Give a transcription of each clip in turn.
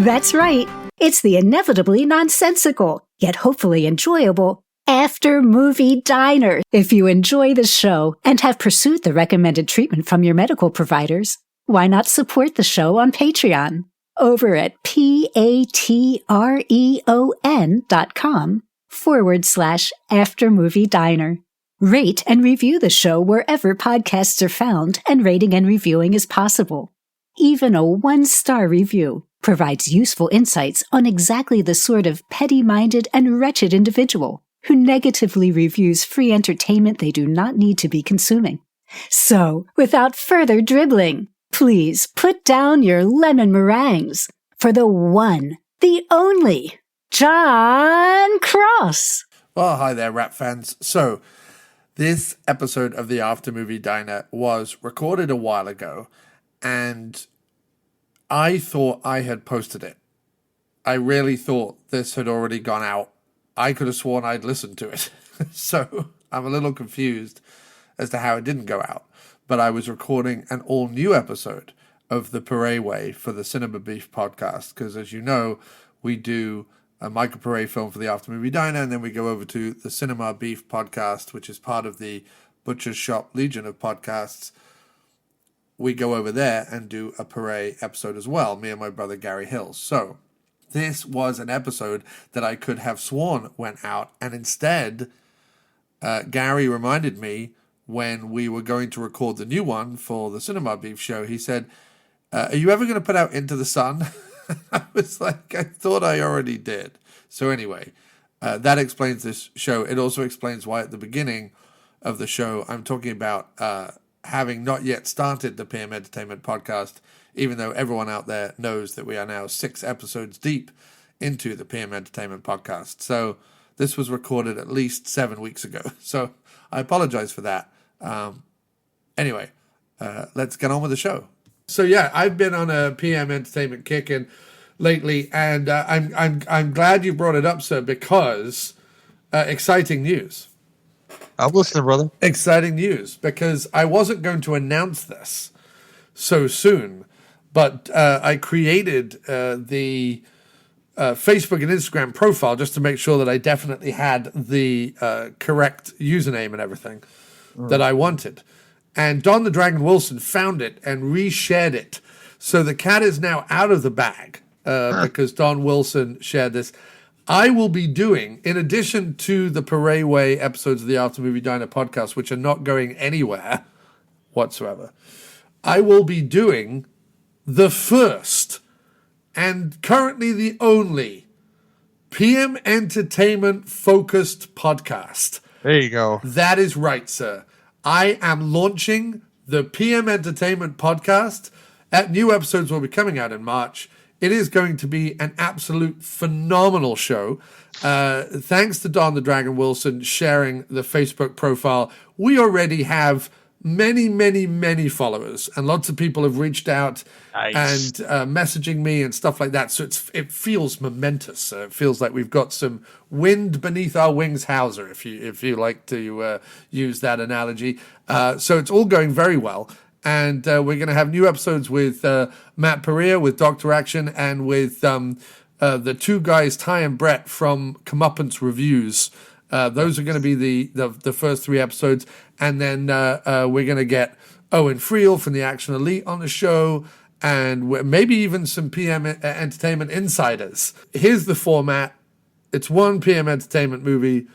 That's right. It's the inevitably nonsensical, yet hopefully enjoyable, After Movie Diner. If you enjoy the show and have pursued the recommended treatment from your medical providers, why not support the show on Patreon? Over at patreon.com/After Movie Diner. Rate and review the show wherever podcasts are found and rating and reviewing is possible. Even a 1-star review provides useful insights on exactly the sort of petty-minded and wretched individual who negatively reviews free entertainment they do not need to be consuming. So, without further dribbling, please put down your lemon meringues for the one, the only, John Cross. Well, hi there, rap fans. So, this episode of the After Movie Diner was recorded a while ago, and I thought I had posted it. I really thought this had already gone out. I could have sworn I'd listened to it. So I'm a little confused as to how it didn't go out. But I was recording an all-new episode of the Paré Way for the Cinema Beef podcast, because as you know, we do a Michael Paré film for the After Movie Diner, and then we go over to the Cinema Beef podcast, which is part of the Butcher's Shop Legion of podcasts. We go over there and do a Paré episode as well, me and my brother Gary Hills. So this was an episode that I could have sworn went out, and instead Gary reminded me when we were going to record the new one for the Cinema Beef show. He said, are you ever going to put out Into the Sun? I was like, I thought I already did. So anyway, that explains this show. It also explains why at the beginning of the show I'm talking about having not yet started the PM Entertainment podcast, even though everyone out there knows that we are now 6 episodes deep into the PM Entertainment podcast. So this was recorded at least 7 weeks ago. So I apologize for that. Anyway, let's get on with the show. So yeah, I've been on a PM Entertainment kick lately, and I'm glad you brought it up, sir, because exciting news. I'm listening, brother. Exciting news, because I wasn't going to announce this so soon, but I created the Facebook and Instagram profile just to make sure that I definitely had the correct username and everything that I wanted. And Don the Dragon Wilson found it and reshared it. So the cat is now out of the bag because Don Wilson shared this. I will be doing, in addition to the Paré Way episodes of the After Movie Diner podcast, which are not going anywhere whatsoever, I will be doing the first and currently the only PM Entertainment focused podcast. There you go. That is right, sir. I am launching the PM Entertainment podcast. New episodes will be coming out in March. It is going to be an absolute phenomenal show. Thanks to Don the Dragon Wilson sharing the Facebook profile. We already have many followers, and lots of people have reached out and messaging me and stuff like that. So it feels momentous. It feels like we've got some wind beneath our wings, Hauser, if you like to use that analogy. So it's all going very well. And we're going to have new episodes with Matt Pereira, with Dr. Action, and with the two guys, Ty and Brett from Comeuppance Reviews. Those are going to be the first 3 episodes. And then we're going to get Owen Friel from the Action Elite on the show, and maybe even some PM Entertainment insiders. Here's the format. It's one PM Entertainment movie.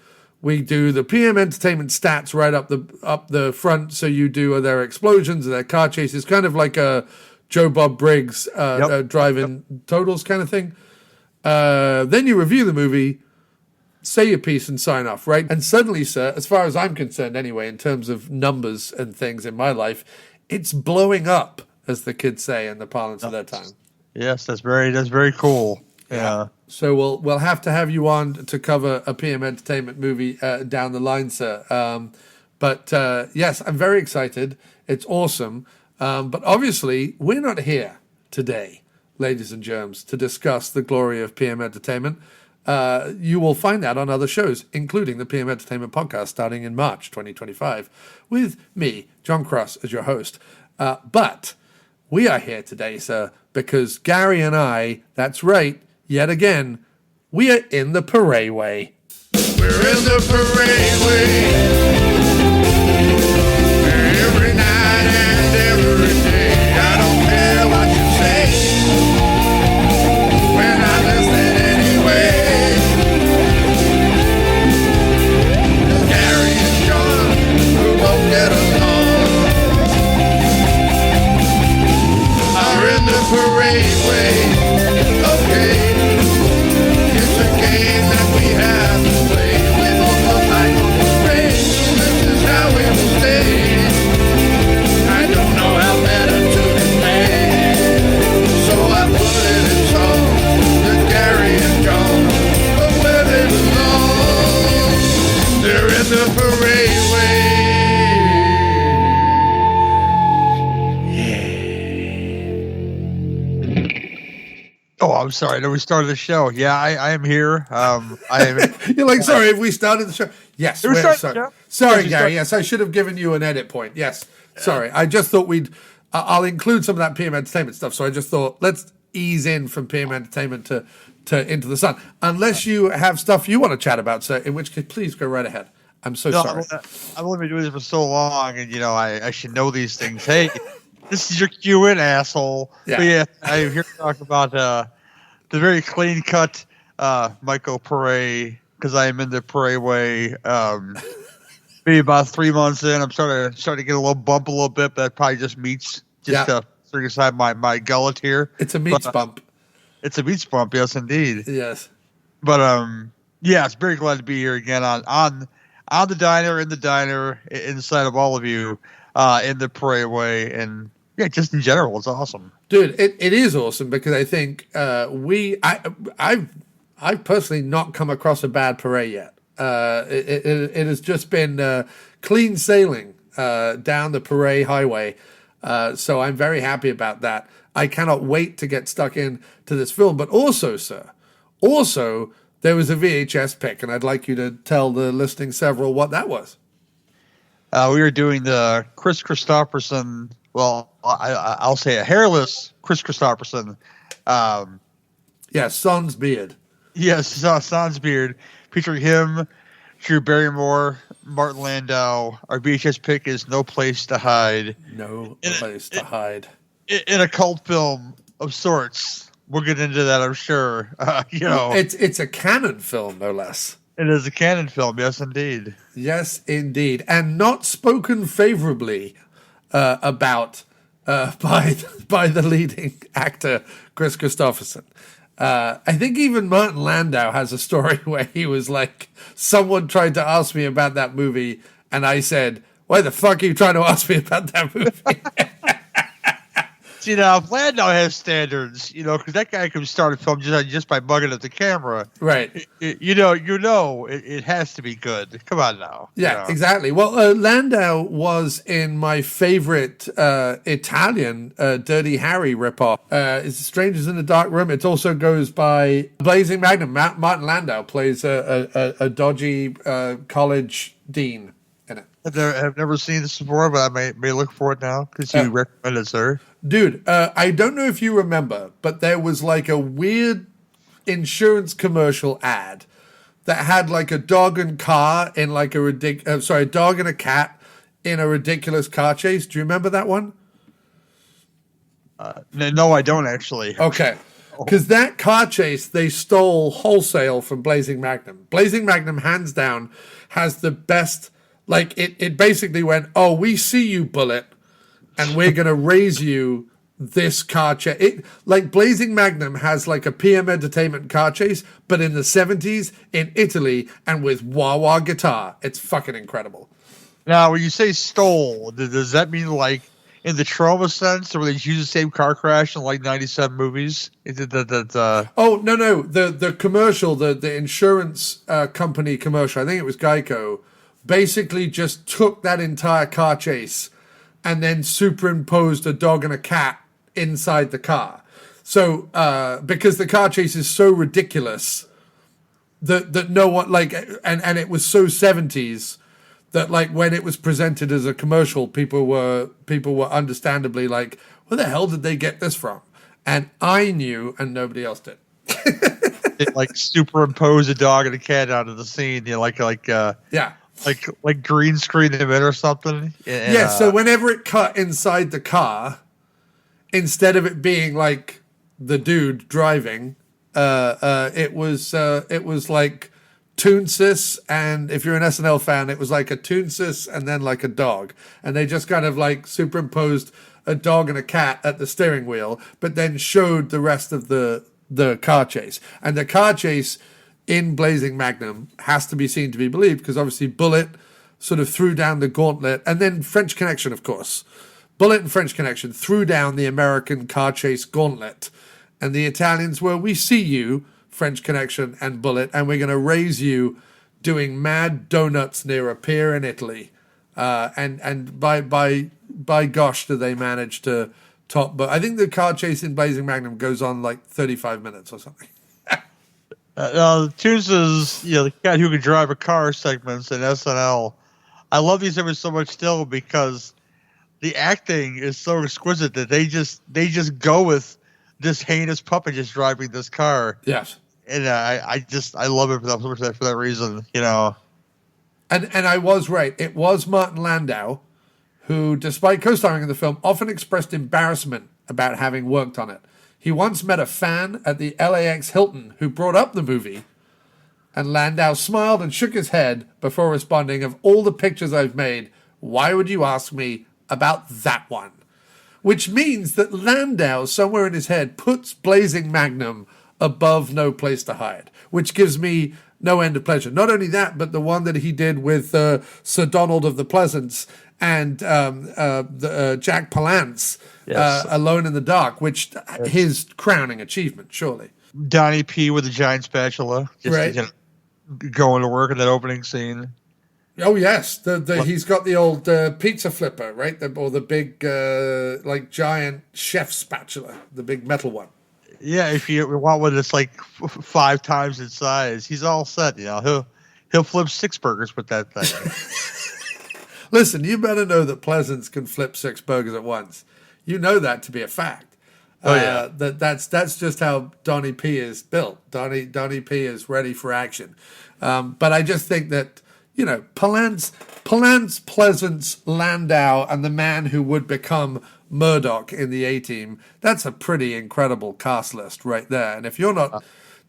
We do the PM Entertainment stats right up the front. So you do their explosions, their car chases, kind of like a Joe Bob Briggs driving totals kind of thing. Then you review the movie, say your piece, and sign off, right? And suddenly, sir, as far as I'm concerned anyway, in terms of numbers and things in my life, it's blowing up, as the kids say in the parlance of their time. Yes, that's very cool. Yeah. So we'll have to have you on to cover a PM Entertainment movie down the line, sir. But yes, I'm very excited. It's awesome. But obviously, we're not here today, ladies and germs, to discuss the glory of PM Entertainment. You will find that on other shows, including the PM Entertainment podcast starting in March 2025 with me, John Cross, as your host. But we are here today, sir, because Gary and I, that's right, yet again, we are in the Paré way. We're in the Paré way. Every night and every day. I don't care what you say. When I listen anyway. Gary and John, who won't get along, are in the Paré way. Okay. It's a game that we have to play. We both look like a parade. This is how we will stay. I don't know how better to convey. So I put it in song to Gary and John. But where they belong, they're in the Parade way. Oh, I'm sorry. No, we started the show. Yeah, I am here. I am. You're like, sorry, have we started the show? Yes, Did we we're start the sorry. show? Sorry, Yes, Gary. Yes, I should have given you an edit point. Yes, sorry. I just thought I'll include some of that PM Entertainment stuff. So I just thought, let's ease in from PM Entertainment to Into the Sun. Unless you have stuff you want to chat about, sir, in which case, please go right ahead. I'm so sorry. I've only been doing this for so long, and I should know these things. Hey, this is your cue-in, asshole. Yeah. But yeah, I'm here to talk about the very clean-cut Michael Paré, because I am in the Paré way. Maybe about 3 months in, I'm starting to get a little bump a little bit, but that probably just meats to sort aside my gullet here. It's a meats bump. It's a meats bump, yes, indeed. Yes. But yeah, it's very glad to be here again on the diner, in the diner, inside of all of you, in the Paré way, and yeah, just in general, it's awesome. Dude, it is awesome because I think I've personally not come across a bad Paré yet. It has just been clean sailing down the Paré highway. So I'm very happy about that. I cannot wait to get stuck in to this film. But also, sir, there was a VHS pick, and I'd like you to tell the listening several what that was. We were doing the Kris Kristofferson. Well, I'll say a hairless Kris Kristofferson. Sans beard. Yes, sans beard, featuring him, Drew Barrymore, Martin Landau. Our VHS pick is No Place to Hide. No Place to Hide. In a cult film of sorts. We'll get into that, I'm sure. It's a canon film, no less. It is a canon film, yes, indeed. Yes, indeed. And not spoken favorably about by the leading actor, Kris Kristofferson. I think even Martin Landau has a story where he was like, someone tried to ask me about that movie, and I said, why the fuck are you trying to ask me about that movie? Landau has standards, because that guy can start a film just by bugging at the camera. Right. It has to be good. Come on now. Yeah, exactly. Well, Landau was in my favorite Italian Dirty Harry ripoff. It's Strangers in the Dark Room. It also goes by Blazing Magnum. Martin Landau plays a dodgy college dean in it. I've never seen this before, but I may look for it now because you recommend it, sir. Dude, I don't know if you remember, but there was like a weird insurance commercial ad that had like a dog and car in like a dog and a cat in a ridiculous car chase. Do you remember that one? No, I don't actually. Okay. Because that car chase, they stole wholesale from Blazing Magnum. Blazing Magnum, hands down, has the best... Like, it basically went, oh, we see you, Bullet, and we're going to raise you this car chase. Like, Blazing Magnum has, like, a PM Entertainment car chase, but in the 70s, in Italy, and with wah-wah guitar. It's fucking incredible. Now, when you say stole, does that mean, like, in the trauma sense, or where they use the same car crash in, like, 97 movies? Is it that? Oh, no. The commercial, the insurance company commercial, I think it was Geico, basically just took that entire car chase and then superimposed a dog and a cat inside the car. So, because the car chase is so ridiculous that no one, like, and it was so 70s that, like, when it was presented as a commercial, people were understandably like, where the hell did they get this from? And I knew, and nobody else did. It, like, superimpose a dog and a cat onto the scene, you know, like green screen them in or something. Yeah, so whenever it cut inside the car, instead of it being like the dude driving, it was like Toonsis, and if you're an SNL fan, it was like a Toonsis and then like a dog, and they just kind of like superimposed a dog and a cat at the steering wheel, but then showed the rest of the car chase. And the car chase in Blazing Magnum has to be seen to be believed, because obviously Bullet sort of threw down the gauntlet, and then French Connection, of course. Bullet and French Connection threw down the American car chase gauntlet, and the Italians were, we see you, French Connection and Bullet, and we're going to raise you doing mad donuts near a pier in Italy. And by gosh, do they manage to top, but I think the car chase in Blazing Magnum goes on like 35 minutes or something. Toons' the cat who could drive a car segments in SNL. I love these episodes so much still because the acting is so exquisite that they just go with this heinous puppet just driving this car. Yes, and I love it for that reason, you know. And I was right. It was Martin Landau who, despite co-starring in the film, often expressed embarrassment about having worked on it. He once met a fan at the LAX Hilton who brought up the movie, and Landau smiled and shook his head before responding, "Of all the pictures I've made, why would you ask me about that one?" Which means that Landau, somewhere in his head, puts Blazing Magnum above No Place to Hide, which gives me no end of pleasure. Not only that, but the one that he did with Sir Donald of the Pleasance and Jack Palance, yes. Alone in the Dark, which his crowning achievement, surely. Donnie P with a giant spatula, just right. Going to work in that opening scene. Oh yes, he's got the old pizza flipper, right? Or the big like giant chef spatula, the big metal one. Yeah, if you want one that's like 5 times its size, he's all set. You know, he'll flip 6 burgers with that thing. Listen, you better know that Pleasance can flip 6 burgers at once. You know that to be a fact. Oh yeah, that's just how Donnie P is built. Donnie P is ready for action. But I just think that, you know, Palance, Pleasance, Landau, and the man who would become Murdoch in the A-Team, that's a pretty incredible cast list right there. And if you're not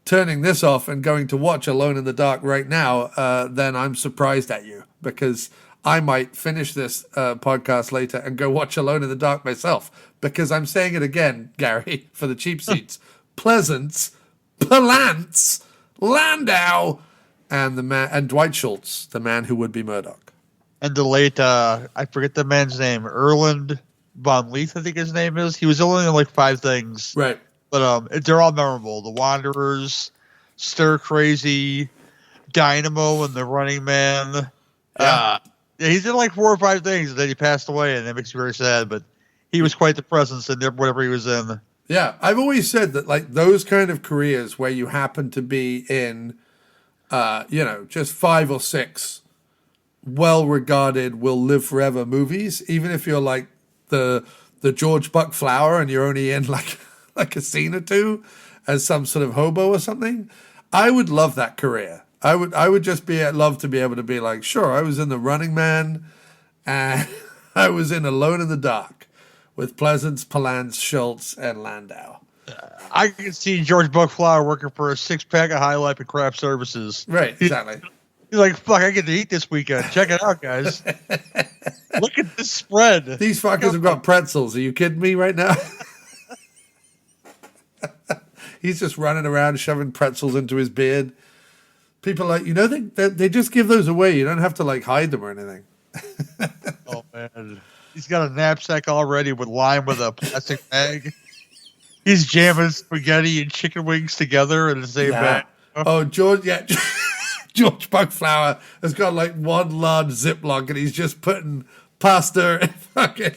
turning this off and going to watch Alone in the Dark right now, then I'm surprised at you, because I might finish this podcast later and go watch Alone in the Dark myself, because I'm saying it again, Gary, for the cheap seats. Pleasance, Palance, Landau, and Dwight Schultz, the man who would be Murdoch. And the late, I forget the man's name, Erland Von Leith, I think his name is. He was only in like 5 things. Right. But they're all memorable. The Wanderers, Stir Crazy, Dynamo, and The Running Man. Yeah. He's in like 4 or 5 things, and then he passed away, and that makes me very sad. But he was quite the presence in whatever he was in. Yeah, I've always said that, like, those kind of careers where you happen to be in, just 5 or 6 well-regarded, will live forever movies, even if you're like the George Buck Flower and you're only in like a scene or 2 as some sort of hobo or something. I would love that career. I would just love to be able to be like, sure, I was in The Running Man and I was in Alone in the Dark with Pleasance, Palance, Schultz, and Landau. I can see George Buck Flower working for a 6-pack of High Life and Craft Services. Right, exactly. He's like, fuck, I get to eat this weekend. Check it out, guys. Look at this spread. These fuckers have got pretzels. Are you kidding me right now? He's just running around shoving pretzels into his beard. People are like, they just give those away. You don't have to like hide them or anything. Oh, man. He's got a knapsack already with lime with a plastic bag. He's jamming spaghetti and chicken wings together in the same bag. Oh, George Buck Flower has got like one large Ziploc, and he's just putting pasta and fucking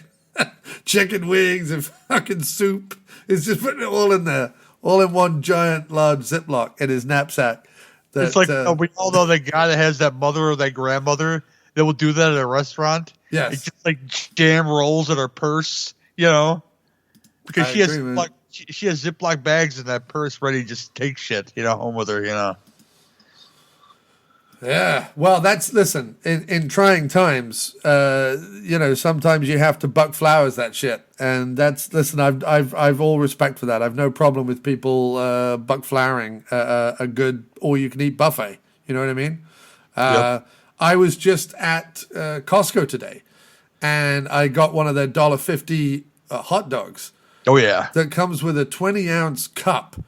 chicken wings and fucking soup. He's just putting it all in there, all in one giant large Ziploc in his knapsack. It's like we all know that guy that has that mother or that grandmother that will do that at a restaurant. Yes. It's just like jam rolls in her purse, because she has like she has Ziploc bags in that purse ready to just take shit, home with her, Yeah. Well, listen, in trying times, sometimes you have to buck flowers that shit. And listen, I've all respect for that. I've no problem with people buck flowering a good all-you-can-eat buffet. You know what I mean? Yep. I was just at Costco today, and I got one of their $1.50 hot dogs. Oh, yeah. That comes with a 20-ounce cup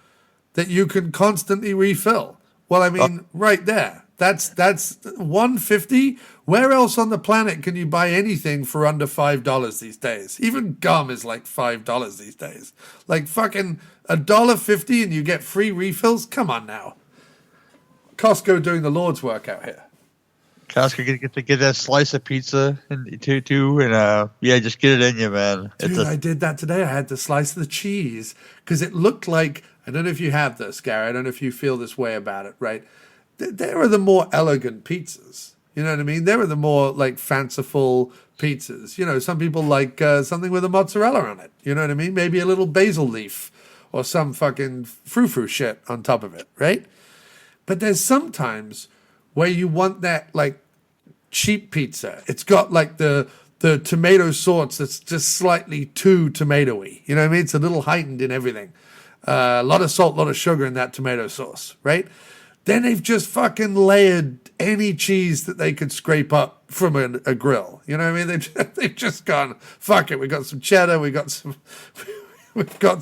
that you can constantly refill. Well, I mean, right there. That's $1.50. Where else on the planet can you buy anything for under $5 these days? Even gum is like $5 these days. Like fucking $1.50 and you get free refills? Come on now. Costco doing the Lord's work out here. Costco get to get that slice of pizza too, and just get it in you, man. Dude, I did that today. I had the slice of the cheese because it looked like, I don't know if you have this, Gary. I don't know if you feel this way about it, right? There are the more elegant pizzas. You know what I mean? There are the more like fanciful pizzas. Some people like something with a mozzarella on it. You know what I mean? Maybe a little basil leaf or some fucking frou-frou shit on top of it, right? But there's sometimes where you want that like cheap pizza. It's got like the tomato sauce that's just slightly too tomatoey. You know what I mean? It's a little heightened in everything. A lot of salt, a lot of sugar in that tomato sauce, right? Then they've just fucking layered any cheese that they could scrape up from a grill. You know what I mean? They've just gone, fuck it. We got some cheddar. We've got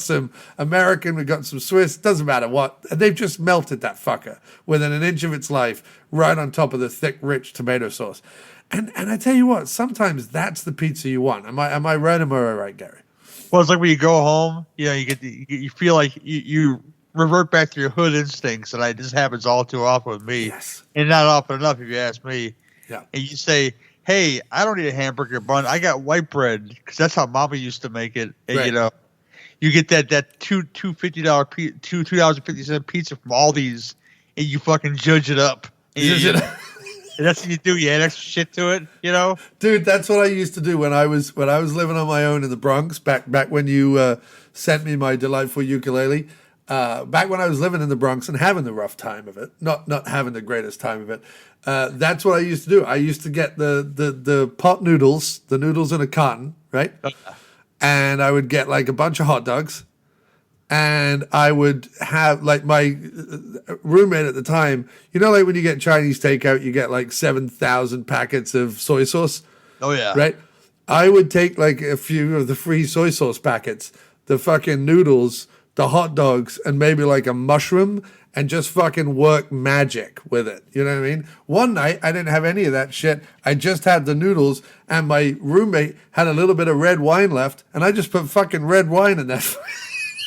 some American. We've got some Swiss. Doesn't matter what. And they've just melted that fucker within an inch of its life right on top of the thick, rich tomato sauce. And I tell you what, sometimes that's the pizza you want. Am I right or am I right, Gary? Well, it's like when you go home, you feel like you revert back to your hood instincts, and this happens all too often with me. Yes. And not often enough, if you ask me. Yeah. And you say, hey, I don't need a hamburger bun. I got white bread, because that's how Mama used to make it. And, right. You get that $2.50 pizza from Aldi's, and you fucking judge it up. And that's what you do. You add extra shit to it, Dude, that's what I used to do when I was living on my own in the Bronx. Back when you sent me my delightful ukulele. Back when I was living in the Bronx and having the rough time of it, not having the greatest time of it. That's what I used to do. I used to get the pot noodles, the noodles in a carton, right? And I would get like a bunch of hot dogs. And I would have like my roommate at the time, like when you get Chinese takeout, you get like 7,000 packets of soy sauce. Oh, yeah. Right? I would take like a few of the free soy sauce packets, the fucking noodles, the hot dogs, and maybe like a mushroom and just fucking work magic with it. You know what I mean? One night, I didn't have any of that shit. I just had the noodles, and my roommate had a little bit of red wine left, and I just put fucking red wine in that.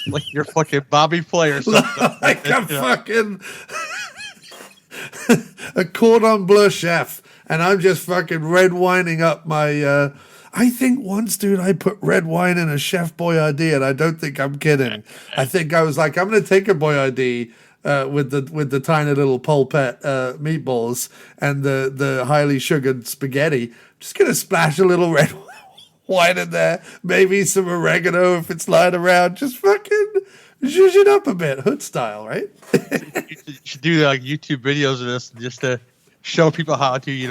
Like you're fucking Bobby Flay or something. Like a fucking a cordon bleu chef, and I'm just fucking red wining up my... I think once, dude, I put red wine in a Chef Boyardee, and I don't think I'm kidding. I think I was like, I'm going to take a Boyardee with the tiny little polpette meatballs and the highly sugared spaghetti. Just going to splash a little red wine in there, maybe some oregano if it's lying around. Just fucking zhuzh it up a bit, hood style, right? You should do like YouTube videos of this just to show people how to, you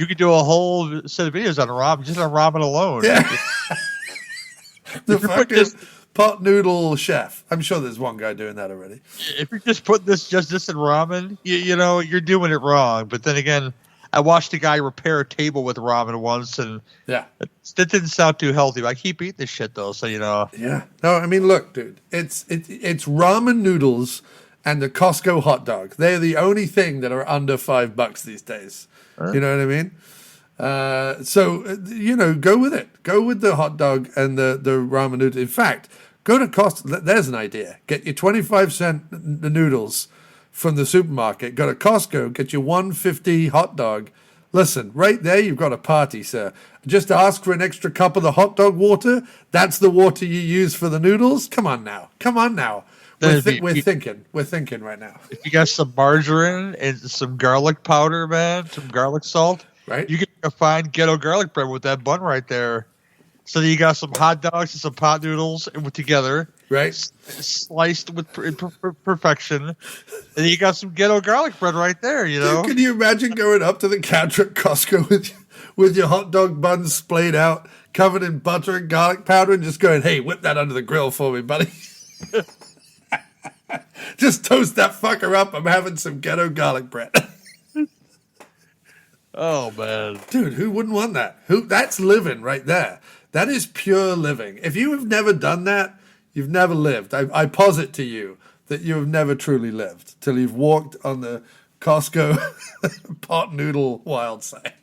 could do a whole set of videos on ramen, just on ramen alone. Yeah. The fucking pot noodle chef. I'm sure there's one guy doing that already. If you just put this in ramen, you're doing it wrong. But then again, I watched a guy repair a table with ramen once, and yeah, that didn't sound too healthy. But I keep eating this shit though, so Yeah. No, I mean, look, dude, it's ramen noodles and the Costco hot dog. They're the only thing that are under $5 these days. You know what I mean? So go with it. Go with the hot dog and the ramen noodles. In fact, go to Costco. There's an idea. Get your 25-cent noodles from the supermarket. Go to Costco. Get your $1.50 hot dog. Listen, right there, you've got a party, sir. Just ask for an extra cup of the hot dog water. That's the water you use for the noodles. Come on now. We're thinking right now. If you got some margarine and some garlic powder, man, some garlic salt, right? You get a fine ghetto garlic bread with that bun right there. So you got some hot dogs and some pot noodles together. right? Sliced with perfection. And you got some ghetto garlic bread right there, you know? Dude, can you imagine going up to the counter at Costco with your hot dog buns splayed out, covered in butter and garlic powder, and just going, hey, whip that under the grill for me, buddy. Just toast that fucker up. I'm having some ghetto garlic bread. Oh, man. Dude, who wouldn't want that? That's living right there. That is pure living. If you have never done that, you've never lived. I posit to you that you have never truly lived till you've walked on the Costco pot noodle wild side.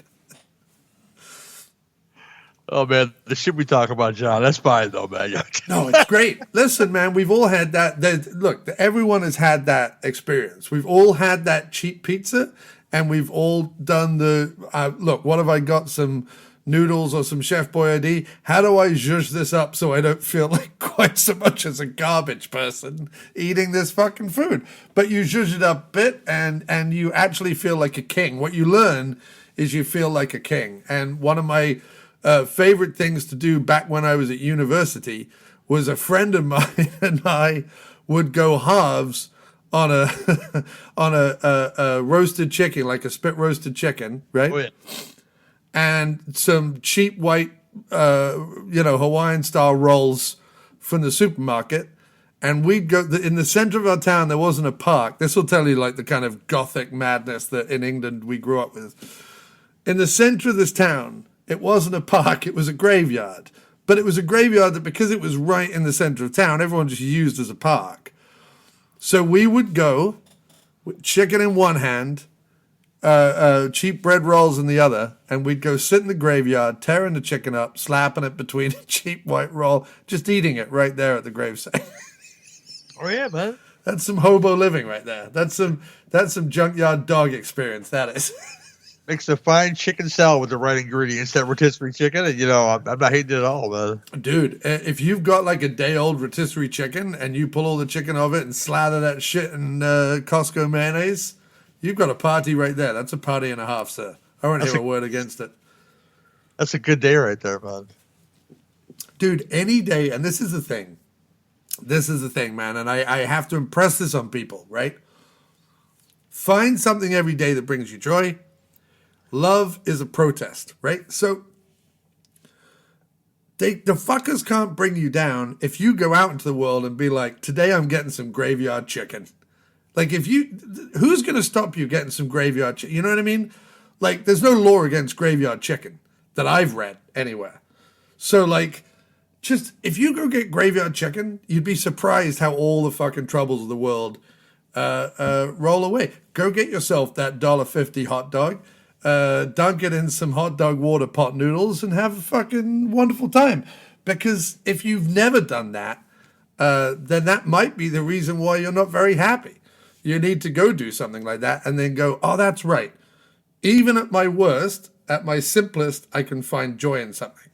Oh, man, the shit we talk about, John, that's fine, though, man. No, it's great. Listen, man, we've all had that. Look, everyone has had that experience. We've all had that cheap pizza, and we've all done look, what have I got? Some noodles or some Chef Boyardee? How do I zhuzh this up so I don't feel like quite so much as a garbage person eating this fucking food? But you zhuzh it up a bit, and you actually feel like a king. What you learn is you feel like a king. And one of my favorite things to do back when I was at university was a friend of mine and I would go halves on a on a roasted chicken, like a spit roasted chicken, right? Oh, yeah. And some cheap white, Hawaiian style rolls from the supermarket. And we'd go in the center of our town. There wasn't a park. This will tell you like the kind of gothic madness that in England we grew up with. In the center of this town, it wasn't a park, it was a graveyard. But it was a graveyard that because it was right in the center of town, everyone just used as a park. So we would go with chicken in one hand, cheap bread rolls in the other, and we'd go sit in the graveyard, tearing the chicken up, slapping it between a cheap white roll, just eating it right there at the gravesite. Oh, yeah, man. That's some hobo living right there. That's some junkyard dog experience, that is. Makes a fine chicken salad with the right ingredients, that rotisserie chicken, and, I'm not hating it at all, man. Dude, if you've got like a day-old rotisserie chicken and you pull all the chicken off it and slather that shit in Costco mayonnaise, you've got a party right there. That's a party and a half, sir. I won't hear a word against it. That's a good day right there, man. Dude, any day, and this is the thing. This is the thing, man, and I have to impress this on people, right? Find something every day that brings you joy. Love is a protest, right? So the fuckers can't bring you down if you go out into the world and be like, today I'm getting some graveyard chicken. Like who's going to stop you getting some graveyard chicken? You know what I mean? Like there's no law against graveyard chicken that I've read anywhere. So like, just if you go get graveyard chicken, you'd be surprised how all the fucking troubles of the world roll away. Go get yourself that $1.50 hot dog. Dunk it in some hot dog water pot noodles and have a fucking wonderful time. Because if you've never done that, then that might be the reason why you're not very happy. You need to go do something like that and then go, oh, that's right. Even at my worst, at my simplest, I can find joy in something.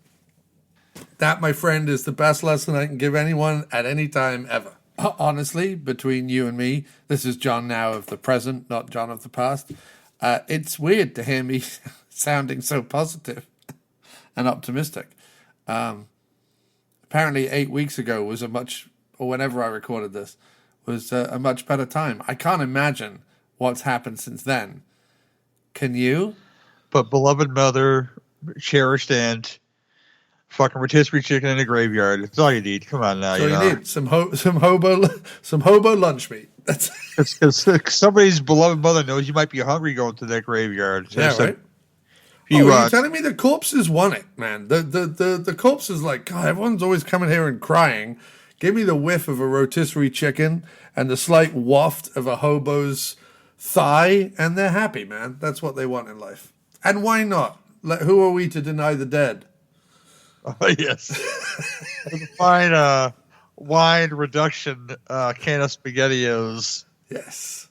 That, my friend, is the best lesson I can give anyone at any time ever. Honestly, between you and me, this is John now of the present, not John of the past. It's weird to hear me sounding so positive and optimistic. Apparently 8 weeks ago was whenever I recorded this, was a much better time. I can't imagine what's happened since then. Can you? But beloved mother, cherished aunt, fucking rotisserie chicken in a graveyard. It's all you need. Come on now. So you need some hobo lunch meat. Because somebody's beloved mother knows you might be hungry going to that graveyard. So yeah, right. You're telling me the corpses want it, man. The corpses like, God, everyone's always coming here and crying. Give me the whiff of a rotisserie chicken and the slight waft of a hobo's thigh, and they're happy, man. That's what they want in life. And why not? Who are we to deny the dead? Oh, yes. Fine wine reduction can of SpaghettiOs. Yes.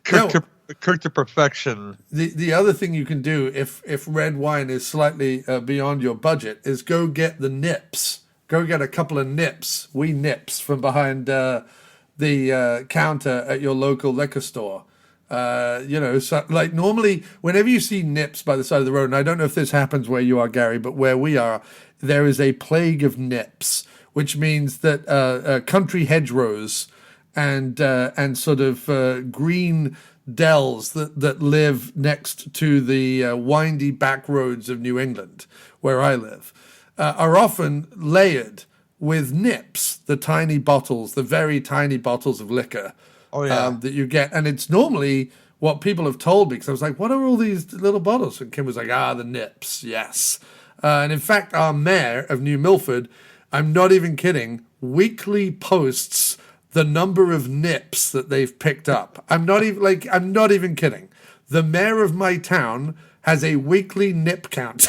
Cooked to perfection. The other thing you can do if red wine is slightly beyond your budget is go get the nips. Go get a couple of nips, wee nips, from behind the counter at your local liquor store. So, like normally, whenever you see nips by the side of the road, and I don't know if this happens where you are, Gary, but where we are, there is a plague of nips which means that country hedgerows and sort of green dells that live next to the windy back roads of New England, where I live, are often layered with nips, the tiny bottles, the very tiny bottles of liquor that you get. And it's normally what people have told me, because I was like, what are all these little bottles? And Kim was like, the nips, yes. And in fact, our mayor of New Milford, I'm not even kidding, weekly posts the number of nips that they've picked up. I'm not even kidding. The mayor of my town has a weekly nip count.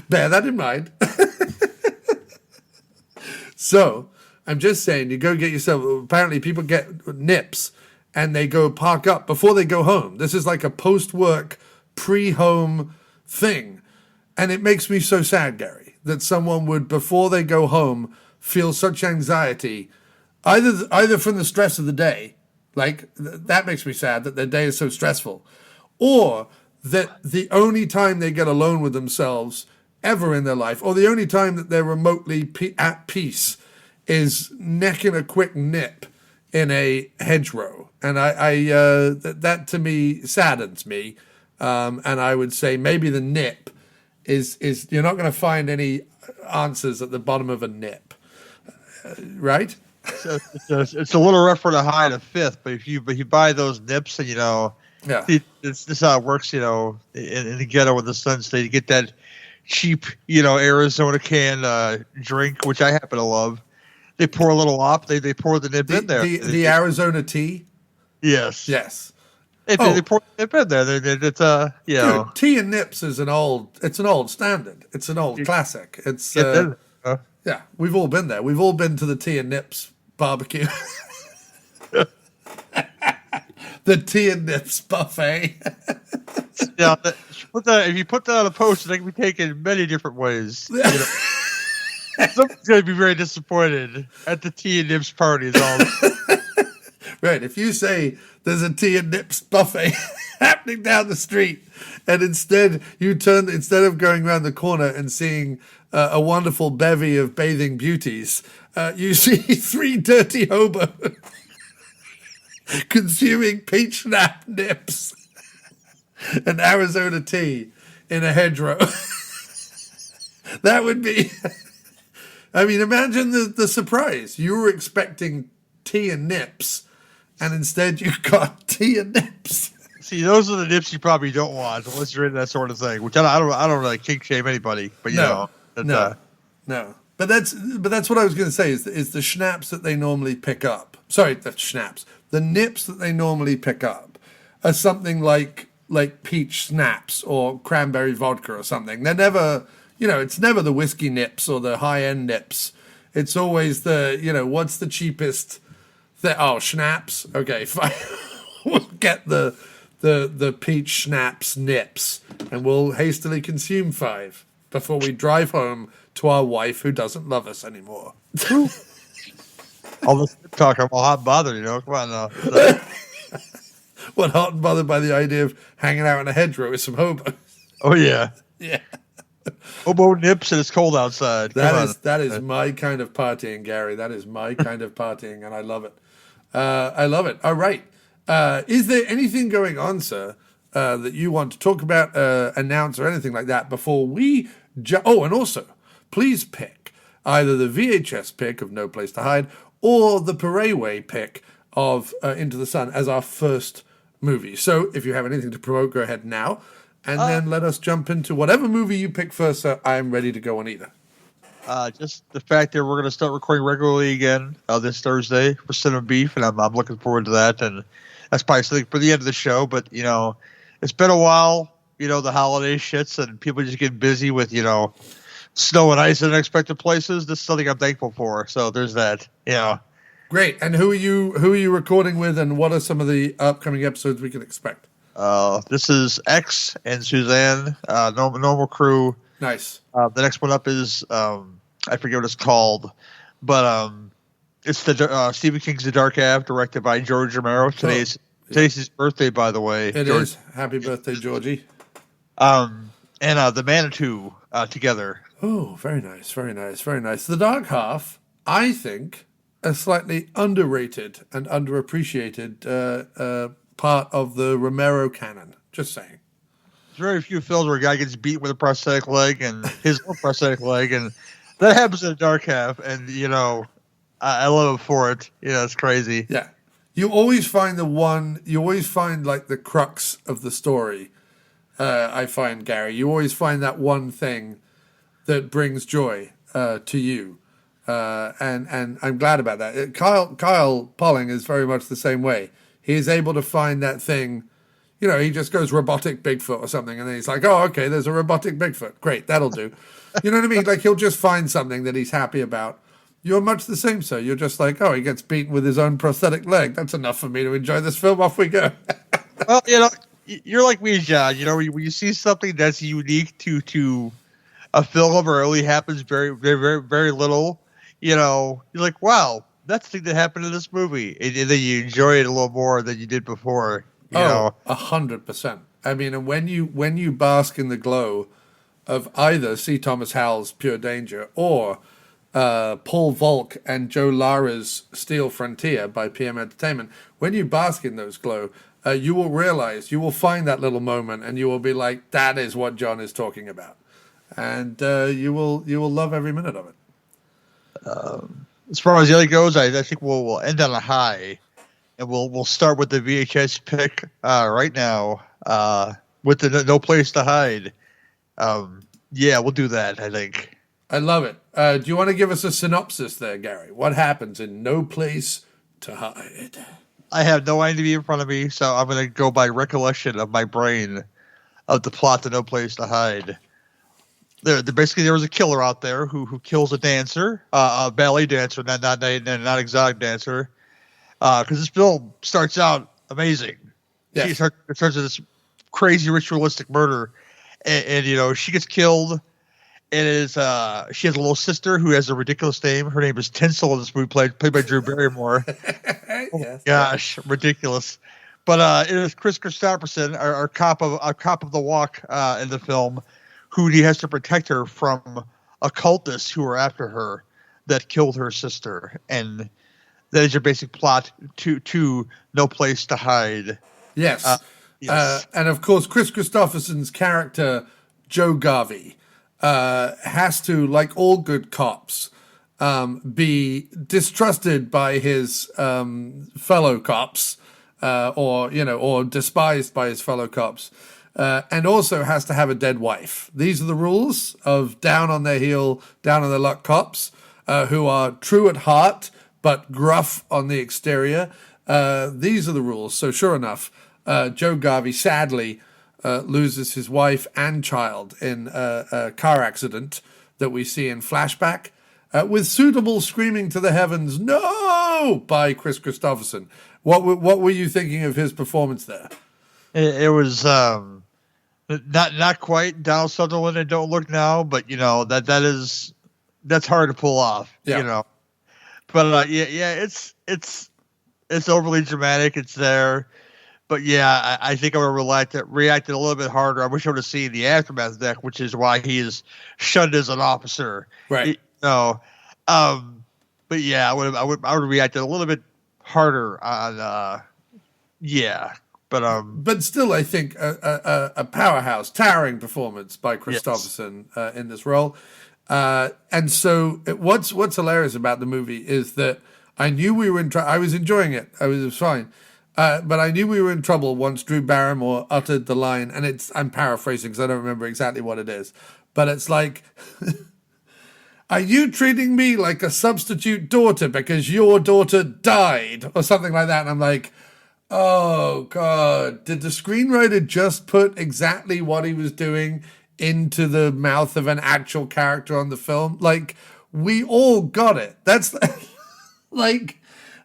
Bear that in mind. So, I'm just saying, you go get yourself, apparently people get nips and they go park up before they go home. This is like a post-work, pre-home thing. And it makes me so sad, Gary, that someone would, before they go home, feel such anxiety, either from the stress of the day, like that makes me sad that their day is so stressful, or that the only time they get alone with themselves ever in their life, or the only time that they're remotely at peace, is necking a quick nip in a hedgerow. And that to me saddens me. And I would say maybe the nip is you're not going to find any answers at the bottom of a nip, right? It's a little rougher to hide a fifth, but if you buy those nips, and this is how it works. In the ghetto in the Sun State, you get that cheap, Arizona can drink, which I happen to love. They pour a little off. They pour the nip in there. The Arizona tea. Yes. Yes. They pour the nip in there. It's Dude, tea and nips is an old standard. It's an old classic. It's yeah, we've all been there. We've all been to the tea and nips barbecue. The tea and nips buffet. If you put that on a poster, it can be taken many different ways. Someone's going to be very disappointed at the tea and nips party. Right. If you say there's a tea and nips buffet happening down the street, and instead of going around the corner and seeing a wonderful bevy of bathing beauties, you see three dirty hobos consuming peach snap nips and Arizona tea in a hedgerow. That would be... I mean, imagine the surprise. You were expecting tea and nips, and instead you got tea and nips. See, those are the nips you probably don't want unless you're into that sort of thing. Which I don't really kink shame anybody, but no. But that's what I was going to say is the schnapps that they normally pick up. Sorry, the nips that they normally pick up are something like peach snaps or cranberry vodka or something. They're never. It's never the whiskey nips or the high-end nips. It's always what's the cheapest? Schnapps? Okay, fine. We'll get the peach schnapps nips, and we'll hastily consume 5 before we drive home to our wife who doesn't love us anymore. All this talk, I'm all hot and bothered, Come on now. What, hot and bothered by the idea of hanging out in a hedgerow with some hobos? Oh, yeah. Yeah. Hobo nips and it's cold outside. That is my kind of partying, Gary. That is my kind of partying, and I love it. I love it. All right. Is there anything going on, sir, that you want to talk about, announce, or anything like that before we... and also, please pick either the VHS pick of No Place to Hide or the Paré pick of Into the Sun as our first movie. So if you have anything to promote, go ahead now. And then let us jump into whatever movie you pick first, sir. I'm ready to go on either. Just the fact that we're going to start recording regularly again this Thursday for Cinema Beef, and I'm looking forward to that. And that's probably something for the end of the show. But, it's been a while, the holiday shits, and people just get busy with, snow and ice in unexpected places. This is something I'm thankful for. So there's that, Great. And who are you recording with, and what are some of the upcoming episodes we can expect? This is X and Suzanne, normal crew. Nice. The next one up is I forget what it's called, but it's the Stephen King's The Dark Ave, directed by George Romero. Today's his birthday, by the way. It is. Happy birthday, Georgie. And the Manitou together. Oh, very nice, very nice, very nice. The Dark Half, I think, a slightly underrated and underappreciated part of the Romero canon. Just saying. There's very few films where a guy gets beat with a prosthetic leg and his own prosthetic leg, and that happens in The Dark Half, and, I love it for it. It's crazy. Yeah. You always find like the crux of the story. I find, Gary, you always find that one thing that brings joy to you, and I'm glad about that. Kyle Polling is very much the same way. He is able to find that thing. He just goes robotic Bigfoot or something, and then he's like, "Oh, okay, there's a robotic Bigfoot. Great, that'll do." You know what I mean? Like he'll just find something that he's happy about. You're much the same, sir. You're just like, "Oh, he gets beaten with his own prosthetic leg. That's enough for me to enjoy this film. Off we go." Well, you're like me, John. When you see something that's unique to a film or only happens very, very, very, very little, you're like, wow, that's the thing that happened in this movie. And then you enjoy it a little more than you did before. 100%. I mean, and when you bask in the glow of either C. Thomas Howell's Pure Danger or Paul Volk and Joe Lara's Steel Frontier by PM Entertainment, when you bask in those glow, you will realize, you will find that little moment and you will be like, that is what John is talking about. And you will love every minute of it. As far as the other goes, I think we'll end on a high, and we'll start with the VHS pick right now with the No Place to Hide. Yeah, we'll do that, I think. I love it. Do you want to give us a synopsis there, Gary? What happens in No Place to Hide? I have no IMDb in front of me, so I'm going to go by recollection of my brain of the plot to No Place to Hide. Basically, there was a killer out there who kills a dancer, a ballet dancer, not exotic dancer. Because this film starts out amazing. Yes. It starts with this crazy ritualistic murder, and she gets killed. And she has a little sister who has a ridiculous name. Her name is Tinsel in this movie, played by Drew Barrymore. Oh Yes. gosh, ridiculous. But it is Kris Kristofferson, our cop of the walk in the film, who he has to protect her from occultists who are after her that killed her sister. And that is your basic plot to No Place to Hide. Yes. Yes. And of course, Kris Kristofferson's character, Joe Garvey, has to, like all good cops, be distrusted by his fellow cops, or despised by his fellow cops, and also has to have a dead wife. These are the rules of down on their heel, down on their luck cops, who are true at heart but gruff on the exterior. These are the rules. So sure enough, Joe Garvey sadly loses his wife and child in a car accident that we see in flashback, with suitable screaming to the heavens, "No!" by Kris Kristofferson. What were you thinking of his performance there? It was not quite Donald Sutherland and Don't Look Now, but that's hard to pull off. Yeah. But it's overly dramatic. It's there. But yeah, I think I would have reacted a little bit harder. I wish I would have seen the aftermath of that, which is why he is shunned as an officer. Right. But yeah, I would have reacted a little bit harder on. But still, I think a powerhouse, towering performance by Kristofferson in this role. And so, what's hilarious about the movie is that I knew we were I was enjoying it. It was fine. But I knew we were in trouble once Drew Barrymore uttered the line, and I'm paraphrasing because I don't remember exactly what it is, but it's like, "Are you treating me like a substitute daughter because your daughter died?" or something like that. And I'm like, oh God, did the screenwriter just put exactly what he was doing into the mouth of an actual character on the film? Like, we all got it. That's like,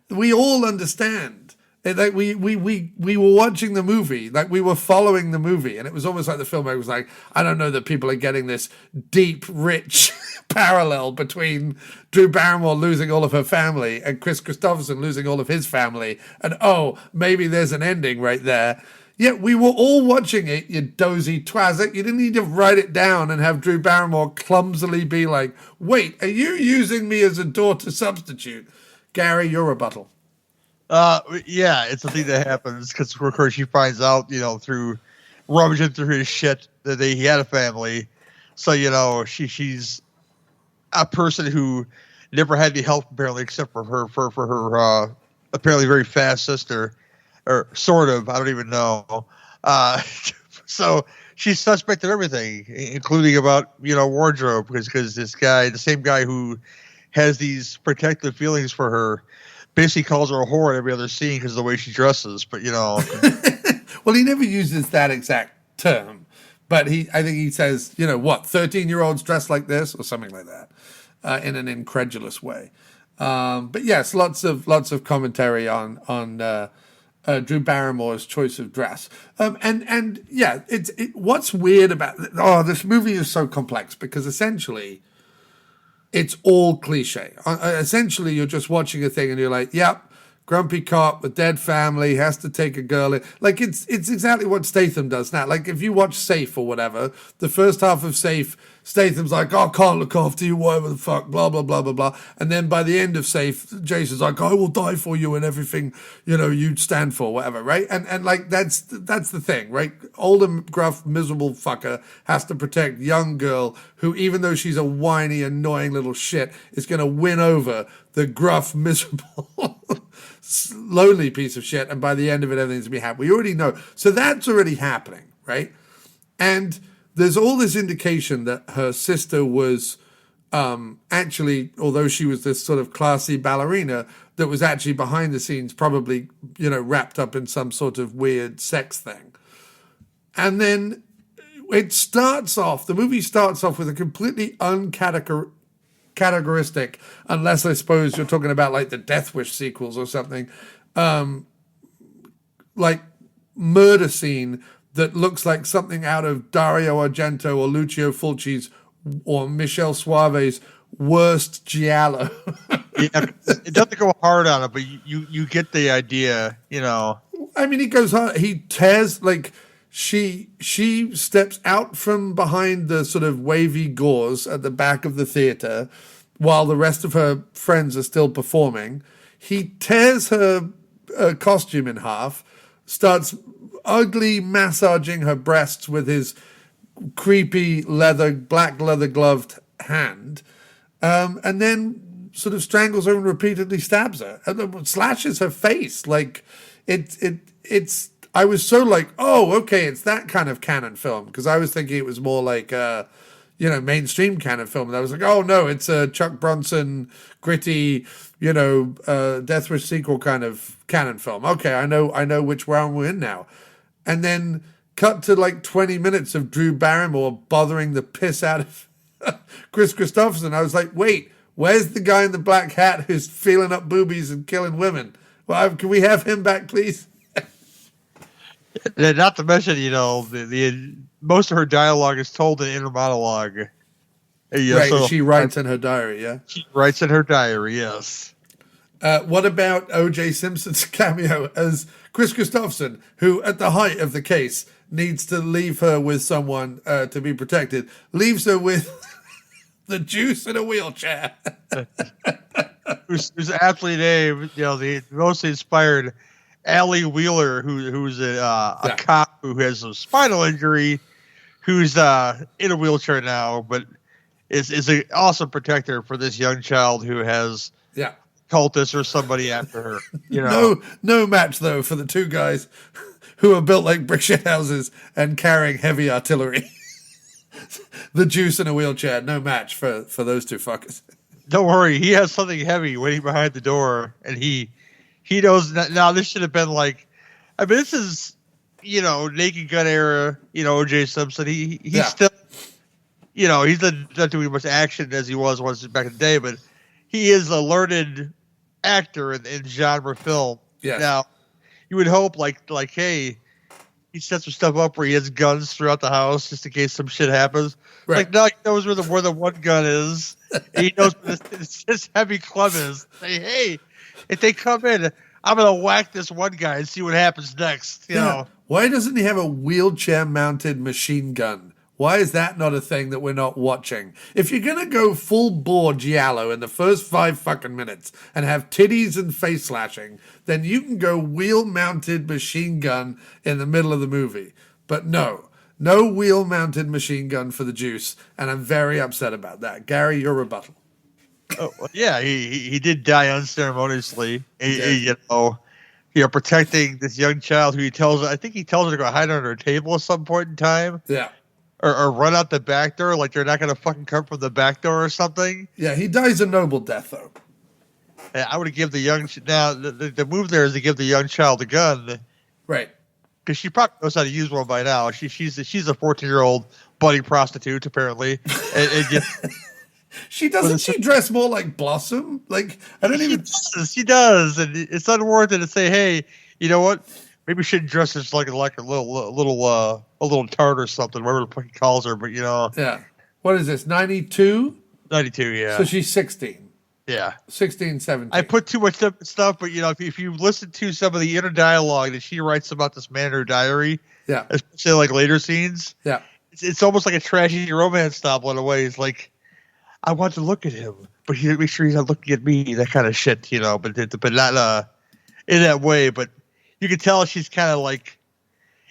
we all understand. Like we were watching the movie, like we were following the movie, and it was almost like the filmmaker was like, I don't know that people are getting this deep, rich parallel between Drew Barrymore losing all of her family and Kris Kristofferson losing all of his family, and maybe there's an ending right there. Yeah, we were all watching it, you dozy twazzik. You didn't need to write it down and have Drew Barrymore clumsily be like, wait, are you using me as a daughter substitute? Gary, your rebuttal. Yeah, it's a thing that happens because, of course, she finds out, through rummaging through his shit that he had a family. So, she's a person who never had any help, apparently, except for her apparently very fast sister. Or sort of, I don't even know. So she's suspect of everything, including about, wardrobe, because this guy, the same guy who has these protective feelings for her, basically calls her a whore in every other scene because of the way she dresses. But, Well, he never uses that exact term, but I think he says, 13-year-olds dress like this or something like that, in an incredulous way. But yes, lots of commentary on Drew Barrymore's choice of dress. And yeah, what's weird about this movie is so complex because essentially it's all cliche. Essentially, you're just watching a thing and you're like, yep, grumpy cop with dead family has to take a girl in. Like it's exactly what Statham does now. Like if you watch Safe or whatever, the first half of Safe, Statham's like, oh, I can't look after you, whatever the fuck, blah, blah, blah, blah, blah. And then by the end of Safe, Jason's like, I will die for you and everything, you stand for, whatever, right? And like, that's the thing, right? Older, gruff, miserable fucker has to protect young girl who, even though she's a whiny, annoying little shit, is going to win over the gruff, miserable, lonely piece of shit. And by the end of it, everything's going to be happy. We already know. So that's already happening, right? And there's all this indication that her sister was actually, although she was this sort of classy ballerina, that was actually behind the scenes, probably, wrapped up in some sort of weird sex thing. And then the movie starts off with a completely uncategoristic, unless I suppose you're talking about like the Death Wish sequels or something, like murder scene that looks like something out of Dario Argento or Lucio Fulci's or Michel Suave's worst giallo. Yeah, it doesn't go hard on it, but you get the idea, I mean, he goes hard. He tears, like, she steps out from behind the sort of wavy gauze at the back of the theater while the rest of her friends are still performing. He tears her costume in half, starts ugly massaging her breasts with his creepy black leather gloved hand, and then sort of strangles her and repeatedly stabs her and then slashes her face. Like it's I was so like, oh, okay, it's that kind of canon film, because I was thinking it was more like mainstream canon film, and I was like, oh no, it's a Chuck Bronson gritty, Death Wish sequel kind of canon film. Okay, I know which round we're in now. And then cut to like 20 minutes of Drew Barrymore bothering the piss out of Kris Kristofferson. I was like, wait, where's the guy in the black hat who's feeling up boobies and killing women? Well, can we have him back, please? Not to mention, the most of her dialogue is told in inner monologue. Right, so she writes in her diary, yeah? She writes in her diary, yes. What about O.J. Simpson's cameo as Kris Kristofferson, who, at the height of the case, needs to leave her with someone to be protected, leaves her with the Juice in a wheelchair. who's aptly named, the most inspired Allie Wheeler, who's a cop who has a spinal injury, who's in a wheelchair now, but is an awesome protector for this young child who has cultists or somebody after her. No match though for the two guys who are built like brick shit houses and carrying heavy artillery. The Juice in a wheelchair, no match for those two fuckers. Don't worry, he has something heavy waiting behind the door, and he knows that. Now this should have been like, I mean, this is Naked Gun era, O.J. Simpson. He's still, he's not doing much action as he was once back in the day, but he is a learned actor in genre film. Yes. Now, you would hope like, hey, he sets some stuff up where he has guns throughout the house just in case some shit happens. Right. Like, now he knows where the one gun is. And he knows where this heavy club is. Say, hey, if they come in, I'm going to whack this one guy and see what happens next. You know. Why doesn't he have a wheelchair-mounted machine gun? Why is that not a thing that we're not watching? If you're going to go full bore giallo in the first 5 fucking minutes and have titties and face slashing, then you can go wheel-mounted machine gun in the middle of the movie. But no wheel-mounted machine gun for the Juice, and I'm very upset about that. Gary, your rebuttal. Oh, yeah, he did die unceremoniously. Protecting this young child who he tells her to go hide under a table at some point in time. Yeah. Or run out the back door like they're not going to fucking come from the back door or something. Yeah, he dies a noble death, though. I would give the young... Now, the move there is to give the young child a gun. Right. Because she probably knows how to use one by now. She's a 14-year-old budding prostitute, apparently. She dress more like Blossom? Like, I don't even... She does. And it's unwarranted to say, hey, you know what? Maybe we shouldn't dress as like a little tart or something, whatever the fuck he calls her, but Yeah. What is this, 92? 92, yeah. So she's 16. Yeah. 16, 17. I put too much stuff, but if you listen to some of the inner dialogue that she writes about this man in her diary, yeah, especially like later scenes, yeah, it's almost like a trashy romance novel in a way. It's like, I want to look at him, but he make sure he's not looking at me, that kind of shit, but not in that way, but you can tell she's kind of like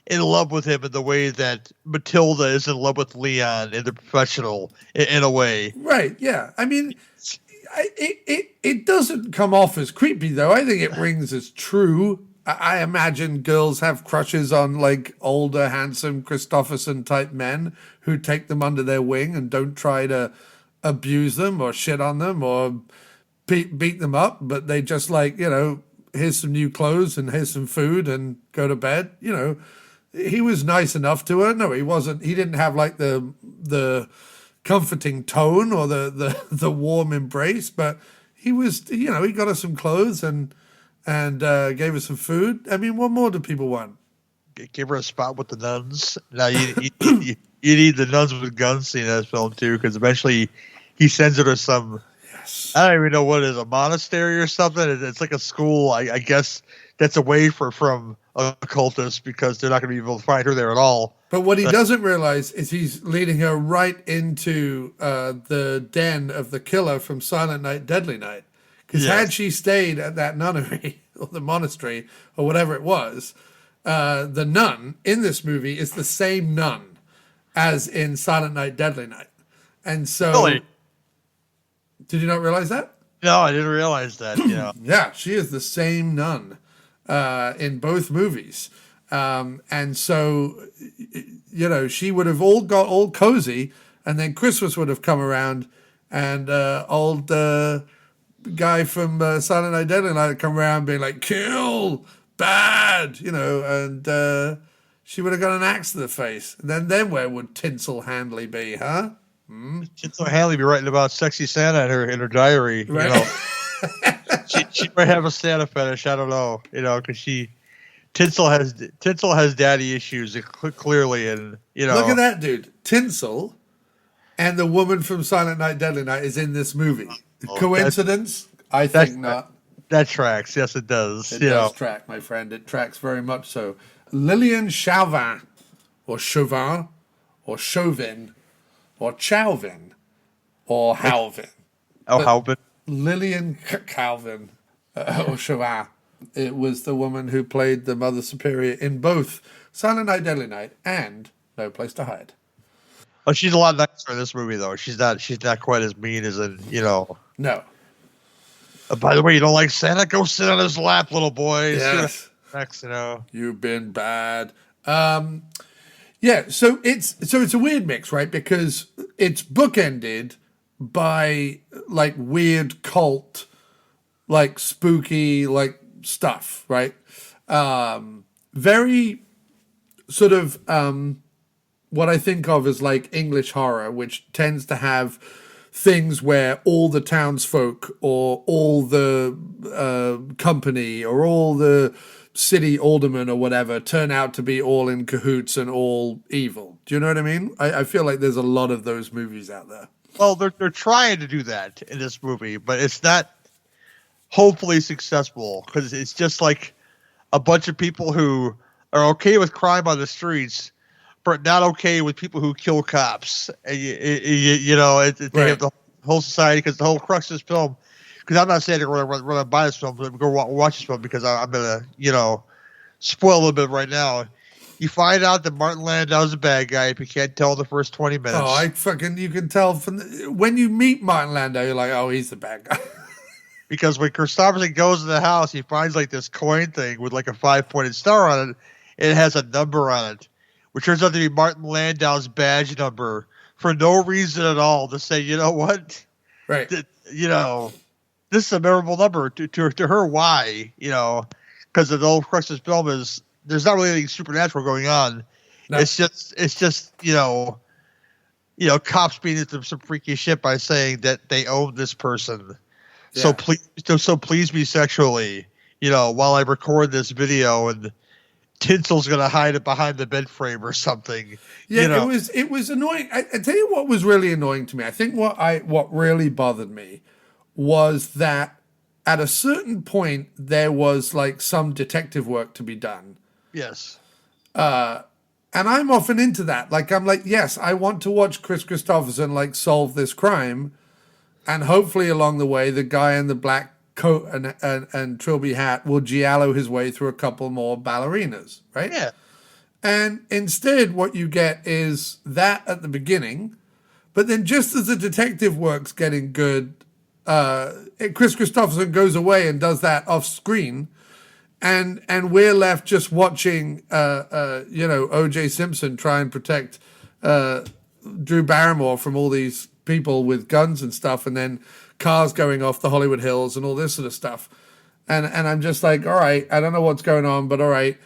in love with him in the way that Matilda is in love with Leon in The Professional, in a way. Right, yeah. I mean, it doesn't come off as creepy, though. I think it rings as true. I imagine girls have crushes on, like, older, handsome Kristofferson type men who take them under their wing and don't try to abuse them or shit on them or beat them up, but they just, like, here's some new clothes and here's some food and go to bed. He was nice enough to her. No, he wasn't. He didn't have like the comforting tone or the warm embrace, but he was, he got her some clothes and gave her some food. I mean, what more do people want? Give her a spot with the nuns. Now you need the nuns with guns scene in this film too, because eventually he sends her to some. I don't even know what it is, a monastery or something. It's like a school, I guess, that's away from occultists because they're not going to be able to find her there at all. But what he doesn't realize is he's leading her right into the den of the killer from Silent Night, Deadly Night. Because had she stayed at that nunnery or the monastery or whatever it was, the nun in this movie is the same nun as in Silent Night, Deadly Night. And so... Really? Did you not realize that? No, I didn't realize that. Yeah, she is the same nun in both movies. And so, she would have all got all cozy, and then Christmas would have come around, and old guy from Silent Night, Deadly Night would come around being like, kill, bad, and she would have got an axe to the face. And then where would Tinsel Handley be, huh? Tinsel Handley be writing about sexy Santa in her diary. Right. She might have a Santa fetish. I don't know. Because Tinsel has daddy issues clearly, and Look at that dude, Tinsel, and the woman from Silent Night, Deadly Night is in this movie. Coincidence? I think not. That tracks. Yes, it does. It does track, my friend. It tracks very much so. Lillian Chauvin, or Chauvin, or Chauvin. Or Chauvin, or Halvin. Halvin. Lillian Calvin, or Chauvin. It was the woman who played the Mother Superior in both Silent Night, Deadly Night and No Place to Hide. Oh, she's a lot nicer in this movie, though. She's not quite as mean as in, No. By the way, you don't like Santa? Go sit on his lap, little boy. Yes. Next, You've been bad. Yeah, so it's a weird mix, right? Because it's bookended by like weird cult, like spooky, like stuff, right? Very sort of what I think of as like English horror, which tends to have things where all the townsfolk or all the company or all the city aldermen or whatever turn out to be all in cahoots and all evil. Do you know what I mean? I feel like there's a lot of those movies out there. Well, they're trying to do that in this movie, but it's not hopefully successful because it's just like a bunch of people who are okay with crime on the streets, but not okay with people who kill cops. And they have the whole society, because the whole crux of this film. Because I'm not saying we're going to buy this film, but go watch this film, because I'm going to, spoil a little bit right now. You find out that Martin Landau is a bad guy if you can't tell the first 20 minutes. Oh, you can tell when you meet Martin Landau, you're like, oh, he's the bad guy. Because when Kristofferson goes to the house, he finds like this coin thing with like a 5-pointed star on it. And it has a number on it, which turns out to be Martin Landau's badge number for no reason at all, to say, you know what? Right. This is a memorable number to her. Why? Because the whole crux of this film is there's not really anything supernatural going on. No. It's just cops being into some freaky shit by saying that they own this person. Yeah. So please be sexually, while I record this video, and Tinsel's gonna hide it behind the bed frame or something. Yeah, it was annoying. I tell you what was really annoying to me. I think what really bothered me was that at a certain point there was like some detective work to be done. Yes. And I'm often into that. Like, I'm like, yes, I want to watch Kris Kristofferson like solve this crime, and hopefully along the way the guy in the black coat and trilby hat will giallo his way through a couple more ballerinas, right? Yeah. And instead what you get is that at the beginning, but then just as the detective work's getting good, Kris Kristofferson goes away and does that off screen, and we're left just watching O.J. Simpson try and protect Drew Barrymore from all these people with guns and stuff, and then cars going off the Hollywood Hills and all this sort of stuff. And I'm just like, all right, I don't know what's going on, but all right.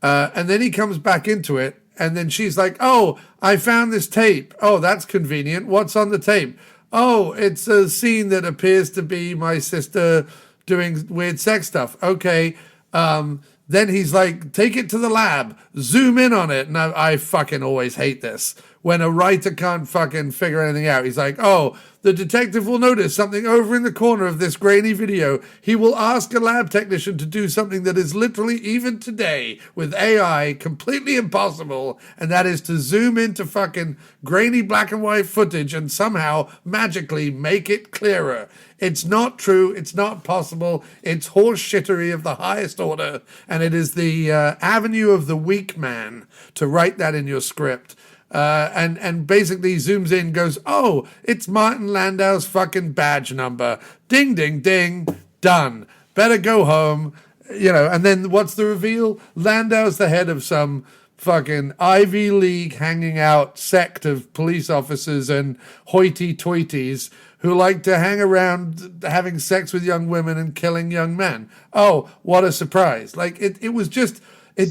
And then he comes back into it, and then she's like, oh, I found this tape. Oh, that's convenient. What's on the tape? Oh, it's a scene that appears to be my sister doing weird sex stuff. Okay. Then he's like, take it to the lab, zoom in on it. And I fucking always hate this. When a writer can't fucking figure anything out, he's like, oh, the detective will notice something over in the corner of this grainy video. He will ask a lab technician to do something that is literally, even today, with AI, completely impossible. And that is to zoom into fucking grainy black and white footage and somehow magically make it clearer. It's not true. It's not possible. It's horse shittery of the highest order. And it is the avenue of the weak man to write that in your script. And basically zooms in, goes, oh, it's Martin Landau's fucking badge number. Ding, ding, ding. Done. Better go home. And then what's the reveal? Landau's the head of some fucking Ivy League hanging out sect of police officers and hoity-toities who like to hang around having sex with young women and killing young men. Oh, what a surprise. Like, it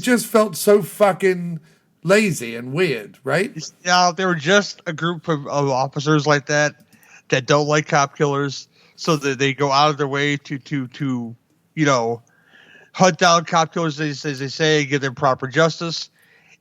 just felt so fucking lazy and weird, right? Yeah, they were just a group of officers like that don't like cop killers, so that they go out of their way to hunt down cop killers, as they say, and give them proper justice.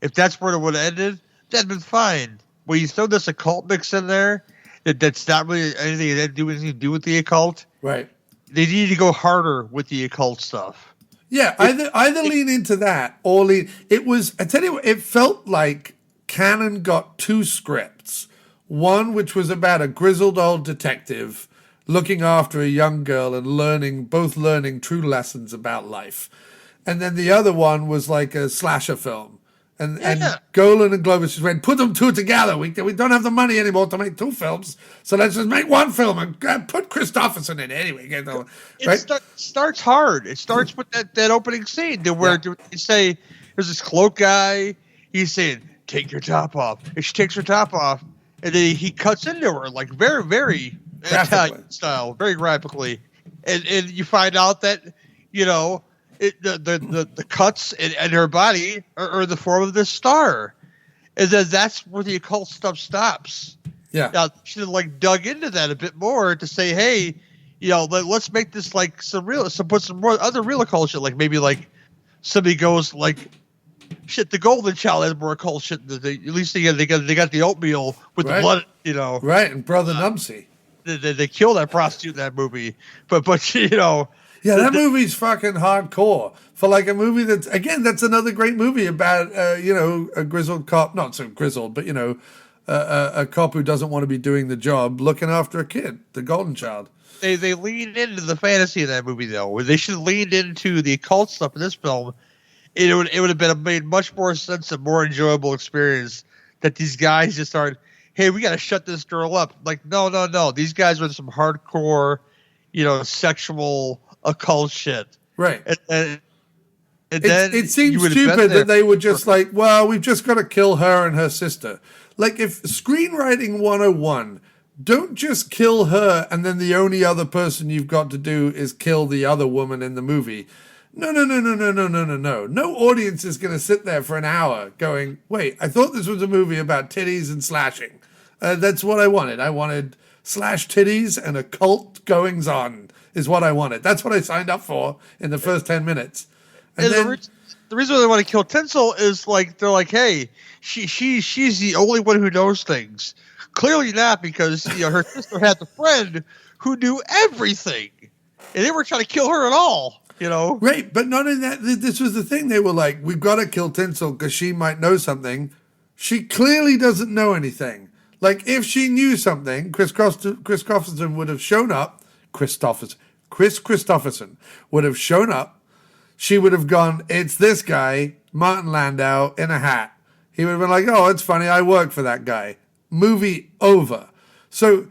If that's where it would have ended, that'd been fine. When you throw this occult mix in there, that's not really anything that anything to do with the occult. Right. They need to go harder with the occult stuff. Yeah, either lean into that or lean. It was, I tell you what, it felt like Cannon got two scripts. One which was about a grizzled old detective looking after a young girl and learning true lessons about life. And then the other one was like a slasher film. And Golan and Globus just went, put them two together. We don't have the money anymore to make two films, so let's just make one film and put Kristofferson in it anyway. It starts hard. It starts with that opening scene where you say, there's this cloak guy. He's saying, take your top off. And she takes her top off, and then he cuts into her like very, very Italian style, very graphically. And you find out that, the cuts in her body are the form of this star, and then that's where the occult stuff stops. Yeah, now should have dug into that a bit more to say, hey, let's make this put some more other real occult shit. Like maybe somebody goes shit. The Golden Child has more occult shit. At least they got the oatmeal with the blood. Right, and Brother Numsy. They kill that prostitute in that movie, but Yeah, that movie's fucking hardcore. For like a movie that's another great movie about, a grizzled cop, not so grizzled, but, a cop who doesn't want to be doing the job, looking after a kid, the golden child. They leaned into the fantasy of that movie, though. They should have leaned into the occult stuff in this film. It would have made much more sense, a more enjoyable experience that these guys just aren't, hey, we got to shut this girl up. Like, no. These guys are some hardcore, sexual occult shit. Right. And then it seems stupid that they were just like, well, we've just got to kill her and her sister. Like, if screenwriting 101, don't just kill her and then the only other person you've got to do is kill the other woman in the movie. No. No audience is going to sit there for an hour going, wait, I thought this was a movie about titties and slashing. That's what I wanted. I wanted slash titties and occult goings on is what I wanted. That's what I signed up for in the first 10 minutes. And then, the reason they want to kill Tinsel is like, they're like, hey, she's the only one who knows things. Clearly not, because her sister had the friend who knew everything, and they were trying to kill her at all. Right, but not in that. This was the thing. They were like, we've got to kill Tinsel because she might know something. She clearly doesn't know anything. Like, if she knew something, Kris Kristofferson would have shown up. Kris Kristofferson would have shown up. She would have gone, it's this guy, Martin Landau, in a hat. He would have been like, oh, it's funny, I work for that guy. Movie over. So,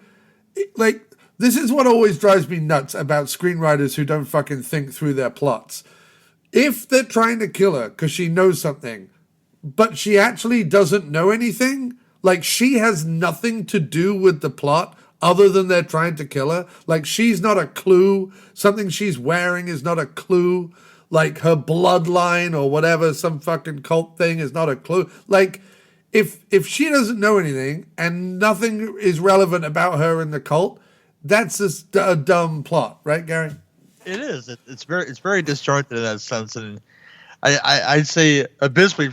like, this is what always drives me nuts about screenwriters who don't fucking think through their plots. If they're trying to kill her because she knows something, but she actually doesn't know anything, like, she has nothing to do with the plot other than they're trying to kill her. Like, she's not a clue. Something she's wearing is not a clue. Like, her bloodline or whatever, some fucking cult thing is not a clue. Like, if she doesn't know anything and nothing is relevant about her in the cult, that's a dumb plot, right, Gary? It is. It's very disjointed in that sense, and I'd say abysmally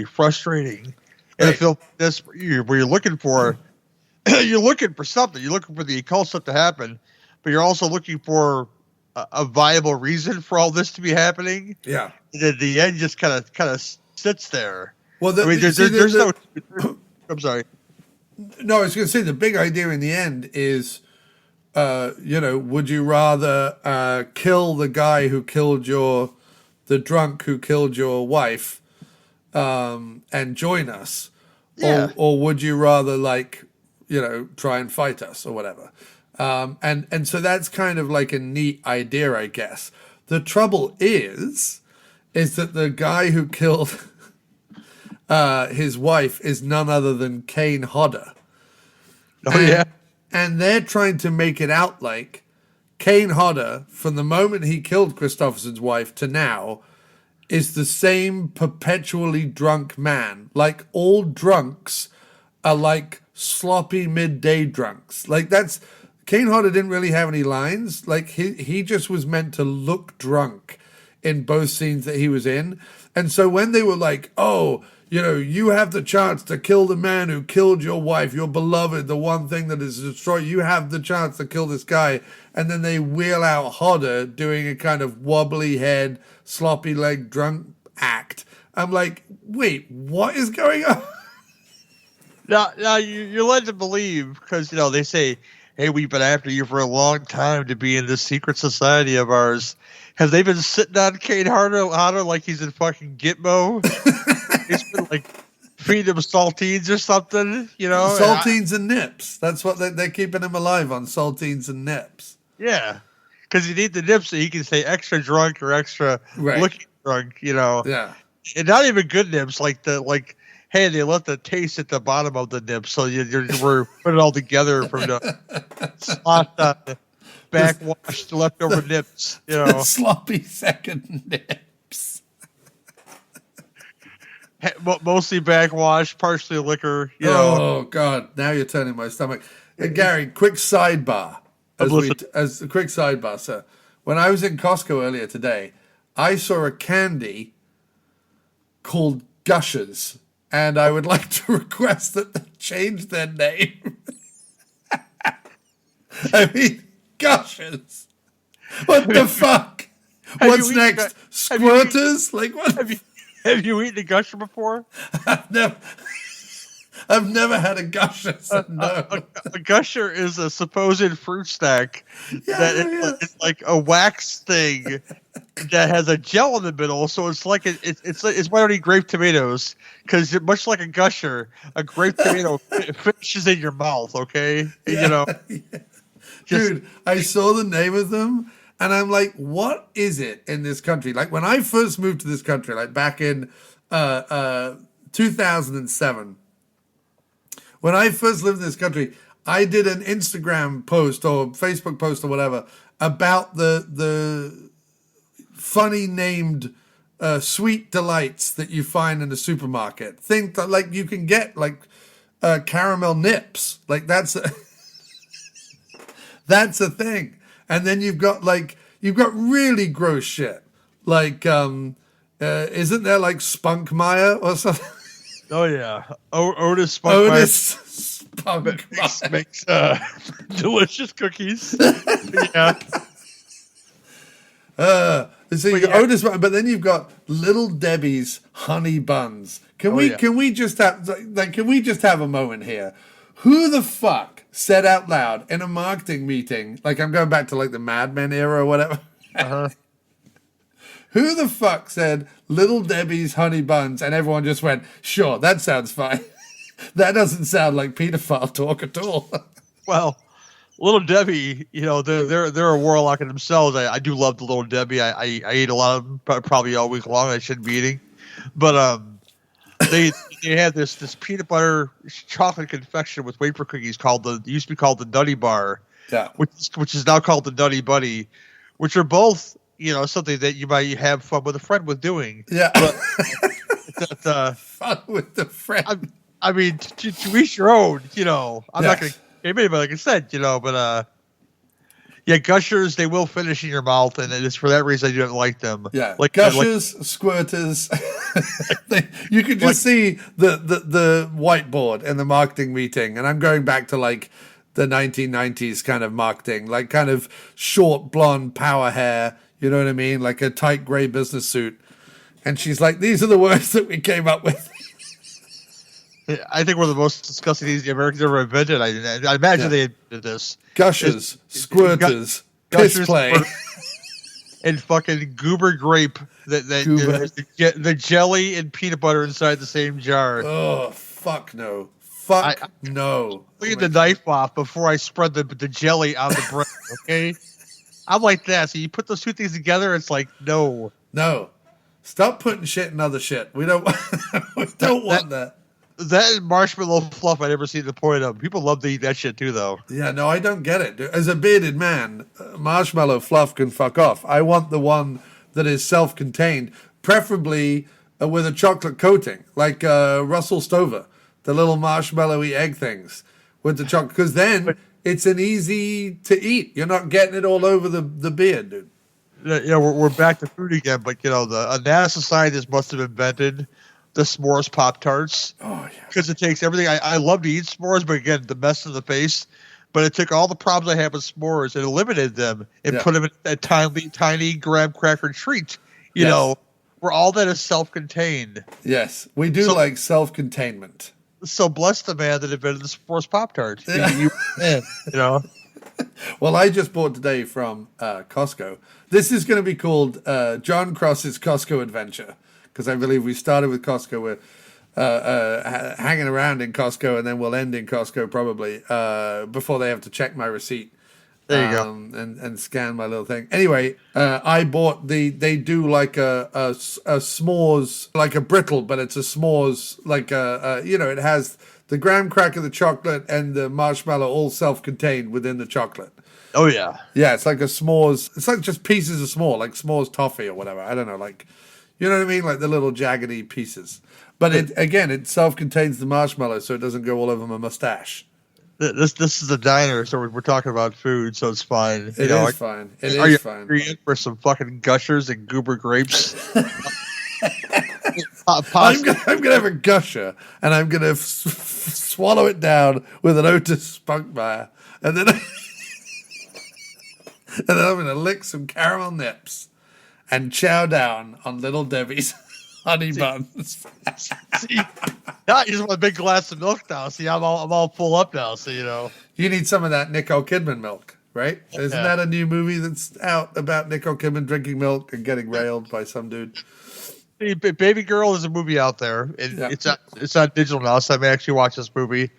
frustrating. And I feel this where you're looking for something. You're looking for the occult stuff to happen, but you're also looking for a viable reason for all this to be happening. Yeah. And at the end, just kind of sits there. Well, there's no. I'm sorry. No, I was going to say the big idea in the end is, would you rather kill the guy who killed the drunk who killed your wife, and join us, or would you rather try and fight us or whatever? And so that's kind of like a neat idea, I guess. The trouble is that the guy who killed his wife is none other than Kane Hodder. And they're trying to make it out like Kane Hodder, from the moment he killed Kristofferson's wife to now, is the same perpetually drunk man. Like, all drunks are like sloppy midday drunks. Like, Kane Hodder didn't really have any lines. Like, he just was meant to look drunk in both scenes that he was in. And so when they were like, oh, you have the chance to kill the man who killed your wife, your beloved, the one thing that is destroyed. You have the chance to kill this guy. And then they wheel out Hodder doing a kind of wobbly head, sloppy leg drunk act. I'm like, wait, what is going on? Now you're led to believe, because, they say, hey, we've been after you for a long time to be in this secret society of ours. Have they been sitting on Kane Hodder like he's in fucking Gitmo? He's been like feeding him saltines or something, Saltines and nips. That's what they're keeping him alive on, saltines and nips. Yeah, because you need the nips so he can stay extra drunk or extra looking drunk, Yeah, and not even good nips hey, they left the taste at the bottom of the nip, so we're putting it all together from the slot, backwash, leftover nips, sloppy second nips. Mostly backwash, partially liquor. Oh God! Now you're turning my stomach. Hey, Gary, quick sidebar. As a quick sidebar, sir. When I was in Costco earlier today, I saw a candy called Gushers, and I would like to request that they change their name. I mean, Gushers. What the fuck? What's next? Squirters? Like what? Have you eaten a gusher before? I've never had a gusher. So no. A gusher is a supposed fruit snack it's like a wax thing that has a gel in the middle. So it's like it's why don't eat grape tomatoes, because much like a gusher, a grape tomato finishes in your mouth. Okay, yeah. Dude, I saw the name of them. And I'm like, what is it in this country? Like when I first moved to this country, like back in 2007, when I first lived in this country, I did an Instagram post or Facebook post or whatever about the funny named sweet delights that you find in the supermarket. Think that like you can get like caramel nips. Like that's a thing. And then you've got really gross shit. Like, isn't there like Spunkmeyer or something? Oh yeah, Otis Spunkmeyer makes delicious cookies. Yeah. So you got Otis, but then you've got Little Debbie's honey buns. Can we just have a moment here? Who the fuck said out loud in a marketing meeting, like I'm going back to like the Mad Men era or whatever. Uh-huh. Who the fuck said Little Debbie's honey buns, and everyone just went, sure, that sounds fine. That doesn't sound like pedophile talk at all. Well, Little Debbie, they're a warlock in themselves. I do love the Little Debbie. I eat a lot of them, probably all week long. I shouldn't be eating, but they had this peanut butter chocolate confection with wafer cookies used to be called the Nutty Bar, which is now called the Nutty Buddy, which are both something that you might have fun with a friend with doing. Yeah, but fun with the friend. I mean, to each your own. I'm not going to name anybody, like I said. But gushers, they will finish in your mouth, and it's for that reason I don't like them. Yeah, like gushers, squirters. You could just see the whiteboard in the marketing meeting, and I'm going back to like the 1990s kind of marketing, like kind of short blonde power hair. You know what I mean? Like a tight gray business suit, and she's like, "These are the words that we came up with." I think one of the most disgusting things the Americans ever invented. I imagine they invented this. Gushers, squirters, piss play. And fucking goober grape the jelly and peanut butter inside the same jar. Oh, fuck no. No. Look at the knife off before I spread the jelly on the bread, okay? I'm like that. So you put those two things together, it's like, no. No. Stop putting shit in other shit. We don't want that. That and marshmallow fluff, I never see the point of. People love to eat that shit too, though. Yeah, no, I don't get it. As a bearded man, marshmallow fluff can fuck off. I want the one that is self-contained, preferably with a chocolate coating, like Russell Stover, the little marshmallowy egg things with the chocolate, because then it's an easy to eat. You're not getting it all over the beard, dude. We're back to food again, but a NASA scientist must have invented the s'mores Pop-Tarts. Oh, yeah. Because it takes everything. I love to eat s'mores, but again, the mess in the face. But it took all the problems I had with s'mores and eliminated them and put them in a tiny graham cracker treat, where all that is self-contained. Yes, we do like self-containment. So bless the man that invented the s'mores Pop-Tarts. Yeah. Well, I just bought today from Costco. This is going to be called John Cross's Costco Adventure, because I believe we started with Costco. We're hanging around in Costco, and then we'll end in Costco probably before they have to check my receipt. There you go. And scan my little thing. Anyway, I bought they do like a s'mores, like a brittle, but it's a s'mores, like it has the graham cracker, the chocolate, and the marshmallow all self-contained within the chocolate. Oh, yeah. Yeah, it's like a s'mores. It's like just pieces of s'more, like s'mores toffee or whatever. I don't know, like, you know what I mean? Like the little jaggedy pieces. But it self-contains the marshmallow, so it doesn't go all over my mustache. This is a diner, so we're talking about food, so it's fine. It is fine. Are you in for some fucking gushers and goober grapes? I'm gonna have a gusher, and I'm gonna swallow it down with an Otis Spunkmeyer, and then And then I'm going to lick some caramel nips and chow down on Little Debbie's honey buns. See, now I just want a big glass of milk now. See, I'm all full up now. So You need some of that Nicole Kidman milk, right? Isn't that a new movie that's out about Nicole Kidman drinking milk and getting railed by some dude? See, Baby Girl is a movie out there. It's not digital now, so I may actually watch this movie.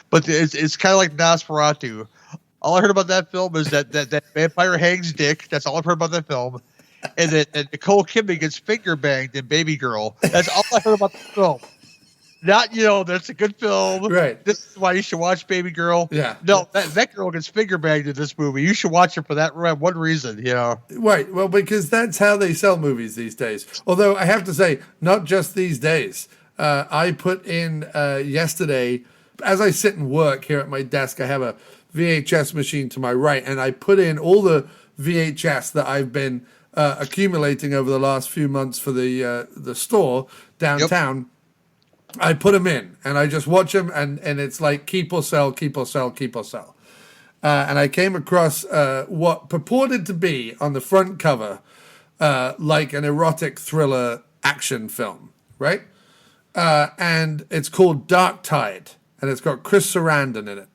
But it's kind of like Nosferatu. All I heard about that film is that vampire hangs dick. That's all I've heard about that film. And that Nicole Kidman gets finger banged in Baby Girl. That's all I heard about the film. Not, that's a good film. Right. This is why you should watch Baby Girl. Yeah. No, that girl gets finger banged in this movie. You should watch it for that one reason, Right. Well, because that's how they sell movies these days. Although I have to say, not just these days. I put in yesterday, as I sit and work here at my desk, I have a VHS machine to my right, and I put in all the VHS that I've been accumulating over the last few months for the store downtown. Yep. I put them in, and I just watch them, and it's like keep or sell, keep or sell, keep or sell. And I came across what purported to be on the front cover like an erotic thriller action film, right? And it's called Dark Tide, and it's got Chris Sarandon in it.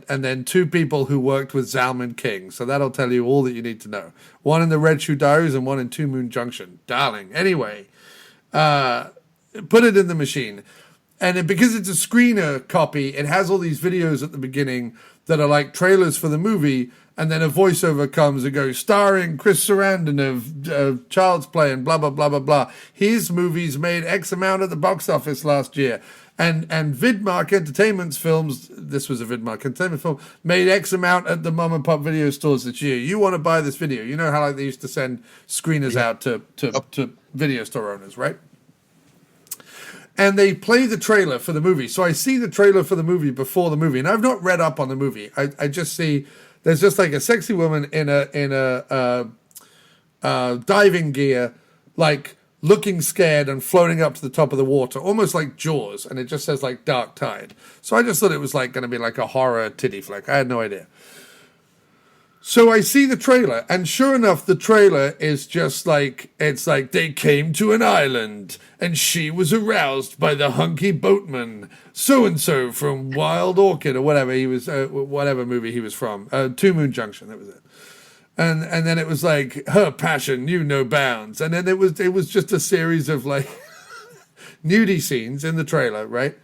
And then two people who worked with Zalman King. So that'll tell you all that you need to know. One in the Red Shoe Diaries and one in Two Moon Junction. Darling. Anyway, put it in the machine. And because it's a screener copy, it has all these videos at the beginning that are like trailers for the movie. And then a voiceover comes and goes, starring Chris Sarandon of Child's Play and blah, blah, blah, blah, blah. His movies made X amount at the box office last year. And Vidmark Entertainment's films, this was a Vidmark Entertainment film, made X amount at the mom and pop video stores this year. You want to buy this video. You know how like they used to send screeners out to video store owners, right? And they play the trailer for the movie. So I see the trailer for the movie before the movie. And I've not read up on the movie. I just see there's just like a sexy woman in a diving gear, like looking scared and floating up to the top of the water, almost like Jaws, and it just says like Dark Tide. So I just thought it was like going to be like a horror titty flick. I had no idea. So I see the trailer, and sure enough, the trailer is just like, it's like they came to an island, and she was aroused by the hunky boatman, so-and-so from Wild Orchid, or whatever he was, whatever movie he was from, Two Moon Junction, that was it. And then it was like, her passion knew no bounds. And then it was just a series of like nudie scenes in the trailer, right?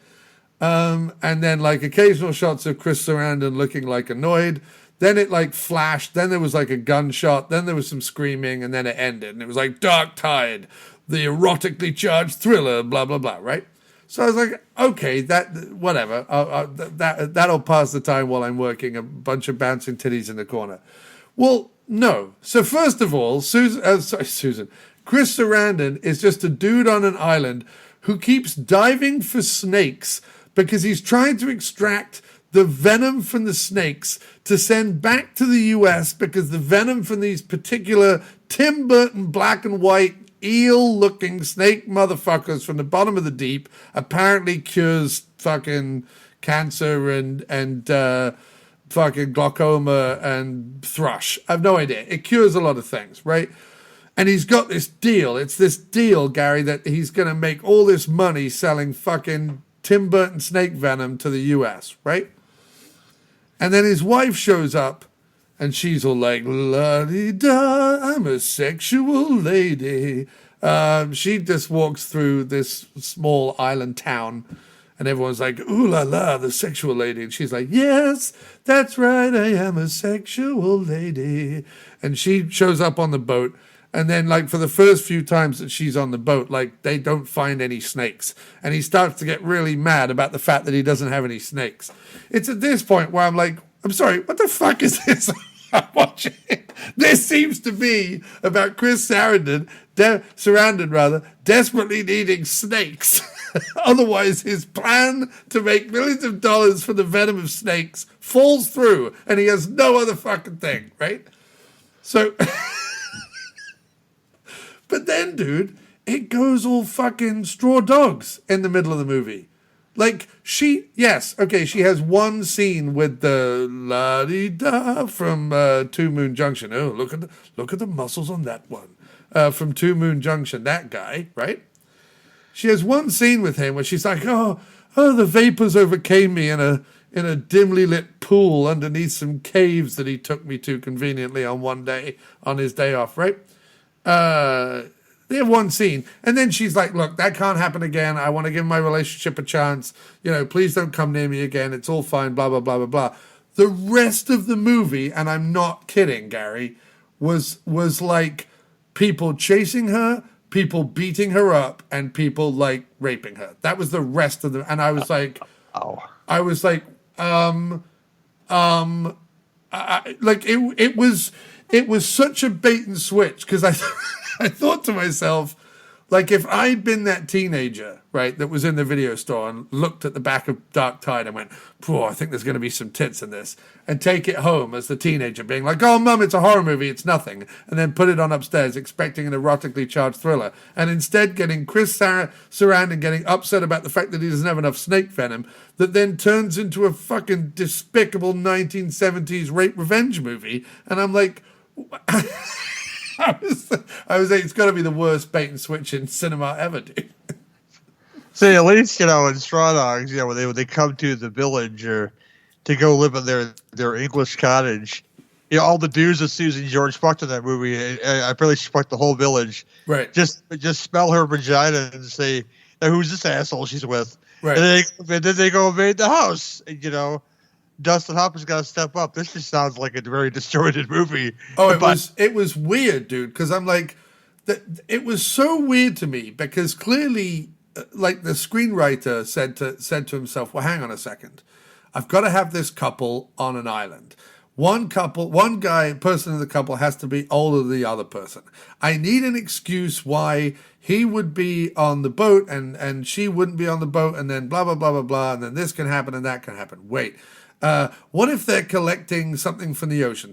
And then like occasional shots of Chris Sarandon looking like annoyed. Then it like flashed. Then there was like a gunshot. Then there was some screaming, and then it ended. And it was like Dark Tide, the erotically charged thriller, blah, blah, blah, right? So I was like, okay, whatever. That'll pass the time while I'm working a bunch of bouncing titties in the corner. Well, no. So first of all, Susan, Chris Sarandon is just a dude on an island who keeps diving for snakes because he's trying to extract the venom from the snakes to send back to the US because the venom from these particular Tim Burton black and white eel-looking snake motherfuckers from the bottom of the deep apparently cures fucking cancer and fucking glaucoma and thrush. I have no idea. It cures a lot of things, right? And he's got this deal. It's this deal, Gary, that he's going to make all this money selling fucking Tim Burton snake venom to the US, right? And then his wife shows up, and she's all like, la-di-da, I'm a sexual lady. She just walks through this small island town, and everyone's like, ooh la la, the sexual lady. And she's like, yes, that's right, I am a sexual lady. And she shows up on the boat. And then, like, for the first few times that she's on the boat, like, they don't find any snakes. And he starts to get really mad about the fact that he doesn't have any snakes. It's at this point where I'm like, I'm sorry, what the fuck is this I'm watching? This seems to be about Chris Sarandon, desperately needing snakes. Otherwise, his plan to make millions of dollars from the venom of snakes falls through, and he has no other fucking thing, right? So, but then, dude, it goes all fucking straw dogs in the middle of the movie. Like, she has one scene with the la-di-da from Two Moon Junction. Oh, look at the muscles on that one. From Two Moon Junction, that guy, right? She has one scene with him where she's like, oh, the vapors overcame me in a dimly lit pool underneath some caves that he took me to conveniently on his day off, right? They have one scene, and then she's like, look, that can't happen again. I want to give my relationship a chance. Please don't come near me again. It's all fine, blah, blah, blah, blah, blah. The rest of the movie, and I'm not kidding, Gary, was like people chasing her, people beating her up, and people like raping her. That was the rest of the, and I was like, it was such a bait and switch, because I thought to myself, like, if I'd been that teenager, right, that was in the video store and looked at the back of Dark Tide and went, I think there's going to be some tits in this, and take it home as the teenager being like, oh, Mum, it's a horror movie, it's nothing, and then put it on upstairs expecting an erotically charged thriller, and instead getting Chris Sarandon getting upset about the fact that he doesn't have enough snake venom, that then turns into a fucking despicable 1970s rape revenge movie, and I'm like... I was like, it's got to be the worst bait and switch in cinema ever, dude. See, at least, in Straw Dogs, when they come to the village or to go live in their English cottage, all the dudes that Susan George fucked in that movie, I apparently she fucked the whole village. Right. Just smell her vagina and say, who's this asshole she's with? Right. And then they go invade the house, and, Dustin Hoffman's got to step up. This just sounds like a very disjointed movie. Oh, it was weird, dude, because I'm like, it was so weird to me, because clearly, like, the screenwriter said to himself, well, hang on a second. I've got to have this couple on an island. One person in the couple has to be older than the other person. I need an excuse why he would be on the boat and she wouldn't be on the boat, and then blah, blah, blah, blah, blah, and then this can happen and that can happen. Wait. What if they're collecting something from the ocean?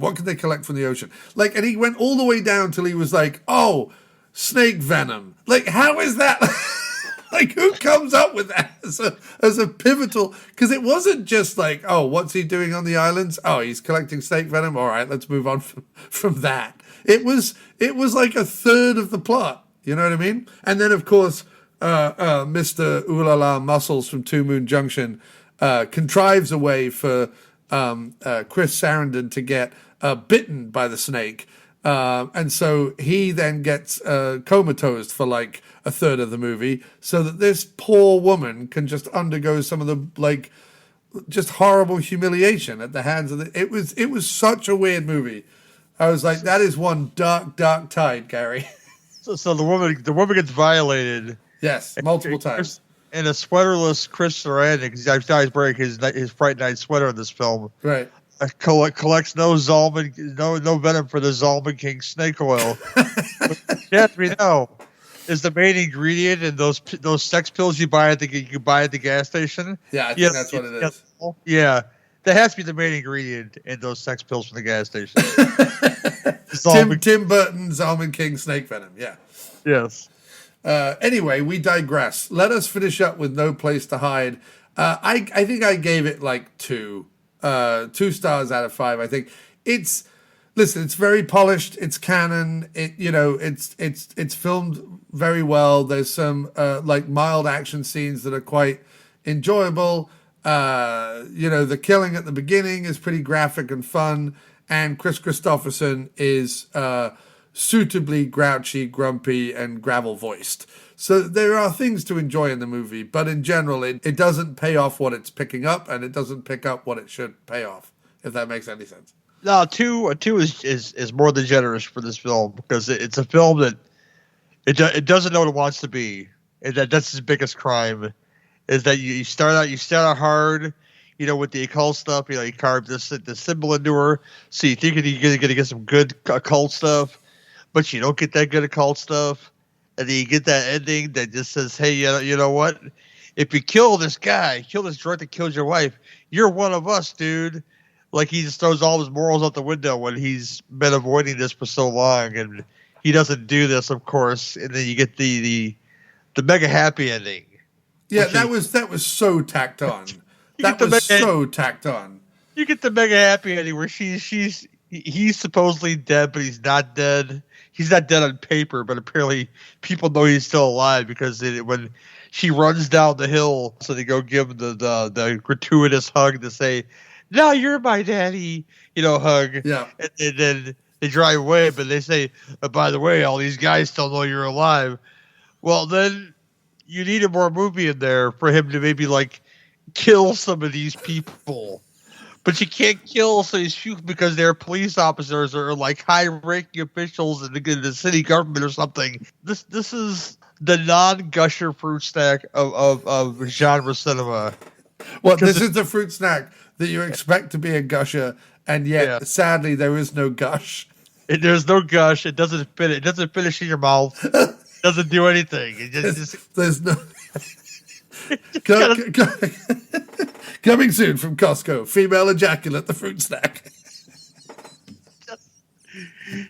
What can they collect from the ocean? Like, and he went all the way down till he was like, oh, snake venom. Like, how is that? Like, who comes up with that as a pivotal? Because it wasn't just like, oh, what's he doing on the islands? Oh, he's collecting snake venom. All right, let's move on from that. It was like a third of the plot. You know what I mean? And then, of course, Mr. Ooh La La Muscles from Two Moon Junction contrives a way for Chris Sarandon to get bitten by the snake. And so he then gets comatose for like a third of the movie, so that this poor woman can just undergo some of the like just horrible humiliation at the hands of it was such a weird movie. I was like, that is one dark tide, Gary. So the woman gets violated. Yes, multiple times. And a sweaterless Chris Sarandon, because he's wearing his Fright Night sweater in this film. Right. Collects no venom for the Zalman King snake oil. Yes, we know is the main ingredient in those sex pills you buy at the gas station. Yeah, I think that's what it is. Yeah, that has to be the main ingredient in those sex pills from the gas station. Tim Burton Zalman King snake venom. Yeah. Yes. Anyway, we digress. Let us finish up with No Place to Hide. I think I gave it like 2 stars out of 5. I think it's very polished. It's canon. It's filmed very well. There's some like mild action scenes that are quite enjoyable. The killing at the beginning is pretty graphic and fun. And Kris Kristofferson is suitably grouchy, grumpy, and gravel-voiced. So there are things to enjoy in the movie, but in general, it doesn't pay off what it's picking up, and it doesn't pick up what it should pay off, if that makes any sense. No, two is more than generous for this film, because it's a film that it doesn't know what it wants to be. That's its biggest crime, is that you start out hard, with the occult stuff. You carve the symbol into her, so you think you're going to get some good occult stuff, but you don't get that good occult stuff. And then you get that ending that just says, hey, you know what? If you kill this drug that killed your wife, you're one of us, dude. Like, he just throws all his morals out the window when he's been avoiding this for so long. And he doesn't do this, of course. And then you get the mega happy ending. Yeah, that was so tacked on. That was so tacked on. You get the mega happy ending where he's supposedly dead, but he's not dead. He's not dead on paper, but apparently people know he's still alive because when she runs down the hill, so they go give the gratuitous hug to say, "Now you're my daddy," hug. Yeah. And then they drive away, but they say, "By the way, all these guys still know you're alive." Well, then you need a more movie in there for him to maybe kill some of these people. But you can't kill some of these people because they're police officers or high-ranking officials in the city government or something. This is the non-gusher fruit snack of genre cinema. Well, this is the fruit snack that you expect to be a gusher, and yet sadly there is no gush. There's no gush. It doesn't fit. It doesn't finish in your mouth. It doesn't do anything. There's no. Coming soon from Costco, female ejaculate, the fruit snack.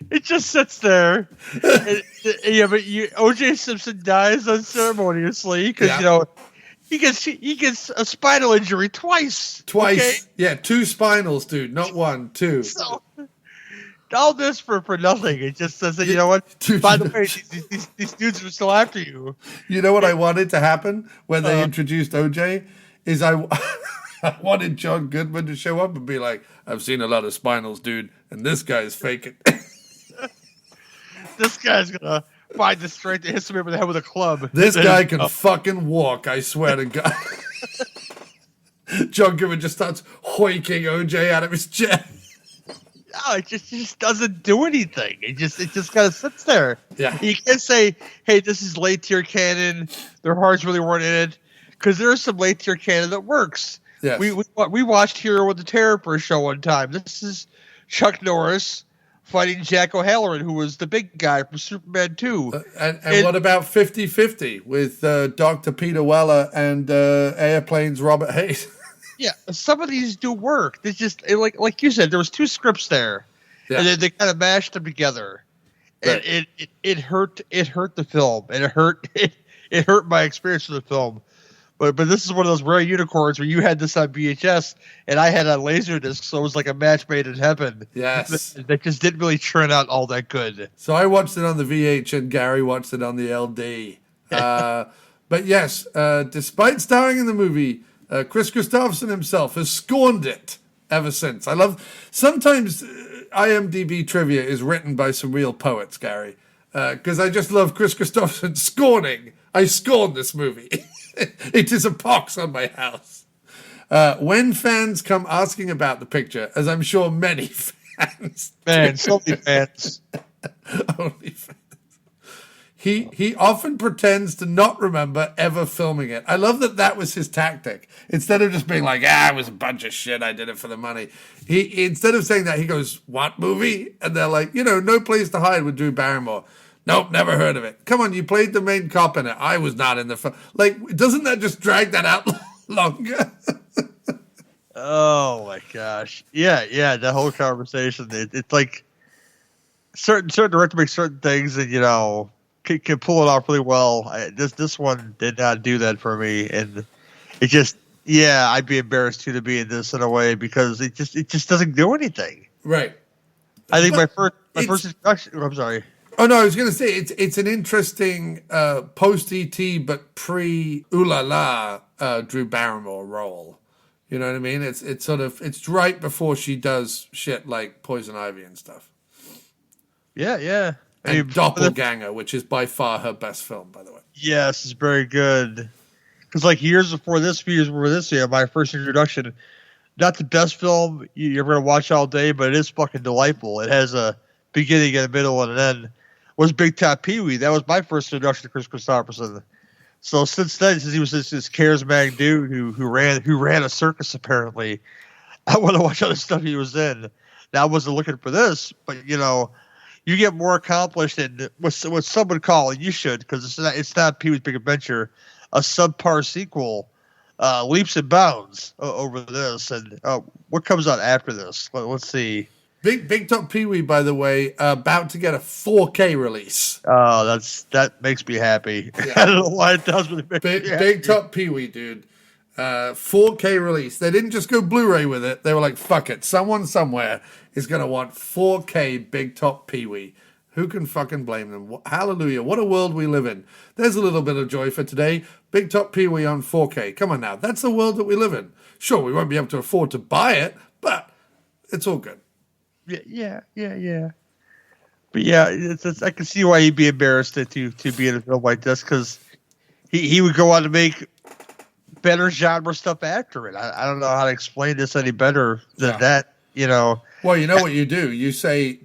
It just sits there. But O.J. Simpson dies unceremoniously because he gets a spinal injury twice. Okay? Yeah, 2 spinals, dude, not 1, 2. So, all this for nothing. It just says that, you know what? By the way, these dudes are still after you. You know what I wanted to happen when they introduced OJ? Is I wanted John Goodman to show up and be like, "I've seen a lot of spinals, dude, and this guy's faking." This guy's gonna find the strength to hit somebody over the head with a club. This guy can fucking walk, I swear to God. John Goodman just starts hoiking OJ out of his chair. No, it just doesn't do anything. It just kind of sits there. Yeah. You can't say, "Hey, this is late tier canon. Their hearts really weren't in it," because there's some late tier canon that works. Yes. We watched Hero with the Terror for a show one time. This is Chuck Norris fighting Jack O'Halloran, who was the big guy from Superman 2. And what about 50-50 with Dr. Peter Weller and Airplane's Robert Hayes? Yeah, some of these do work. They just like you said, there was 2 scripts there, and then they kind of mashed them together, and right. it hurt the film, and it hurt my experience with the film. But this is one of those rare unicorns where you had this on VHS and I had on Laserdisc, so it was like a match made in heaven. Yes. That just didn't really turn out all that good. So I watched it on the VH and Gary watched it on the LD. But yes, despite starring in the movie, Kris Kristofferson himself has scorned it ever since. I love, sometimes IMDb trivia is written by some real poets, Gary, because I just love Kris Kristofferson scorning. I scorn this movie. It is a pox on my house. When fans come asking about the picture, as I'm sure many fans only fans. Only fans. He often pretends to not remember ever filming it. I love that was his tactic. Instead of just being like, it was a bunch of shit, I did it for the money. He instead of saying that, he goes, "What movie?" And they're like, No Place to Hide with Drew Barrymore. Nope, never heard of it. Come on, you played the main cop in it. I was not in the film. Doesn't that just drag that out longer? Oh my gosh. Yeah, the whole conversation. It's like certain director makes certain things and can pull it off really well. This one did not do that for me, and it just I'd be embarrassed too to be in this in a way because it just doesn't do anything. Right. I think my first introduction. I'm sorry. Oh no, I was going to say it's an interesting post ET but pre Ooh La La Drew Barrymore role. You know what I mean? It's right before she does shit like Poison Ivy and stuff. Yeah. And Doppelganger, which is by far her best film, by the way. Yes, it's very good. Because years before this, my first introduction, not the best film you're going to watch all day, but it is fucking delightful. It has a beginning and a middle and an end. Was Big Top Pee-wee. That was my first introduction to Kris Kristofferson. So since then, since he was this charismatic dude who ran a circus apparently, I want to watch other stuff he was in. Now I wasn't looking for this, but you get more accomplished in what some would call, and you should, because it's not Pee-wee's Big Adventure, a subpar sequel, leaps and bounds over this. And what comes out after this? Let's see. Big Top Pee Wee, by the way, about to get a 4K release. Oh, that makes me happy. Yeah. I don't know why it does, but it makes me happy. Big Top Pee Wee, dude. 4K release. They didn't just go Blu-ray with it. They were like, fuck it. Someone somewhere is going to want 4K Big Top Pee Wee. Who can fucking blame them? Hallelujah. What a world we live in. There's a little bit of joy for today. Big Top Pee Wee on 4K. Come on now. That's the world that we live in. Sure, we won't be able to afford to buy it, but it's all good. Yeah. But yeah, I can see why he'd be embarrassed to be in a film like this, because he would go on to make better genre stuff after it. I don't know how to explain this any better than that. You know. Well, you know what you do. You say,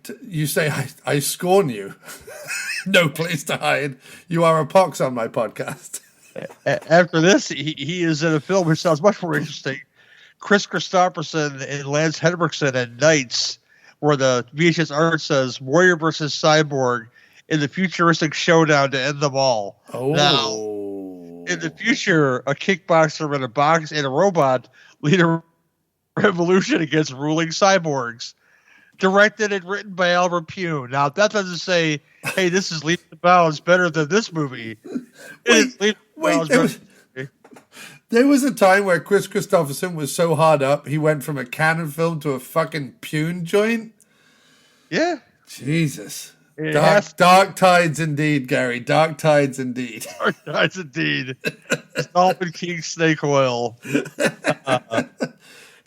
I scorn you. No place to hide. You are a pox on my podcast. After this, he is in a film which sounds much more interesting. Kris Kristofferson and Lance Henriksen at Knights, where the VHS art says Warrior versus Cyborg in the futuristic showdown to end them all. Oh. Now, in the future, a kickboxer and a robot lead a revolution against ruling cyborgs. Directed and written by Albert Pune. Now, that doesn't say, hey, this is Leaps and Bounds better than this movie. There was a time where Kris Kristofferson was so hard up, he went from a Canon film to a fucking Pune joint. Yeah. Jesus. Dark tides indeed, Gary. Dark tides indeed. Dark tides indeed. Stolpen King Snake Oil.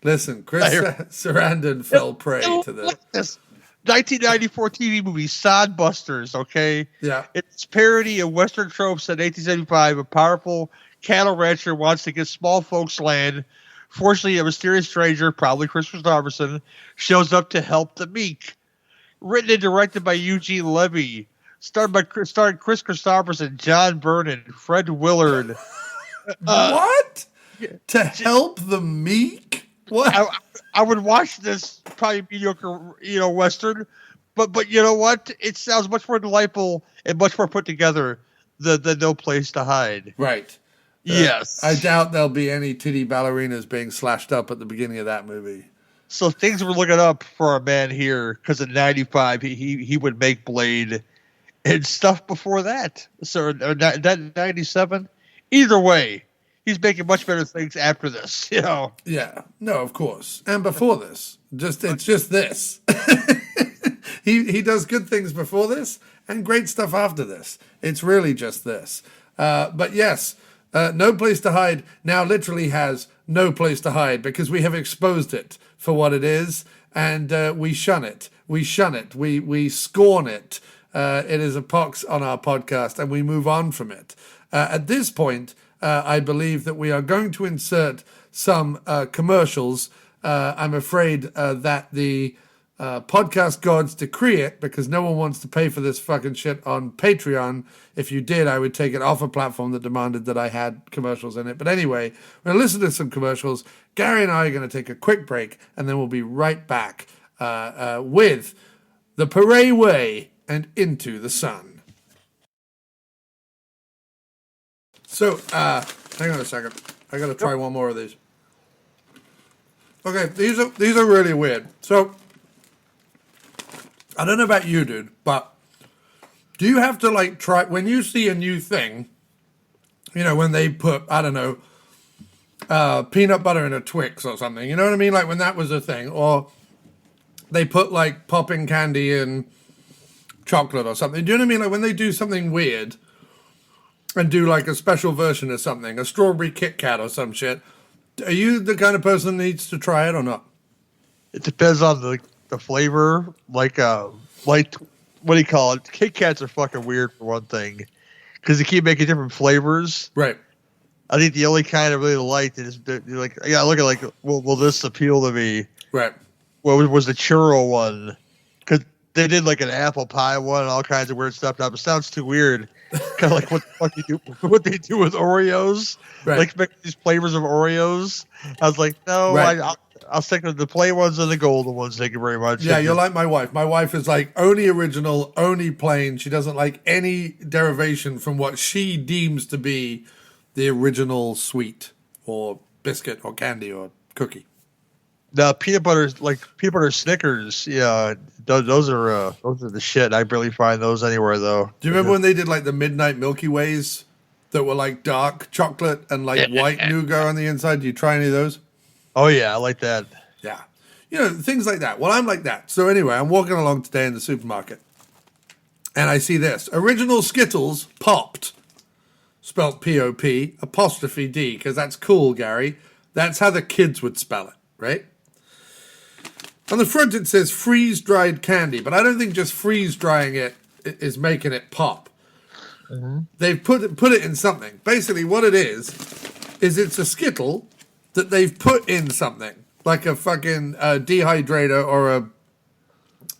Listen, Chris Sarandon fell prey to this 1994 TV movie Sodbusters, okay? Yeah. It's parody of Western tropes in 1875. A powerful cattle rancher wants to get small folks land. Fortunately, a mysterious stranger, probably Kris Kristofferson, shows up to help the meek. Written and directed by Eugene Levy. Starring Kris Kristofferson, John Vernon, Fred Willard. What? To help the meek? What? I would watch this probably mediocre, Western, but you know what? It sounds much more delightful and much more put together than No Place to Hide. Right. Yes. I doubt there'll be any titty ballerinas being slashed up at the beginning of that movie. So things were looking up for a man here, because in '95 he would make Blade and stuff before that. So that '97. Either way, he's making much better things after this, Yeah, no, of course, and before this, it's just this. he does good things before this and great stuff after this. It's really just this. But yes, No Place to Hide now literally has no place to hide, because we have exposed it for what it is, and we shun it. We shun it. We scorn it. It is a pox on our podcast, and we move on from it. At this point, I believe that we are going to insert some commercials. I'm afraid that the podcast gods decree it, because no one wants to pay for this fucking shit on Patreon. If you did, I would take it off a platform that demanded that I had commercials in it. But anyway, we're going to listen to some commercials. Gary and I are going to take a quick break, and then we'll be right back with The Paré Way and Into the Sun. So, hang on a second. I got to try one more of these. Okay, these are really weird. So, I don't know about you, dude, but do you have to try when you see a new thing? When they put, I don't know, peanut butter in a Twix or something. You know what I mean? Like when that was a thing, or they put popping candy in chocolate or something. Do you know what I mean? Like when they do something weird and do a special version of something, a strawberry Kit Kat or some shit. Are you the kind of person that needs to try it or not? It depends on the flavor. What do you call it? Kit Kats are fucking weird for one thing, because they keep making different flavors. Right. I think the only kind I really liked is look at will this appeal to me? Right. What was the churro one? Because they did an apple pie one and all kinds of weird stuff. Now it sounds too weird. Kind of like what the fuck you do? What they do with Oreos? Right. Make these flavors of Oreos. I was like, no, right. I'll stick with the plain ones and the golden ones. Thank you very much. Yeah, you're like my wife. My wife is only original, only plain. She doesn't like any derivation from what she deems to be the original sweet or biscuit or candy or cookie. The peanut butter Snickers. Yeah, those are the shit. I barely find those anywhere though. Do you remember when they did like the Midnight Milky Ways that were like dark chocolate and like white nougat on the inside? Do you try any of those? Oh yeah, I like that. Yeah. You know, things like that. Well, I'm like that. So anyway, I'm walking along today in the supermarket and I see this. Original Skittles popped. Spelt P-O-P apostrophe D, because that's cool, Gary. That's how the kids would spell it, right? On the front it says freeze-dried candy, but I don't think just freeze-drying it is making it pop. Mm-hmm. They've put it in something. Basically what it is it's a Skittle that they've put in something. Like a fucking dehydrator or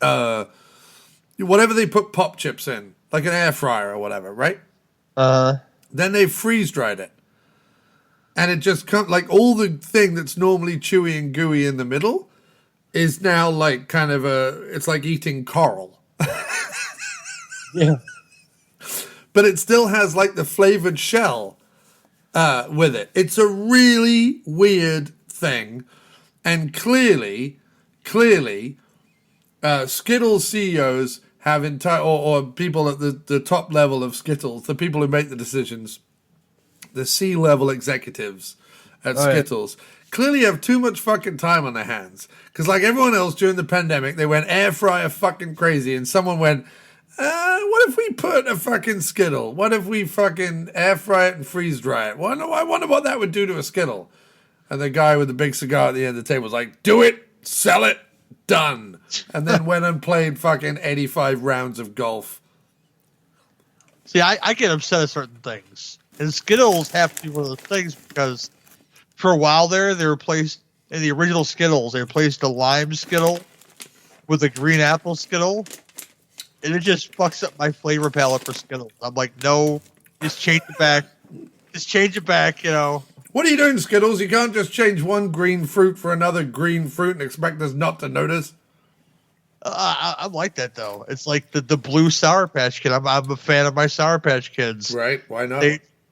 a whatever they put pop chips in. Like an air fryer or whatever, right? Then they freeze-dried it. And it just comes, like all the thing that's normally chewy and gooey in the middle is now like kind of it's like eating coral. Yeah. But it still has like the flavored shell with it. It's a really weird thing. And clearly, Skittles CEOs have or people at the top level of Skittles, the people who make the decisions, the C-level executives at Skittles, clearly have too much fucking time on their hands. Because like everyone else during the pandemic, they went air fryer fucking crazy, and someone went, what if we put a fucking Skittle? What if we fucking air fry it and freeze dry it? I wonder what that would do to a Skittle. And the guy with the big cigar at the end of the table was like, do it, sell it, done. And then went and played fucking 85 rounds of golf. See, I get upset at certain things. And Skittles have to be one of those things because for a while there, they replaced, in the original Skittles, they replaced the lime Skittle with a green apple Skittle. And it just fucks up my flavor palette for Skittles. I'm like, no, just change it back. Just change it back, you know. What are you doing, Skittles? You can't just change one green fruit for another green fruit and expect us not to notice. I like that, though. It's like the blue Sour Patch Kid. I'm a fan of my Sour Patch Kids. Right, why not?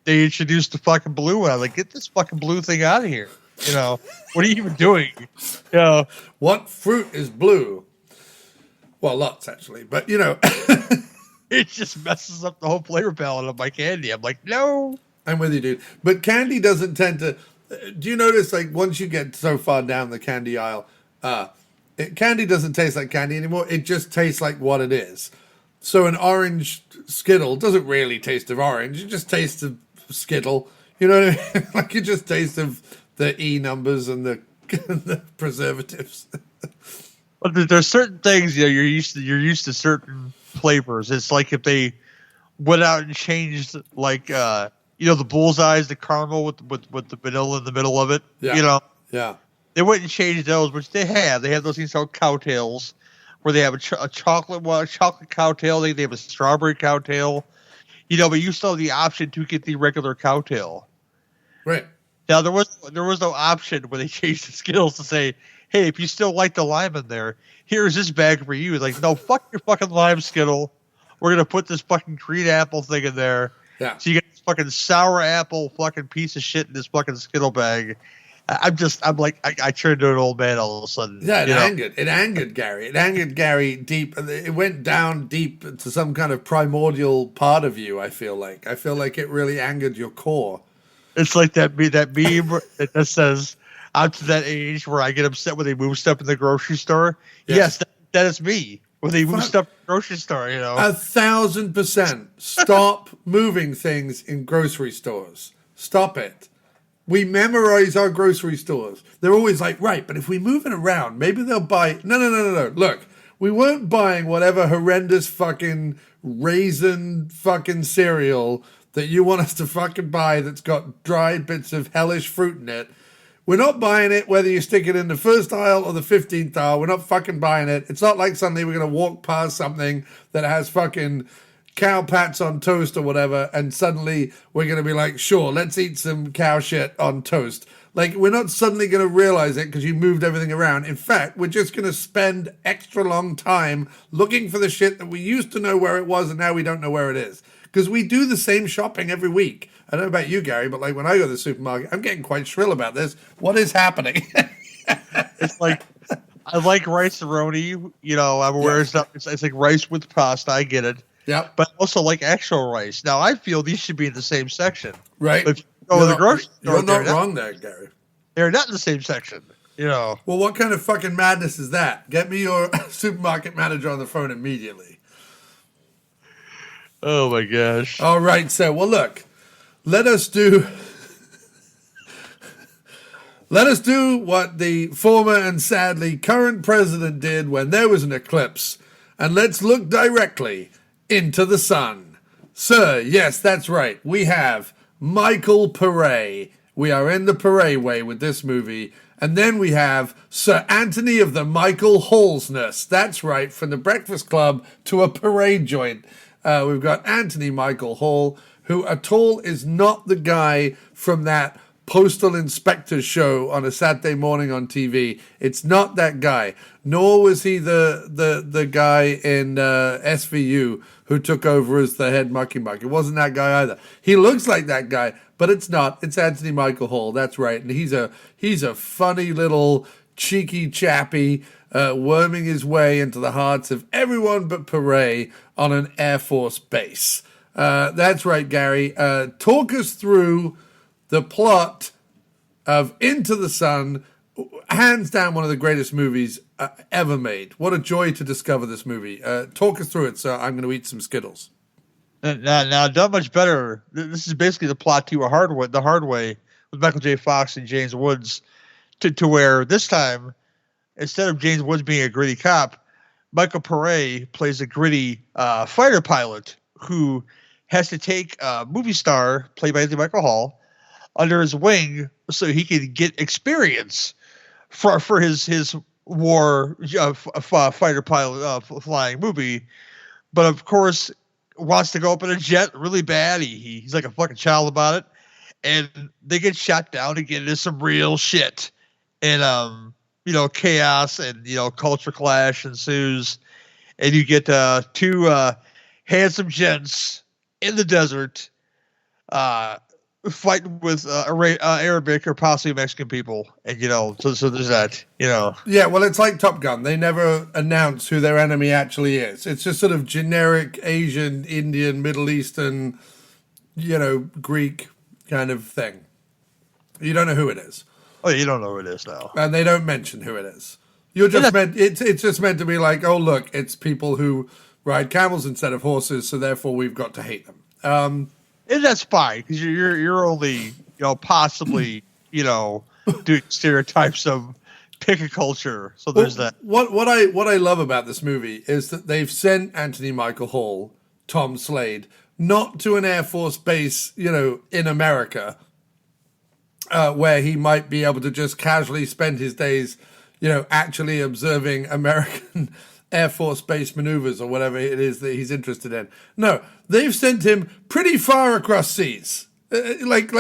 They introduced the fucking blue one. I'm like, get this fucking blue thing out of here. You know, what are you even doing? You know, what fruit is blue? Well, lots, actually. But, you know. It just messes up the whole flavor palette of my candy. I'm like, no. I'm with you, dude. But candy doesn't tend to... Do you notice, like, once you get so far down the candy aisle, candy doesn't taste like candy anymore. It just tastes like what it is. So an orange Skittle doesn't really taste of orange. It just tastes of Skittle. You know what I mean? Like, it just tastes of the E numbers and the preservatives. But there's certain things, you know, you're used to certain flavors. It's like if they went out and changed, like, you know, the bullseyes, the caramel with the vanilla in the middle of it. Yeah. You know, yeah. They wouldn't change those, which they have. They have those things called cowtails, where they have a chocolate cowtail. They have a strawberry cowtail. You know, but you still have the option to get the regular cowtail. Right. Now there was no option when they changed the Skittles to say, hey, if you still like the lime in there, here's this bag for you. It's like, no, fuck your fucking lime Skittle. We're gonna put this fucking green apple thing in there. Yeah. So you get this fucking sour apple fucking piece of shit in this fucking Skittle bag. I'm like, I turned to an old man all of a sudden. Yeah, it angered Gary. It angered Gary deep. It went down deep to some kind of primordial part of you, I feel like. I feel like it really angered your core. It's like that meme that says, I'm to that age where I get upset when they move stuff in the grocery store. Yes, that is me. When they move stuff in the grocery store, you know. 1,000%. Stop moving things in grocery stores. Stop it. We memorize our grocery stores. They're always like, right, but if we move it around, maybe they'll buy... No. Look, we weren't buying whatever horrendous fucking raisin fucking cereal that you want us to fucking buy that's got dried bits of hellish fruit in it. We're not buying it whether you stick it in the first aisle or the 15th aisle. We're not fucking buying it. It's not like suddenly we're going to walk past something that has fucking cow pats on toast or whatever, and suddenly we're going to be like, sure, let's eat some cow shit on toast. Like, we're not suddenly going to realize it because you moved everything around. In fact, we're just going to spend extra long time looking for the shit that we used to know where it was and now we don't know where it is. Because we do the same shopping every week. I don't know about you, Gary, but like when I go to the supermarket, I'm getting quite shrill about this. What is happening? It's like, I like rice-a-roni. You know, I'm aware of stuff. It's like rice with pasta. I get it. Yeah. But I also like actual rice. Now, I feel these should be in the same section. Right. But if you go to the grocery store, you're not wrong there, Gary. They're not in the same section. You know. Well, what kind of fucking madness is that? Get me your supermarket manager on the phone immediately. Oh, my gosh. All right, so, well, look. Let us do what the former and sadly current president did when there was an eclipse, and let's look directly into the sun. Sir, yes, that's right. We have Michael Paré. We are in the Paré way with this movie. And then we have Sir Anthony of the Michael Hallsness. That's right, from the Breakfast Club to a parade joint. We've got Anthony Michael Hall, who at all is not the guy from that postal inspector show on a Saturday morning on TV. It's not that guy. Nor was he the guy in SVU who took over as the head mucky muck. It wasn't that guy either. He looks like that guy, but it's not. It's Anthony Michael Hall. That's right. And he's a funny little cheeky chappy worming his way into the hearts of everyone but Paré on an Air Force base. That's right, Gary. Talk us through the plot of Into the Sun, hands down one of the greatest movies ever made. What a joy to discover this movie. Talk us through it, so I'm going to eat some Skittles. Now, done much better. This is basically the plot to the hard way with Michael J. Fox and James Woods, to where this time, instead of James Woods being a gritty cop, Michael Paré plays a gritty fighter pilot who has to take a movie star, played by Anthony Michael Hall, under his wing so he can get experience for his war fighter pilot flying movie. But of course, wants to go up in a jet really bad. He's like a fucking child about it. And they get shot down and get into some real shit. And, chaos and, culture clash ensues. And you get two handsome gents in the desert fighting with Arabic or possibly Mexican people. And, so there's that, Yeah, well, it's like Top Gun. They never announce who their enemy actually is. It's just sort of generic Asian, Indian, Middle Eastern, Greek kind of thing. You don't know who it is. Oh, you don't know who it is now. And they don't mention who it is. You're just it's just meant to be like, oh, look, it's people who ride camels instead of horses, so therefore we've got to hate them. And that's fine, because you're only, possibly, doing stereotypes of pick a culture. So there's that. What I love about this movie is that they've sent Anthony Michael Hall, Tom Slade, not to an Air Force base, in America, where he might be able to just casually spend his days, actually observing American Air Force base maneuvers or whatever it is that he's interested in. No, they've sent him pretty far across seas, like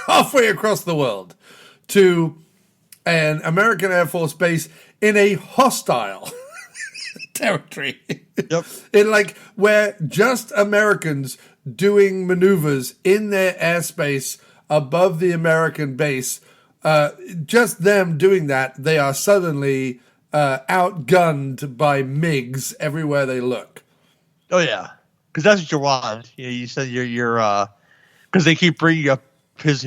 halfway across the world, to an American Air Force base in a hostile territory. Yep. In where just Americans doing maneuvers in their airspace above the American base, just them doing that, they are suddenly outgunned by MiGs everywhere they look. Oh yeah, because that's what you want. You said you're because they keep bringing up his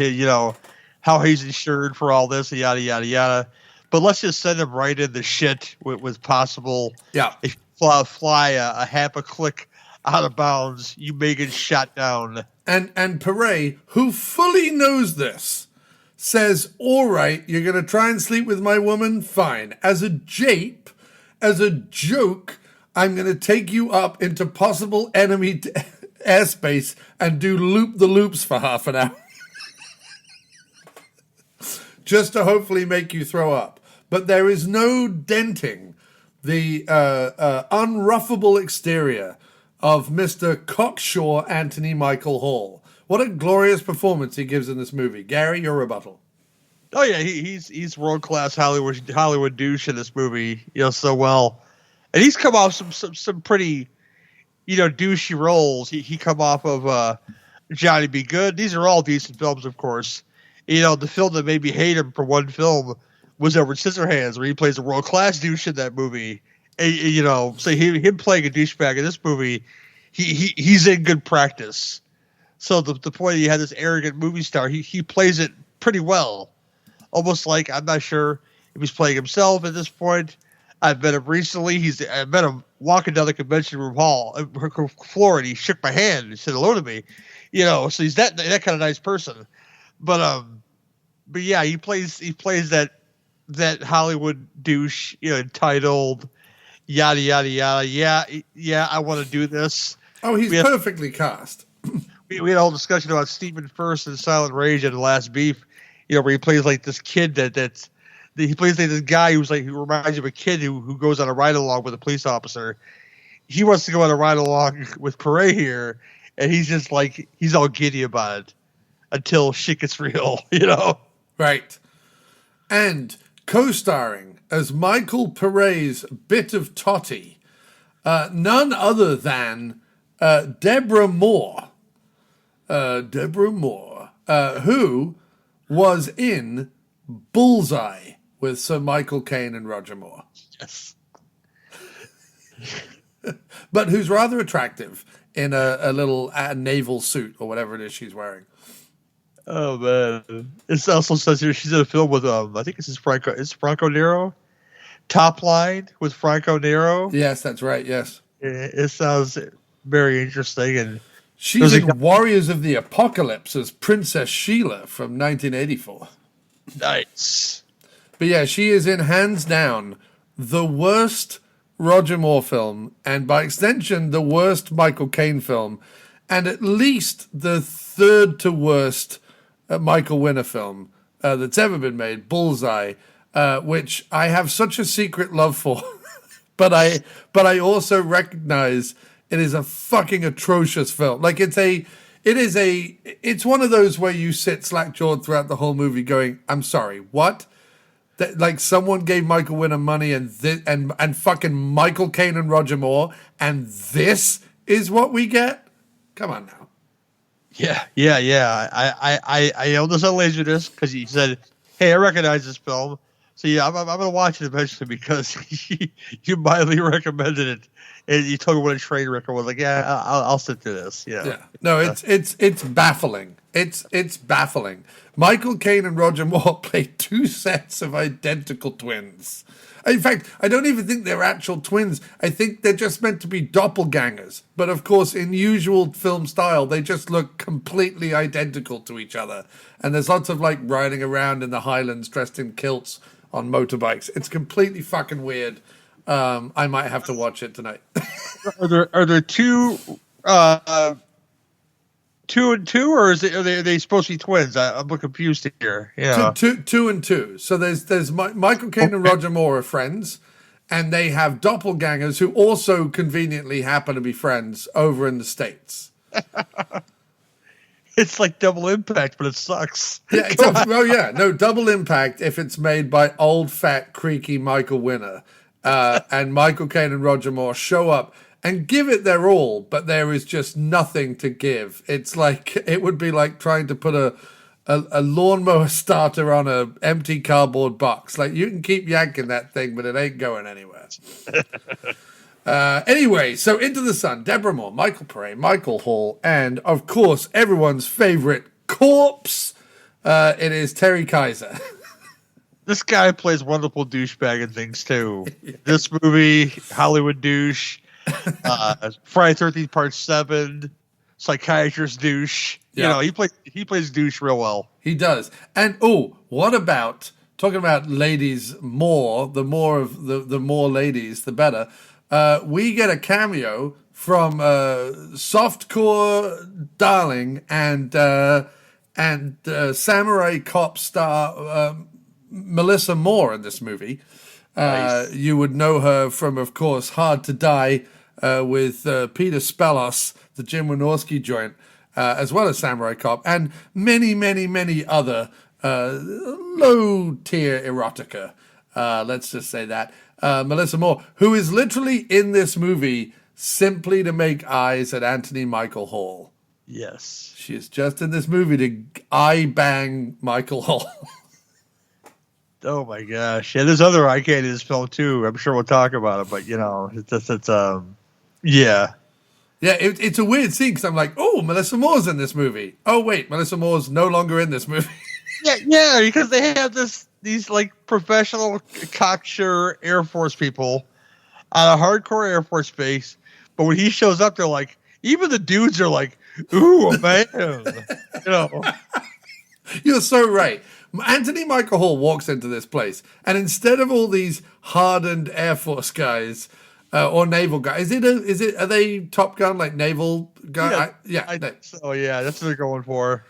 how he's insured for all this, yada yada yada. But let's just send him right in the shit with possible. Yeah. If you fly a half a click out of bounds, you may get shot down. And Paré, who fully knows this, says, all right, you're going to try and sleep with my woman? Fine. As a jape, as a joke, I'm going to take you up into possible enemy airspace and do loop-the-loops for half an hour. Just to hopefully make you throw up. But there is no denting the unruffable exterior of Mr. Cocksure Anthony Michael Hall. What a glorious performance he gives in this movie. Gary, your rebuttal. Oh yeah, he's world class Hollywood douche in this movie, so well, and he's come off some pretty, douchey roles. He come off of Johnny Be Good. These are all decent films, of course. The film that made me hate him for one film was Edward Scissorhands, where he plays a world-class douche in that movie. And, you know, so him playing a douchebag in this movie, he's in good practice. So the point you had this arrogant movie star, he plays it pretty well. Almost like, I'm not sure if he's playing himself at this point. I've met him recently. I met him walking down the convention room floor, and he shook my hand and said hello to me. You know, so he's that kind of nice person. But yeah, he plays that Hollywood douche, you know, entitled yada yada yada. Yeah, I want to do this. Oh, he's perfectly cast. We had a whole discussion about Stephen First in Silent Rage and The Last Beef, you know, where he plays like this kid he plays like this guy who reminds you of a kid who goes on a ride along with a police officer. He wants to go on a ride along with Paré here, and he's just like, he's all giddy about it until shit gets real, you know? Right. And co-starring as Michael Paré's bit of Totty, none other than Deborah Moore. Who was in Bullseye with Sir Michael Caine and Roger Moore. Yes. But who's rather attractive in a little naval suit or whatever it is she's wearing. Oh, man. It also says here she's in a film with, I think this is Franco Nero? Top Line with Franco Nero. Yes, that's right, yes. It sounds very interesting. And she's in Warriors of the Apocalypse as Princess Sheila from 1984. Nice. But yeah, she is in, hands down, the worst Roger Moore film, and by extension, the worst Michael Caine film, and at least the third to worst Michael Winner film that's ever been made, Bullseye, which I have such a secret love for. but I also recognize it is a fucking atrocious film. Like it's one of those where you sit slack-jawed throughout the whole movie going, I'm sorry, what? That, like, someone gave Michael Winner money and fucking Michael Caine and Roger Moore, and this is what we get? Come on now. Yeah. I know there's a laziness because he said, hey, I recognize this film. So yeah, I'm going to watch it eventually because you mildly recommended it. And you told me what a train wreck was. Like, yeah, I'll sit through this. Yeah. No, it's baffling. It's baffling. Michael Caine and Roger Moore played two sets of identical twins. In fact, I don't even think they're actual twins. I think they're just meant to be doppelgangers. But of course, in usual film style, they just look completely identical to each other. And there's lots of like riding around in the Highlands dressed in kilts on motorbikes. It's completely fucking weird. I might have to watch it tonight. Are there two and two, or are they supposed to be twins? I'm confused here. Yeah, two and two. So there's Michael Caine and Roger Moore are friends, and they have doppelgangers who also conveniently happen to be friends over in the States. It's like Double Impact, but it sucks. Yeah, Double Impact if it's made by old fat creaky Michael Winner. And Michael Caine and Roger Moore show up and give it their all, but there is just nothing to give. It's like, it would be like trying to put a lawnmower starter on an empty cardboard box. Like, you can keep yanking that thing, but it ain't going anywhere. Anyway, so Into the Sun, Deborah Moore, Michael Paré, Michael Hall, and of course, everyone's favorite corpse. It is Terry Kaiser. This guy plays wonderful douchebag and things too. This movie, Hollywood douche, Friday 13th Part 7, psychiatrist douche. Yeah. You know, he plays douche real well. He does. And what about talking about ladies more? The more of the more ladies, the better. We get a cameo from softcore darling and samurai cop star. Melissa Moore in this movie. Nice. You would know her from, of course, Hard to Die with Peter Spellos, the Jim Wynorski joint, as well as Samurai Cop, and many, many, many other low-tier erotica. Let's just say that. Melissa Moore, who is literally in this movie simply to make eyes at Anthony Michael Hall. Yes. She is just in this movie to eye bang Michael Hall. Oh my gosh! Yeah, there's other eye candy in this film too. I'm sure we'll talk about it, but yeah. Yeah, it's a weird scene because I'm like, oh, Melissa Moore's in this movie. Oh wait, Melissa Moore's no longer in this movie. Yeah, because they have these like professional cocksure Air Force people on a hardcore Air Force base, but when he shows up, they're like, even the dudes are like, ooh, man, You're so right. Anthony Michael Hall walks into this place, and instead of all these hardened Air Force guys or naval guys, are they Top Gun like naval guys? I think so. Yeah, that's what they're going for.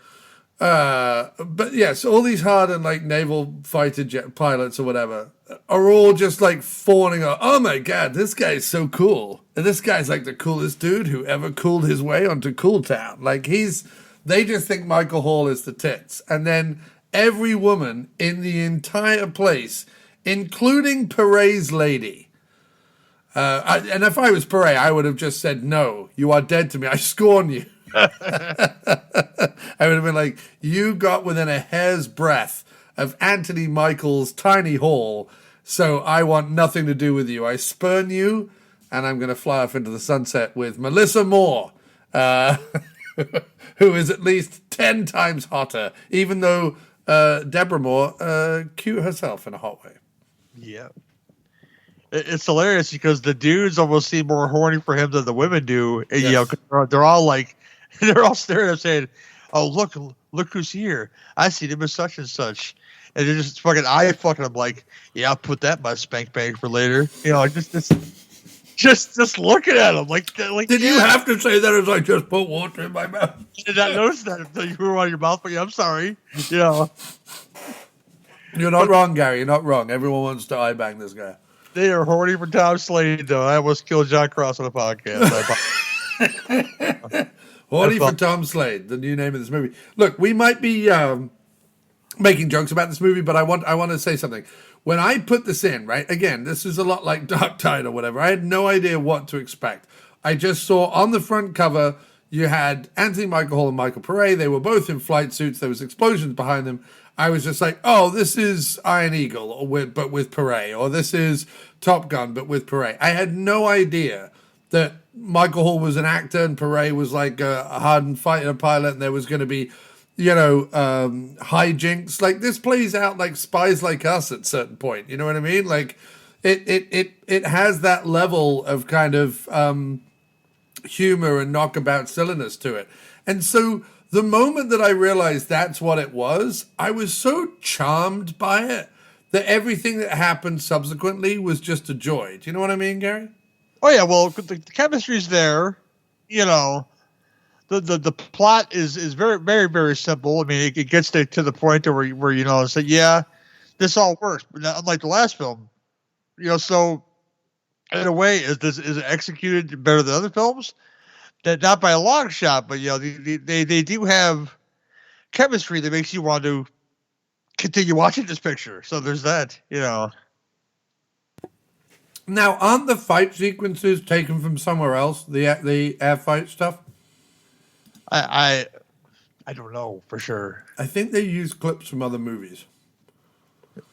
But yes, all these hardened like naval fighter jet pilots or whatever are all just like fawning. Oh my god, this guy's so cool! And this guy's like the coolest dude who ever cooled his way onto Cool Town. Like they just think Michael Hall is the tits, and then every woman in the entire place, including Paré's lady. And if I was Paré, I would have just said, no, you are dead to me. I scorn you. I would have been like, you got within a hair's breadth of Anthony Michael's tiny hall, so I want nothing to do with you. I spurn you, and I'm going to fly off into the sunset with Melissa Moore, who is at least 10 times hotter, even though Deborah Moore cute herself in a hot way. Yeah. It's hilarious because the dudes almost seem more horny for him than the women do. And, yes. They're all like, they're all staring at him saying, oh, look who's here. I see him as such and such. And they're just fucking I'm like, yeah, I'll put that in my spank bank for later. Just looking at him like did you have to say that as I just put water in my mouth? I did not notice that until you were on your mouth, but yeah, I'm sorry. You're not wrong, Gary. You're not wrong. Everyone wants to eye bang this guy. They are horny for Tom Slade, though. I almost killed John Cross on the podcast. Horny for Tom Slade, the new name of this movie. Look, we might be making jokes about this movie, but I want to say something. When I put this in, right, again, this is a lot like Dark Tide or whatever. I had no idea what to expect. I just saw on the front cover, you had Anthony Michael Hall and Michael Paré. They were both in flight suits. There was explosions behind them. I was just like, oh, this is Iron Eagle, but with Paré. Or this is Top Gun, but with Paré. I had no idea that Michael Hall was an actor and Paré was like a hardened fighter pilot, and there was going to be, hijinks. Like, this plays out like Spies Like Us at a certain point. You know what I mean? Like, it has that level of kind of humor and knockabout silliness to it. And so the moment that I realized that's what it was, I was so charmed by it that everything that happened subsequently was just a joy. Do you know what I mean, Gary? Oh, yeah. Well, the chemistry's there. The plot is very, very, very simple. I mean, it gets to the point where say, yeah, this all works. But unlike the last film, so in a way, is it executed better than other films? That not by a long shot, but they do have chemistry that makes you want to continue watching this picture. So there's that, Now, aren't the fight sequences taken from somewhere else? The air fight stuff. I don't know for sure. I think they use clips from other movies.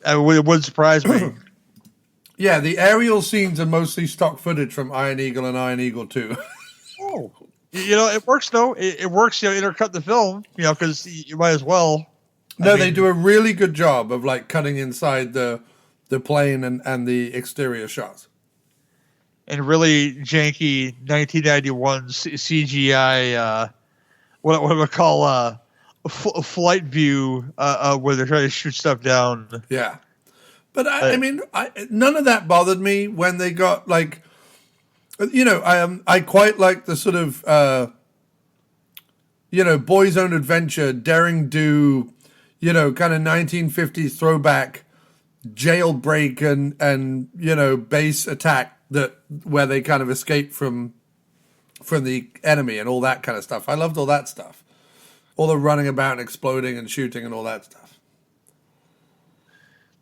It wouldn't surprise me. Yeah, the aerial scenes are mostly stock footage from Iron Eagle and Iron Eagle 2. Oh, it works though. It works. Intercut the film. Because you might as well. No, they do a really good job of like cutting inside the plane and the exterior shots. And really janky 1991 CGI. What do we call a flight view where they're trying to shoot stuff down. Yeah, but I mean, none of that bothered me when they got like. I quite like the sort of, boys' own adventure, daring do, kind of 1950s throwback jailbreak and base attack where they kind of escape from the enemy and all that kind of stuff. I loved all that stuff. All the running about and exploding and shooting and all that stuff.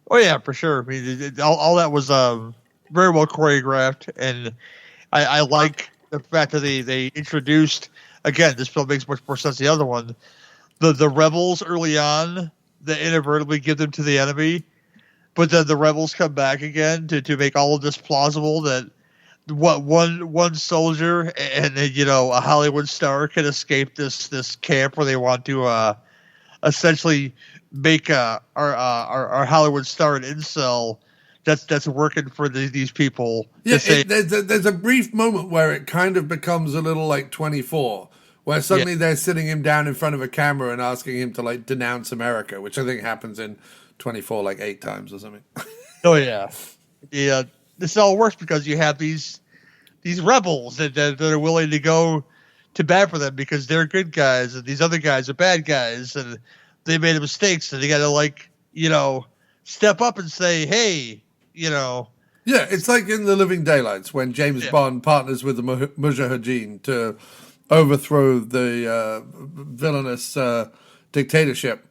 Oh, yeah, for sure. I mean, all that was very well choreographed, and I like the fact that they introduced, again, this film makes much more sense than the other one, the rebels early on that inadvertently give them to the enemy. but then the rebels come back again to make all of this plausible that what one soldier and a Hollywood star can escape this camp where they want to essentially make our Hollywood star an incel that's working for these people. Yeah, there's a brief moment where it kind of becomes a little like 24, where suddenly they're sitting him down in front of a camera and asking him to like denounce America, which I think happens in 24 like 8 times or something. Oh yeah. This all works because you have these rebels that are willing to go to bat for them because they're good guys and these other guys are bad guys and they made a mistake, so they got to step up and say, hey, Yeah, it's like in The Living Daylights when James Bond partners with the Mujahideen to overthrow the villainous dictatorship,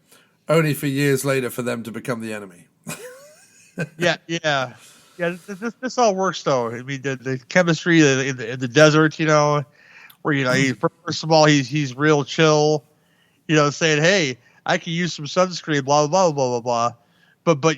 only for years later for them to become the enemy. Yeah. This all works though. I mean, the chemistry in the desert, where first of all he's real chill, saying, "Hey, I can use some sunscreen," blah blah blah blah blah. But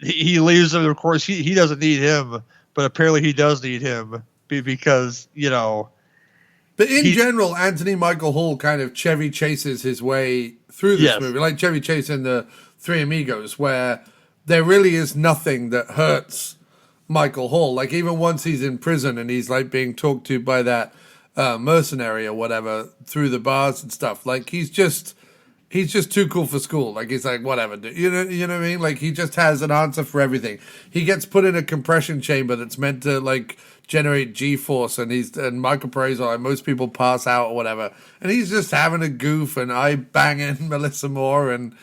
he leaves him. Of course, he doesn't need him, but apparently he does need him because But in general, Anthony Michael Hall kind of Chevy chases his way through this movie, like Chevy Chase in the Three Amigos, where there really is nothing that hurts Michael Hall. Like even once he's in prison and he's like being talked to by that mercenary or whatever through the bars and stuff. Like he's just too cool for school. Like he's like whatever, you know what I mean? Like he just has an answer for everything. He gets put in a compression chamber that's meant to like generate G-force, and Michael Paré's like most people pass out or whatever, and he's just having a goof and eye banging Melissa Moore and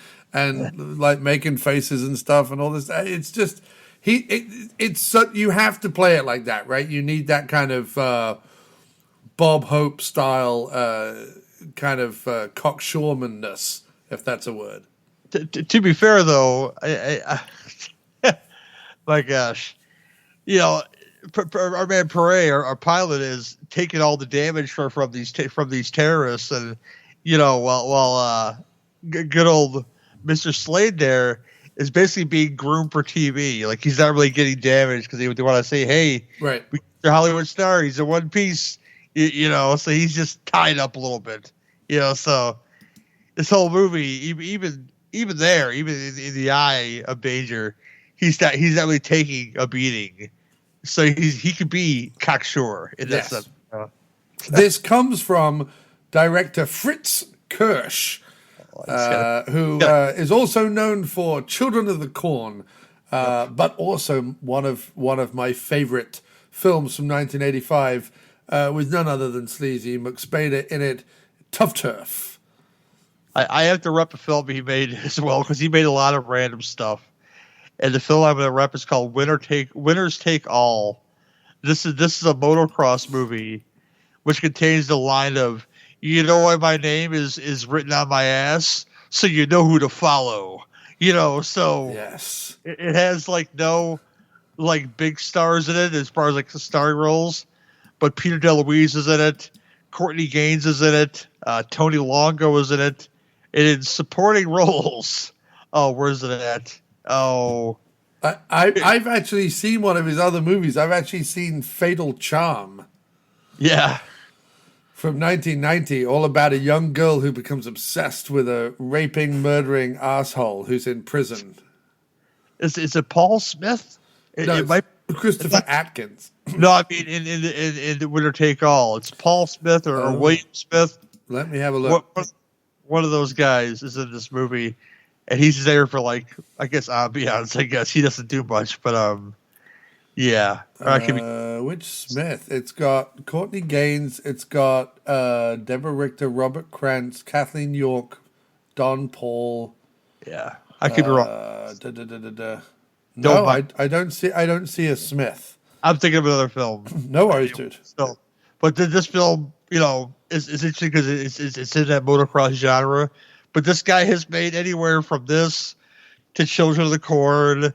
like making faces and stuff and all this. It's just you have to play it like that, right? You need that kind of Bob Hope style kind of cocksure-manness, if that's a word. To be fair, though, I my gosh, our man Paré, our pilot, is taking all the damage from these terrorists, and while good old Mr. Slade there is basically being groomed for TV. Like he's not really getting damaged because they want to say, "Hey, right, the Hollywood star, he's in one piece." So he's just tied up a little bit. So this whole movie, even there, even in the eye of danger, he's not really taking a beating. So he could be cocksure in that sense. This comes from director Fritz Kirsch, who is also known for Children of the Corn, but also one of my favorite films from 1985, with none other than Sleazy McSpader in it, Tough Turf. I have to rep a film he made as well because he made a lot of random stuff. And the film I'm going to rep is called Winners Take All. This is a motocross movie, which contains the line of, "You know why my name is written on my ass, so you know who to follow." So yes, it has like no like big stars in it as far as like the starring roles, but Peter DeLuise is in it, Courtney Gaines is in it, Tony Longo is in it, and in supporting roles. Oh, where's it at? Oh, I've actually seen one of his other movies. I've actually seen Fatal Charm. Yeah. From 1990, all about a young girl who becomes obsessed with a raping, murdering asshole who's in prison. Is it Paul Smith? It might be Christopher Atkins. No, I mean in the Winner Take All. It's Paul Smith or William Smith. Let me have a look. One of those guys is in this movie. And he's there for like, I guess, ambiance. I guess he doesn't do much, but yeah. Which Smith? It's got Courtney Gaines. It's got Deborah Richter, Robert Krantz, Kathleen York, Don Paul. Yeah, I could be wrong. No, I don't see a Smith. I'm thinking of another film. No worries, dude. So, but this film, is interesting because it's in that motocross genre. But this guy has made anywhere from this to Children of the Corn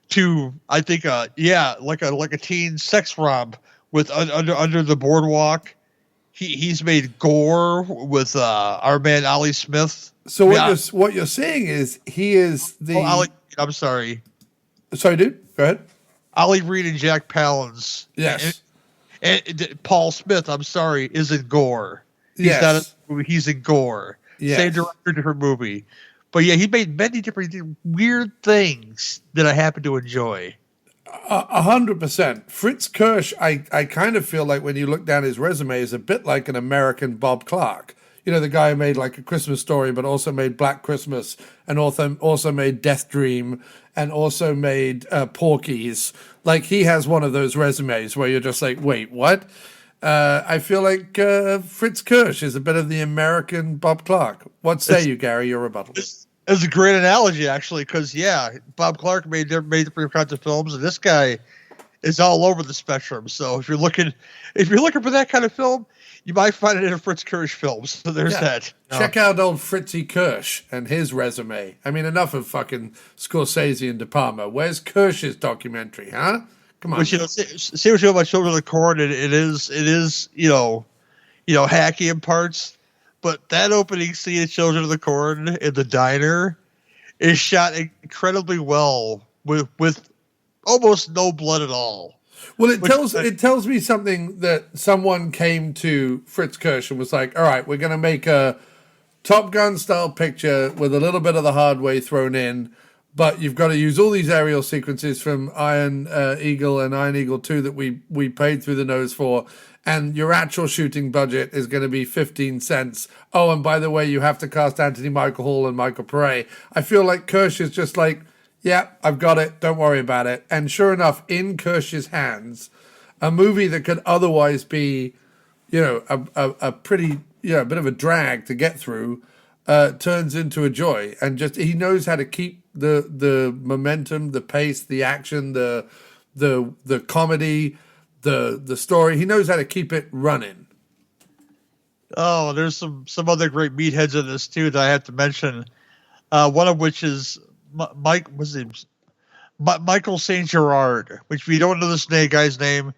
to, I think, like a teen sex romp with under the boardwalk. He's made gore with our man Ollie Smith So what you're saying is he is the. I'm sorry. Sorry, dude. Go ahead. Ollie Reed and Jack Palance. Yes. And Paul Smith, I'm sorry, is in Gore. He's in Gore. Yes. Same director, different movie. But yeah, he made many different weird things that I happen to enjoy. 100%. Fritz Kirsch, I kind of feel like when you look down his resume, is a bit like an American Bob Clark. You know, the guy who made like A Christmas Story, but also made Black Christmas, and also made Death Dream, and also made Porky's. Like, he has one of those resumes where you're just like, wait, what? I feel like Fritz Kirsch is a bit of the American Bob Clark. What say you, Gary? Your rebuttal. It's a great analogy, actually, because, yeah, Bob Clark made different kinds of films, and this guy is all over the spectrum. So if you're looking for that kind of film, you might find it in a Fritz Kirsch film. So there's that. Check out old Fritzy Kirsch and his resume. I mean, enough of fucking Scorsese and De Palma. Where's Kirsch's documentary, huh? Come on. Which, say what you know about Children of the Corn, it is hacky in parts, but that opening scene of Children of the Corn in the diner is shot incredibly well with almost no blood at all. Well, it tells me something that someone came to Fritz Kirsch and was like, all right, we're going to make a Top Gun style picture with a little bit of the hard way thrown in, but you've got to use all these aerial sequences from Iron Eagle and Iron Eagle 2 that we paid through the nose for, and your actual shooting budget is going to be 15 cents. Oh, and by the way, you have to cast Anthony Michael Hall and Michael Paré. I feel like Kirsch is just like, yeah, I've got it. Don't worry about it. And sure enough, in Kirsch's hands, a movie that could otherwise be, a pretty, a bit of a drag to get through, turns into a joy. And just he knows how to keep the momentum, the pace, the action, the comedy, the story. He knows how to keep it running. Oh, there's some other great meatheads in this too that I have to mention. One of which is Michael St. Gerard, which we don't know this guy's name.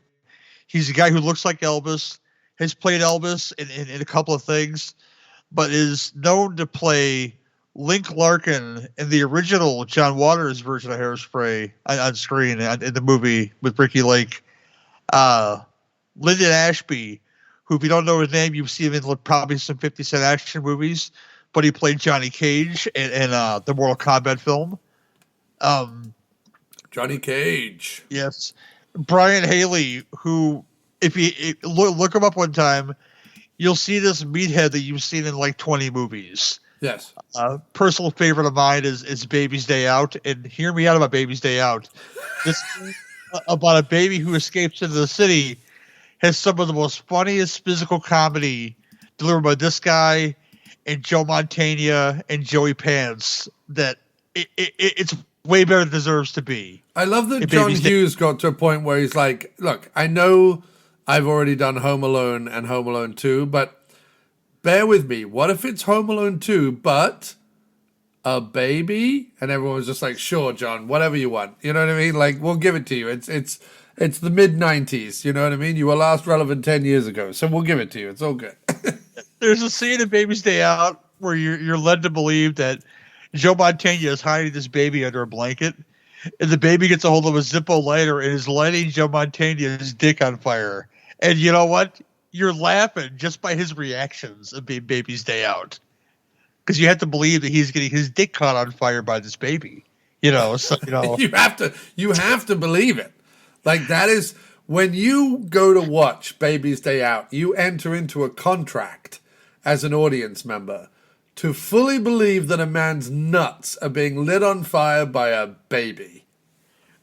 He's a guy who looks like Elvis, has played Elvis in a couple of things, but is known to play Link Larkin in the original John Waters version of Hairspray on screen in the movie with Ricky Lake. Lyndon Ashby, who, if you don't know his name, you've seen him in probably some 50 Cent action movies, but he played Johnny Cage in the Mortal Kombat film. Johnny Cage. Yes. Brian Haley, who, if you look him up one time, you'll see this meathead that you've seen in like 20 movies. Yes. Personal favorite of mine is Baby's Day Out. And hear me out about Baby's Day Out. This about a baby who escapes into the city has some of the most funniest physical comedy delivered by this guy and Joe Mantegna and Joey Pants that it's way better than it deserves to be. I love that John Hughes got to a point where he's like, look, I know I've already done Home Alone and Home Alone 2, but bear with me. What if it's Home Alone 2, but a baby? And everyone was just like, sure, John, whatever you want. You know what I mean? Like, we'll give it to you. It's the mid-90s, you know what I mean? You were last relevant 10 years ago, so we'll give it to you. It's all good. There's a scene in Baby's Day Out where you're led to believe that Joe Mantegna is hiding this baby under a blanket, and the baby gets a hold of a Zippo lighter and is lighting Joe Mantegna's dick on fire. And you know what? You're laughing just by his reactions of Baby's Day Out, because you have to believe that he's getting his dick caught on fire by this baby. So you have to believe it. Like, that is when you go to watch Baby's Day Out, you enter into a contract as an audience member to fully believe that a man's nuts are being lit on fire by a baby.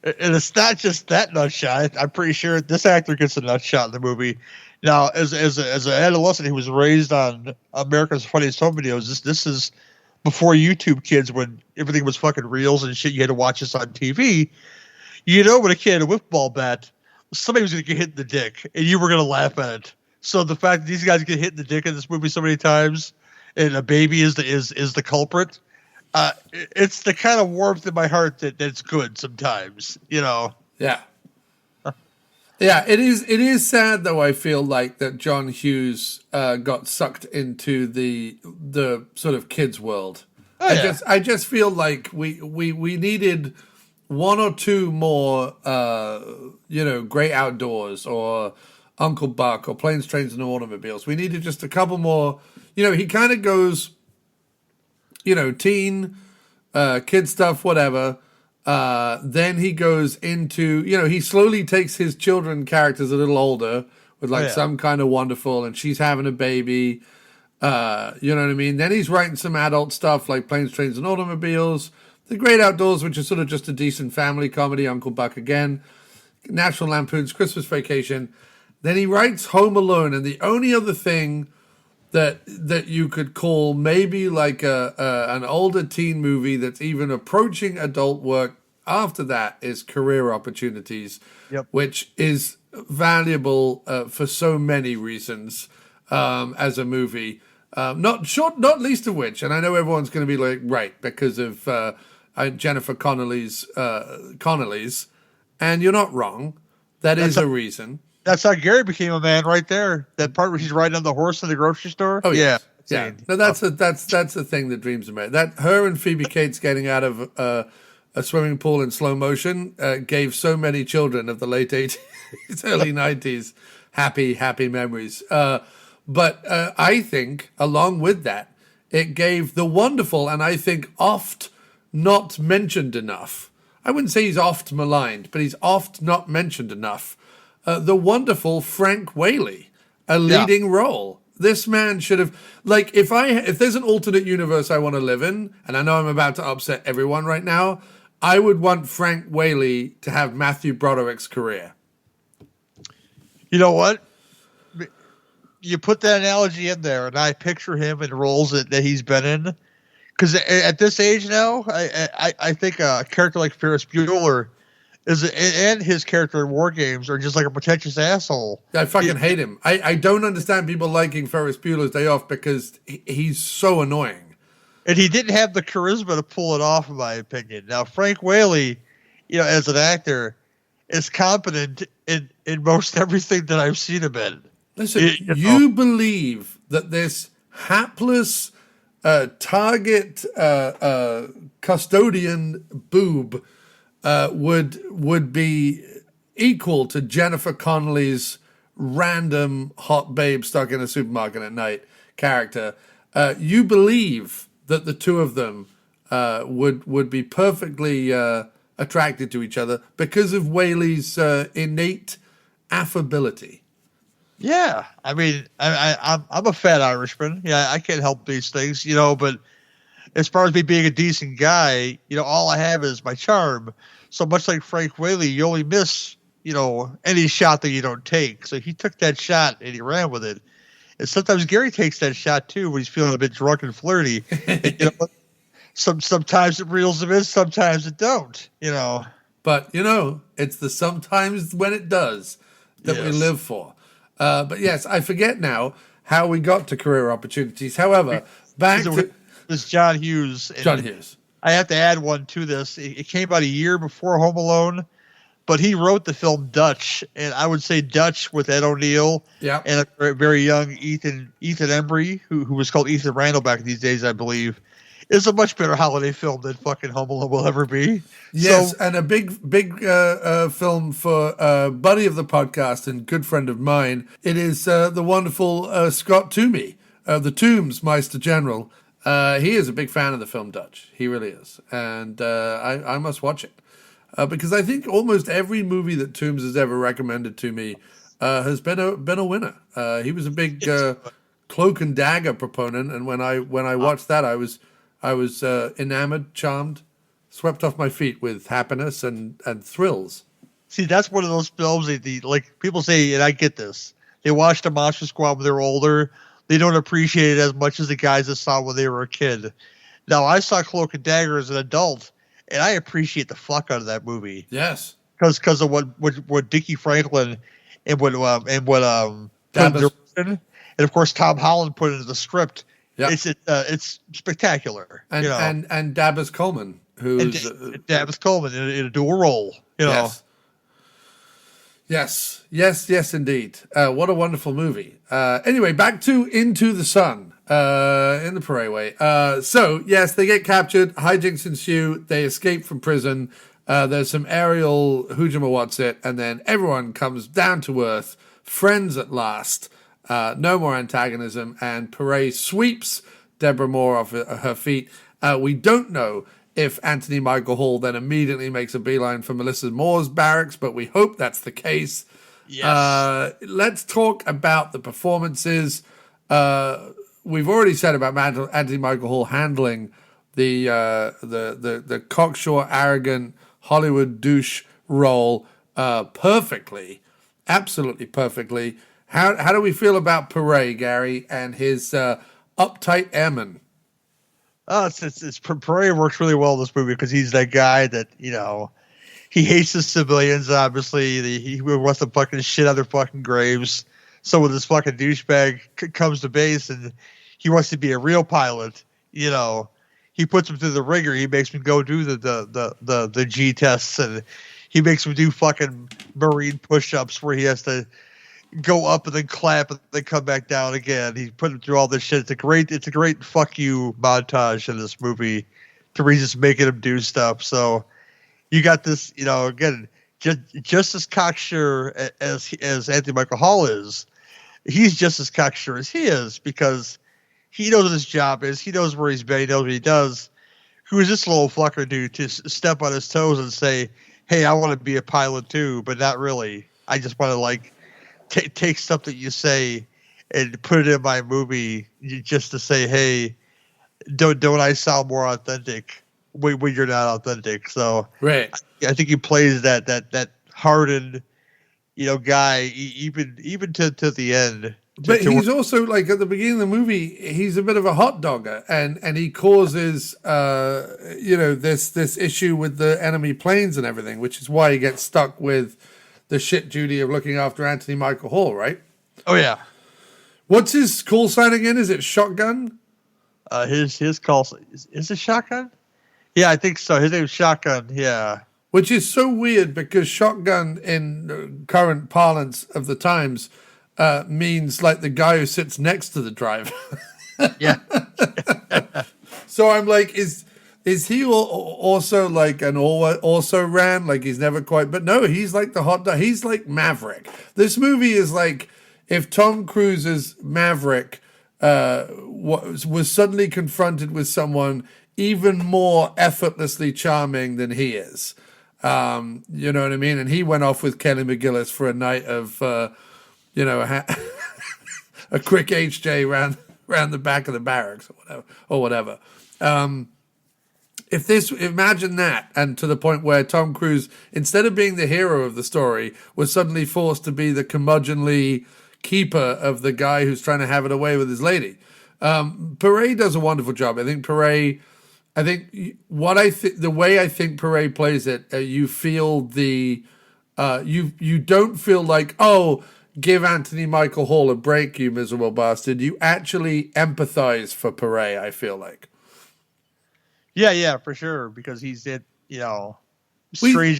And it's not just that nut shot. I'm pretty sure this actor gets a nut shot in the movie. Now, as an adolescent who was raised on America's Funniest Home Videos, this is before YouTube Kids, when everything was fucking reels and shit. You had to watch this on TV. You know, when a kid had a whip bat, somebody was going to get hit in the dick, and you were going to laugh at it. So the fact that these guys get hit in the dick in this movie so many times, and a baby is the culprit, it's the kind of warmth in my heart that's good sometimes. Yeah. Yeah, it is. It is sad though. I feel like that John Hughes got sucked into the sort of kids world. Oh, yeah. I just feel like we needed one or two more, Great Outdoors or Uncle Buck or Planes, Trains, and Automobiles. We needed just a couple more. He kind of goes, teen, kid stuff, whatever. Then he goes into, he slowly takes his children characters a little older with some kind of wonderful, and she's having a baby. You know what I mean? Then he's writing some adult stuff like Planes, Trains, and Automobiles. The Great Outdoors, which is sort of just a decent family comedy, Uncle Buck again. National Lampoon's Christmas Vacation. Then he writes Home Alone, and the only other thing that you could call maybe like an older teen movie that's even approaching adult work after that is Career Opportunities, which is valuable for so many reasons as a movie. Not least of which, and I know everyone's going to be like, right, because of Jennifer Connelly's, and you're not wrong. That's a reason. That's how Gary became a man, right there. That part where he's riding on the horse in the grocery store. Oh yeah. No, that's the thing that dreams are made. That her and Phoebe Cates getting out of a swimming pool in slow motion gave so many children of the late 80s, early 90s happy memories. But I think along with that, it gave the wonderful and I think oft not mentioned enough. I wouldn't say he's oft maligned, but he's oft not mentioned enough. The wonderful Frank Whaley, a leading role. This man should have, like, if there's an alternate universe I want to live in, and I know I'm about to upset everyone right now, I would want Frank Whaley to have Matthew Broderick's career. You know what? You put that analogy in there, and I picture him in roles that he's been in. Because at this age now, I think a character like Ferris Bueller and his character in War Games are just like a pretentious asshole. I fucking hate him. I don't understand people liking Ferris Bueller's Day Off because he's so annoying. And he didn't have the charisma to pull it off, in my opinion. Now, Frank Whaley, as an actor, is competent in most everything that I've seen him in. Listen, you believe that this hapless target custodian boob would be equal to Jennifer Connelly's random hot babe stuck in a supermarket at night character. You believe that the two of them would be perfectly attracted to each other because of Whaley's innate affability. Yeah, I mean, I'm a fat Irishman. Yeah, I can't help these things, but as far as me being a decent guy, all I have is my charm. So much like Frank Whaley, you only miss, any shot that you don't take. So he took that shot and he ran with it. And sometimes Gary takes that shot too when he's feeling a bit drunk and flirty. And, sometimes it reels him in, sometimes it don't, But, it's the sometimes when it does that we live for. But yes, I forget now how we got to Career Opportunities. However, back to... This John Hughes. John Hughes. I have to add one to this. It came out a year before Home Alone, but he wrote the film Dutch, and I would say Dutch with Ed O'Neill and a very young Ethan Embry, who was called Ethan Randall back in these days, I believe, is a much better holiday film than fucking Home Alone will ever be. Yes, and a big film for a buddy of the podcast and good friend of mine. It is the wonderful Scott Toomey, the Toombs Meister General. He is a big fan of the film Dutch. He really is. And I must watch it. Because I think almost every movie that Toombs has ever recommended to me has been a winner. He was a big Cloak and Dagger proponent, and when I watched that, I was enamored, charmed, swept off my feet with happiness and thrills. See, that's one of those films that like people say, and I get this. They watched the Monster Squad when they were older. They don't appreciate it as much as the guys that saw it when they were a kid. Now, I saw Cloak and Dagger as an adult, and I appreciate the fuck out of that movie. Yes, because of what Dickie Franklin and what and of course Tom Holland put into the script. Yep. It's spectacular. And Dabas Coleman, who's Dabas Coleman in a dual role. Yes. Yes, indeed. What a wonderful movie. Anyway, back to Into the Sun in the Paré way. So, yes, they get captured. Hijinks ensue. They escape from prison. There's some aerial what's-it, and then everyone comes down to earth. Friends at last. No more antagonism. And Paré sweeps Deborah Moore off her feet. We don't know if Anthony Michael Hall then immediately makes a beeline for Melissa Moore's barracks, but we hope that's the case. Yes. Let's talk about the performances. We've already said about Anthony Michael Hall handling the cocksure, arrogant Hollywood douche role perfectly, absolutely perfectly. How do we feel about Paré, Gary, and his uptight airman? Paré works really well in this movie because he's that guy that, he hates the civilians, obviously. He wants to fucking shit on their fucking graves. So when this fucking douchebag comes to base and he wants to be a real pilot, he puts him through the ringer. He makes him go do the G tests, and he makes him do fucking Marine push-ups where he has to go up and then clap and then come back down again. He put him through all this shit. It's a great fuck you montage in this movie to where he's just making him do stuff. So you got this, again, just as cocksure as Anthony Michael Hall is, he's just as cocksure as he is because he knows what his job is. He knows where he's been. He knows what he does. Who is this little fucker dude to step on his toes and say, hey, I want to be a pilot too, but not really. I just want to take stuff that you say and put it in my movie just to say, hey, don't I sound more authentic when you're not authentic? So right. I think he plays that hardened, guy even to the end. But he's also at the beginning of the movie, he's a bit of a hot dogger, and he causes this issue with the enemy planes and everything, which is why he gets stuck with the shit duty of looking after Anthony Michael Hall, right? Oh yeah. What's his call sign again? Is it Shotgun? His call is it Shotgun? Yeah, I think so. His name's Shotgun. Yeah. Which is so weird because Shotgun in current parlance of the times means the guy who sits next to the driver. Yeah. So I'm like, is he also an also ran? He's never quite, but no, he's the hot dog. He's Maverick. This movie is if Tom Cruise's Maverick was suddenly confronted with someone even more effortlessly charming than he is. You know what I mean? And he went off with Kelly McGillis for a night of, a quick HJ round the back of the barracks or whatever. Imagine that, and to the point where Tom Cruise, instead of being the hero of the story, was suddenly forced to be the curmudgeonly keeper of the guy who's trying to have it away with his lady. Paré does a wonderful job. I think the way I think Paré plays it, you feel you don't feel like, oh, give Anthony Michael Hall a break, you miserable bastard. You actually empathize for Paré, I feel like. Yeah, for sure, because he's strange. Sorry.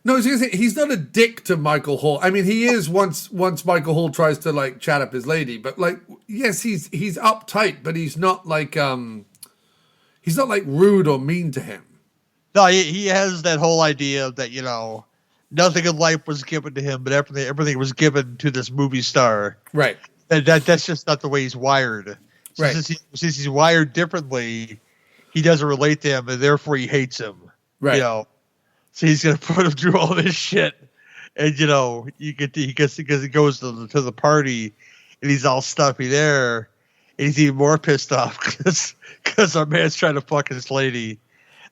No, I was going to say, he's not a dick to Michael Hall. I mean, he is once Michael Hall tries to chat up his lady, but yes, he's uptight, but he's not he's not rude or mean to him. No, he has that whole idea that nothing in life was given to him, but everything was given to this movie star. Right. And that's just not the way he's wired. So right. Since he's wired differently, he doesn't relate to him, and therefore he hates him. Right. So he's gonna put him through all this shit, and he goes to the party, and he's all stuffy there, and he's even more pissed off because our man's trying to fuck his lady.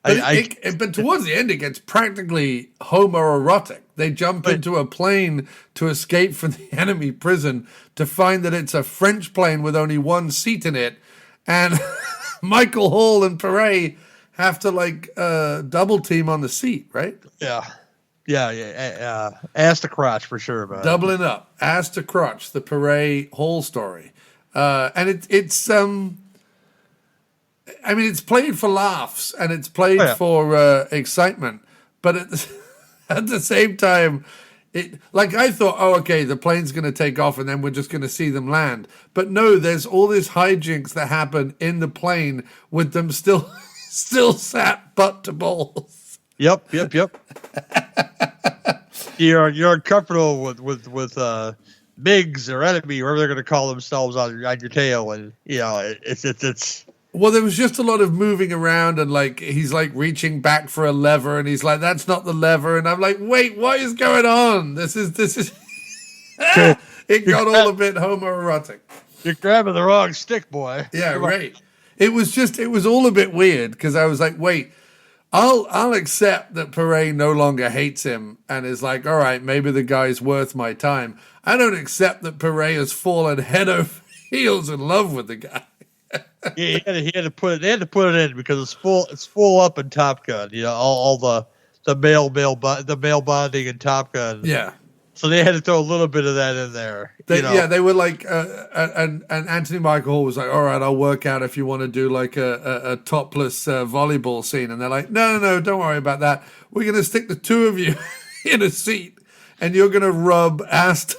But towards the end, it gets practically homoerotic. They jump into a plane to escape from the enemy prison to find that it's a French plane with only one seat in it, and Michael Hall and Paré have to double team on the seat, right? Yeah. Ass to crotch for sure, man. Doubling up, ass to crotch, the Paré Hall story, and it's played for laughs and it's played for excitement, but at the same time, Like I thought, oh, okay, the plane's going to take off and then we're just going to see them land. But no, there's all this hijinks that happen in the plane with them still sat butt to balls. Yep. You're uncomfortable with MiGs or enemy, whatever they're going to call themselves on your tail, and it's. Well, there was just a lot of moving around, and like he's like reaching back for a lever, and he's like, "That's not the lever," and I'm like, "Wait, what is going on? This is." It got all a bit homoerotic. You're grabbing the wrong stick, boy. Yeah, right. It was all a bit weird because I was like, "Wait, I'll accept that Paré no longer hates him and is like, all right, maybe the guy's worth my time. I don't accept that Paré has fallen head over heels in love with the guy." Yeah, they had to put it in because it's full up in Top Gun. All the male bonding in Top Gun. Yeah. So they had to throw a little bit of that in there. Yeah, they were like, and Anthony Michael Hall was like, all right, I'll work out if you want to do like a topless volleyball scene. And they're like, no, don't worry about that. We're going to stick the two of you in a seat and you're going to rub ass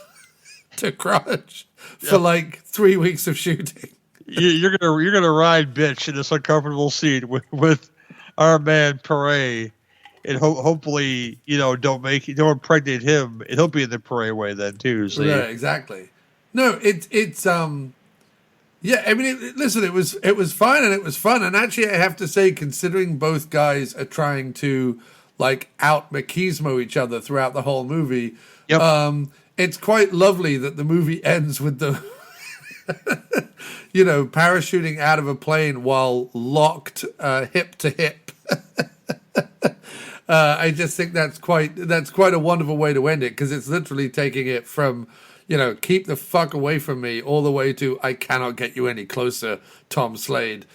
to crotch for like 3 weeks of shooting. You're gonna ride bitch in this uncomfortable seat with our man Paré, and hopefully don't impregnate him, and he'll be in the Paré way then too. So yeah, exactly. No, it's yeah. I mean, listen, it was fine and it was fun, and actually, I have to say, considering both guys are trying to like out machismo each other throughout the whole movie, it's quite lovely that the movie ends with the. Parachuting out of a plane while locked hip to hip. I just think that's quite a wonderful way to end it, because it's literally taking it from, keep the fuck away from me, all the way to I cannot get you any closer, Tom Slade.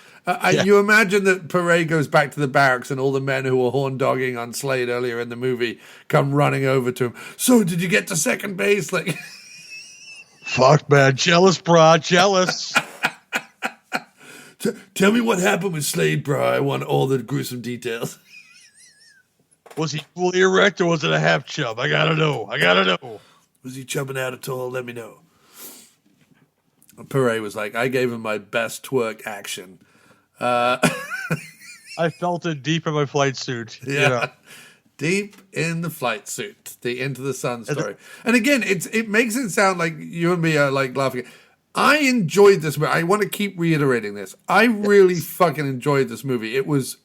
You imagine that Paré goes back to the barracks and all the men who were horn dogging on Slade earlier in the movie come running over to him. So did you get to second base? Like, fuck, man, jealous, brah, jealous. Tell me what happened with Slade, bro. I want all the gruesome details. Was he fully erect or was it a half chub? I gotta know. Was he chubbing out at all? Let me know. Paré was like, I gave him my best twerk action. I felt it deep in my flight suit. Yeah. Deep in the flight suit. The Into the Sun story. And again, it makes it sound like you and me are like laughing. I enjoyed this movie. I want to keep reiterating this. I really fucking enjoyed this movie. It was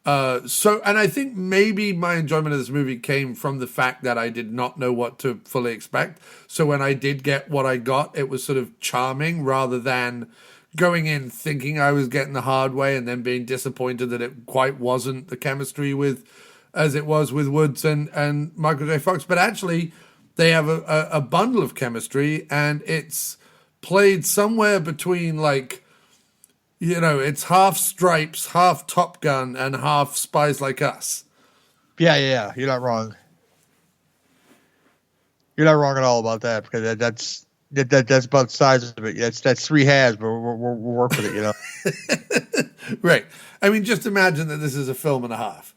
so, and I think maybe my enjoyment of this movie came from the fact that I did not know what to fully expect. So when I did get what I got, it was sort of charming rather than going in thinking I was getting the hard way and then being disappointed that it quite wasn't the chemistry as it was with Woods and Michael J. Fox. But actually, they have a bundle of chemistry, and it's played somewhere between like, it's half Stripes, half Top Gun, and half Spies Like Us. Yeah, you're not wrong. You're not wrong at all about that, because that's about the size of it. That's three halves, but we're working it, Right. I mean, just imagine that this is a film and a half.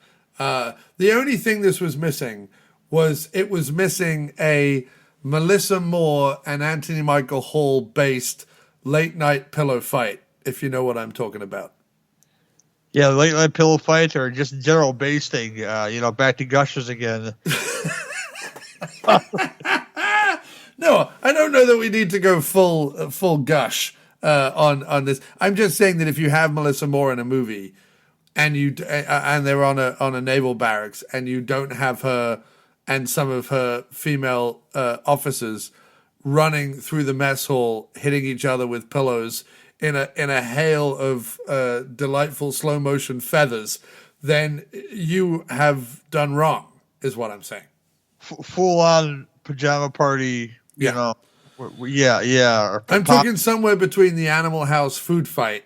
The only thing this was missing was missing a Melissa Moore and Anthony Michael Hall based late night pillow fight, if you know what I'm talking about. Yeah, late night pillow fight, or just general basting, back to Gushers again. No, I don't know that we need to go full gush on this. I'm just saying that if you have Melissa Moore in a movie and they're on a naval barracks, and you don't have her and some of her female officers running through the mess hall, hitting each other with pillows in a hail of delightful slow motion feathers, then you have done wrong, is what I'm saying. Full on pajama party, yeah. I'm talking somewhere between the Animal House food fight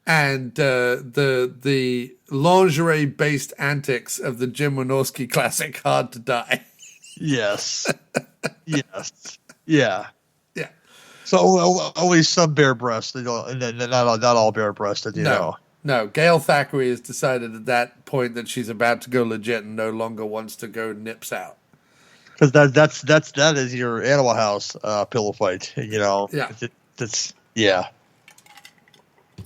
and the lingerie based antics of the Jim Wynorski classic Hard to Die. Yes. Yeah. So only some bare breasted, and not all bare breasted. No. Gail Thackeray has decided at that point that she's about to go legit and no longer wants to go nips out. Because that is your Animal House pillow fight. You know. Yeah. That's yeah.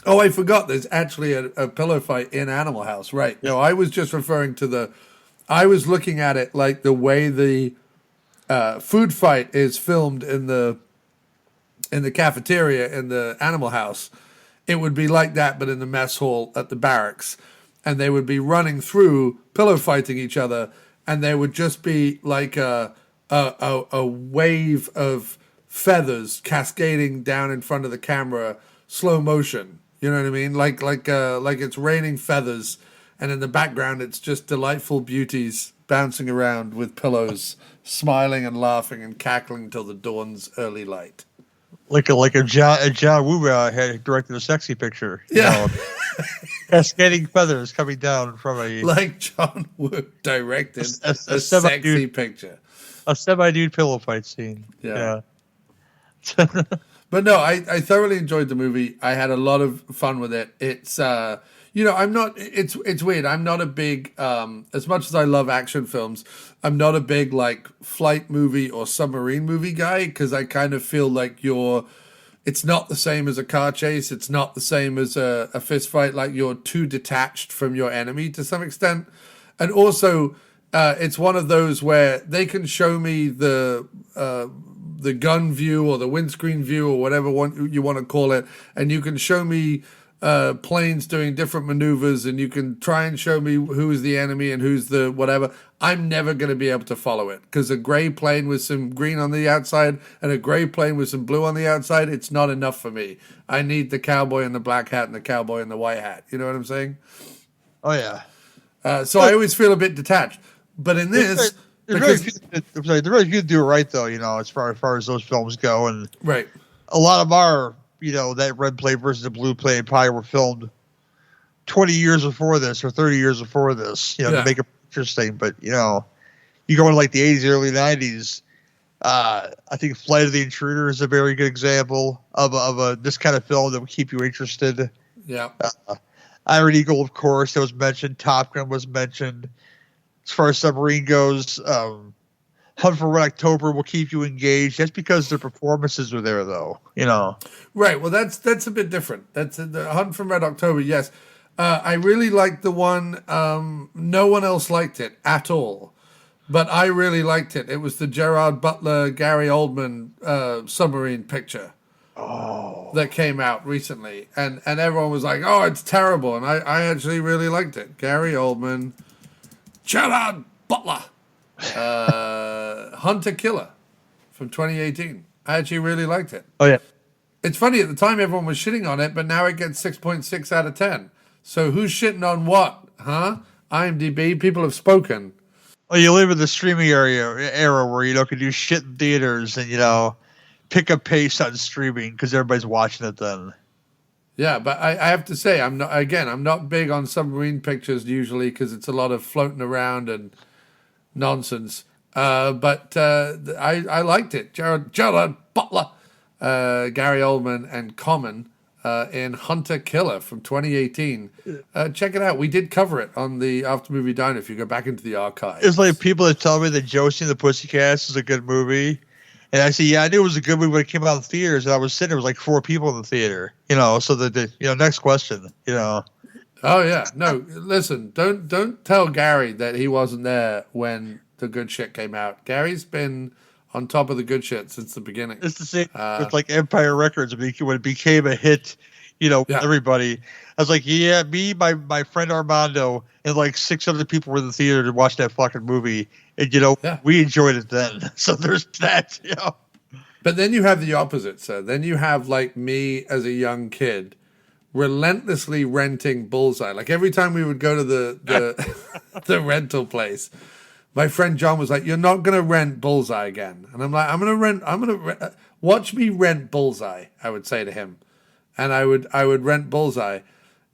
Oh, I forgot. There's actually a pillow fight in Animal House, right? No, I was just referring to I was looking at it like the way the food fight is filmed in the cafeteria in the Animal House. It would be like that, but in the mess hall at the barracks, and they would be running through, pillow fighting each other, and there would just be like a wave of feathers cascading down in front of the camera, slow motion. You know what I mean? Like it's raining feathers, and in the background it's just delightful beauties bouncing around with pillows, smiling and laughing and cackling till the dawn's early light. Like a John Woo had directed a sexy picture. Yeah. Cascading feathers coming down from a... Like John Woo directed a sexy picture. A semi-nude pillow fight scene. Yeah. But no, I thoroughly enjoyed the movie. I had a lot of fun with it. It's, I'm not, it's weird. I'm not a big, as much as I love action films, I'm not a big, like, flight movie or submarine movie guy, because I kind of feel like it's not the same as a car chase. It's not the same as a fist fight. Like, you're too detached from your enemy to some extent. And also, it's one of those where they can show me the gun view or the windscreen view or whatever you want to call it, and you can show me planes doing different maneuvers, and you can try and show me who is the enemy and who's the whatever. I'm never going to be able to follow it, because a gray plane with some green on the outside and a gray plane with some blue on the outside, it's not enough for me. I need the cowboy in the black hat and the cowboy in the white hat. You know what I'm saying? Oh, yeah. So I always feel a bit detached. But in this... There's really few to do it right, though, as far as those films go. And right. A lot of them are, that red plane versus the blue plane probably were filmed 20 years before this or 30 years before this, to make it interesting. But, you go into like the 80s, early 90s, I think Flight of the Intruder is a very good example of this kind of film that would keep you interested. Yeah. Iron Eagle, of course, that was mentioned. Top Gun was mentioned. As far as submarine goes, Hunt for Red October will keep you engaged. That's because their performances were there, though. Right. Well, that's a bit different. That's the Hunt for Red October. Yes, I really liked the one. No one else liked it at all, but I really liked it. It was the Gerard Butler, Gary Oldman submarine picture. Oh. That came out recently, and everyone was like, "Oh, it's terrible," and I actually really liked it. Gary Oldman. Gerard Butler, Hunter Killer from 2018. I actually really liked it. Oh, yeah. It's funny, at the time everyone was shitting on it, but now it gets 6.6 out of 10. So who's shitting on what, huh? IMDb, people have spoken. Well, you live in the streaming era where, you can do shit in theaters and, pick up pace on streaming because everybody's watching it then. Yeah, but I have to say, I'm not big on submarine pictures usually, because it's a lot of floating around and nonsense. But I liked it. Gerard Butler, Gary Oldman, and Common in Hunter Killer from 2018. Check it out. We did cover it on the After Movie Diner if you go back into the archives. It's like people that tell me that Josie and the Pussycats is a good movie. And I said, I knew it was a good movie when it came out in theaters. And I was sitting there, was like 4 people in the theater, so next question, Oh, yeah. No, listen, don't tell Gary that he wasn't there when the good shit came out. Gary's been on top of the good shit since the beginning. It's the same with like Empire Records. When it became a hit, everybody. I was like, me, my friend Armando, and like 6 other people were in the theater to watch that fucking movie. And, we enjoyed it then. So there's that, But then you have the opposite, sir. Then you have, like, me as a young kid relentlessly renting Bullseye. Like, every time we would go to the the rental place, my friend John was like, "You're not going to rent Bullseye again." And I'm like, I'm going to watch me rent Bullseye, I would say to him. And I would rent Bullseye.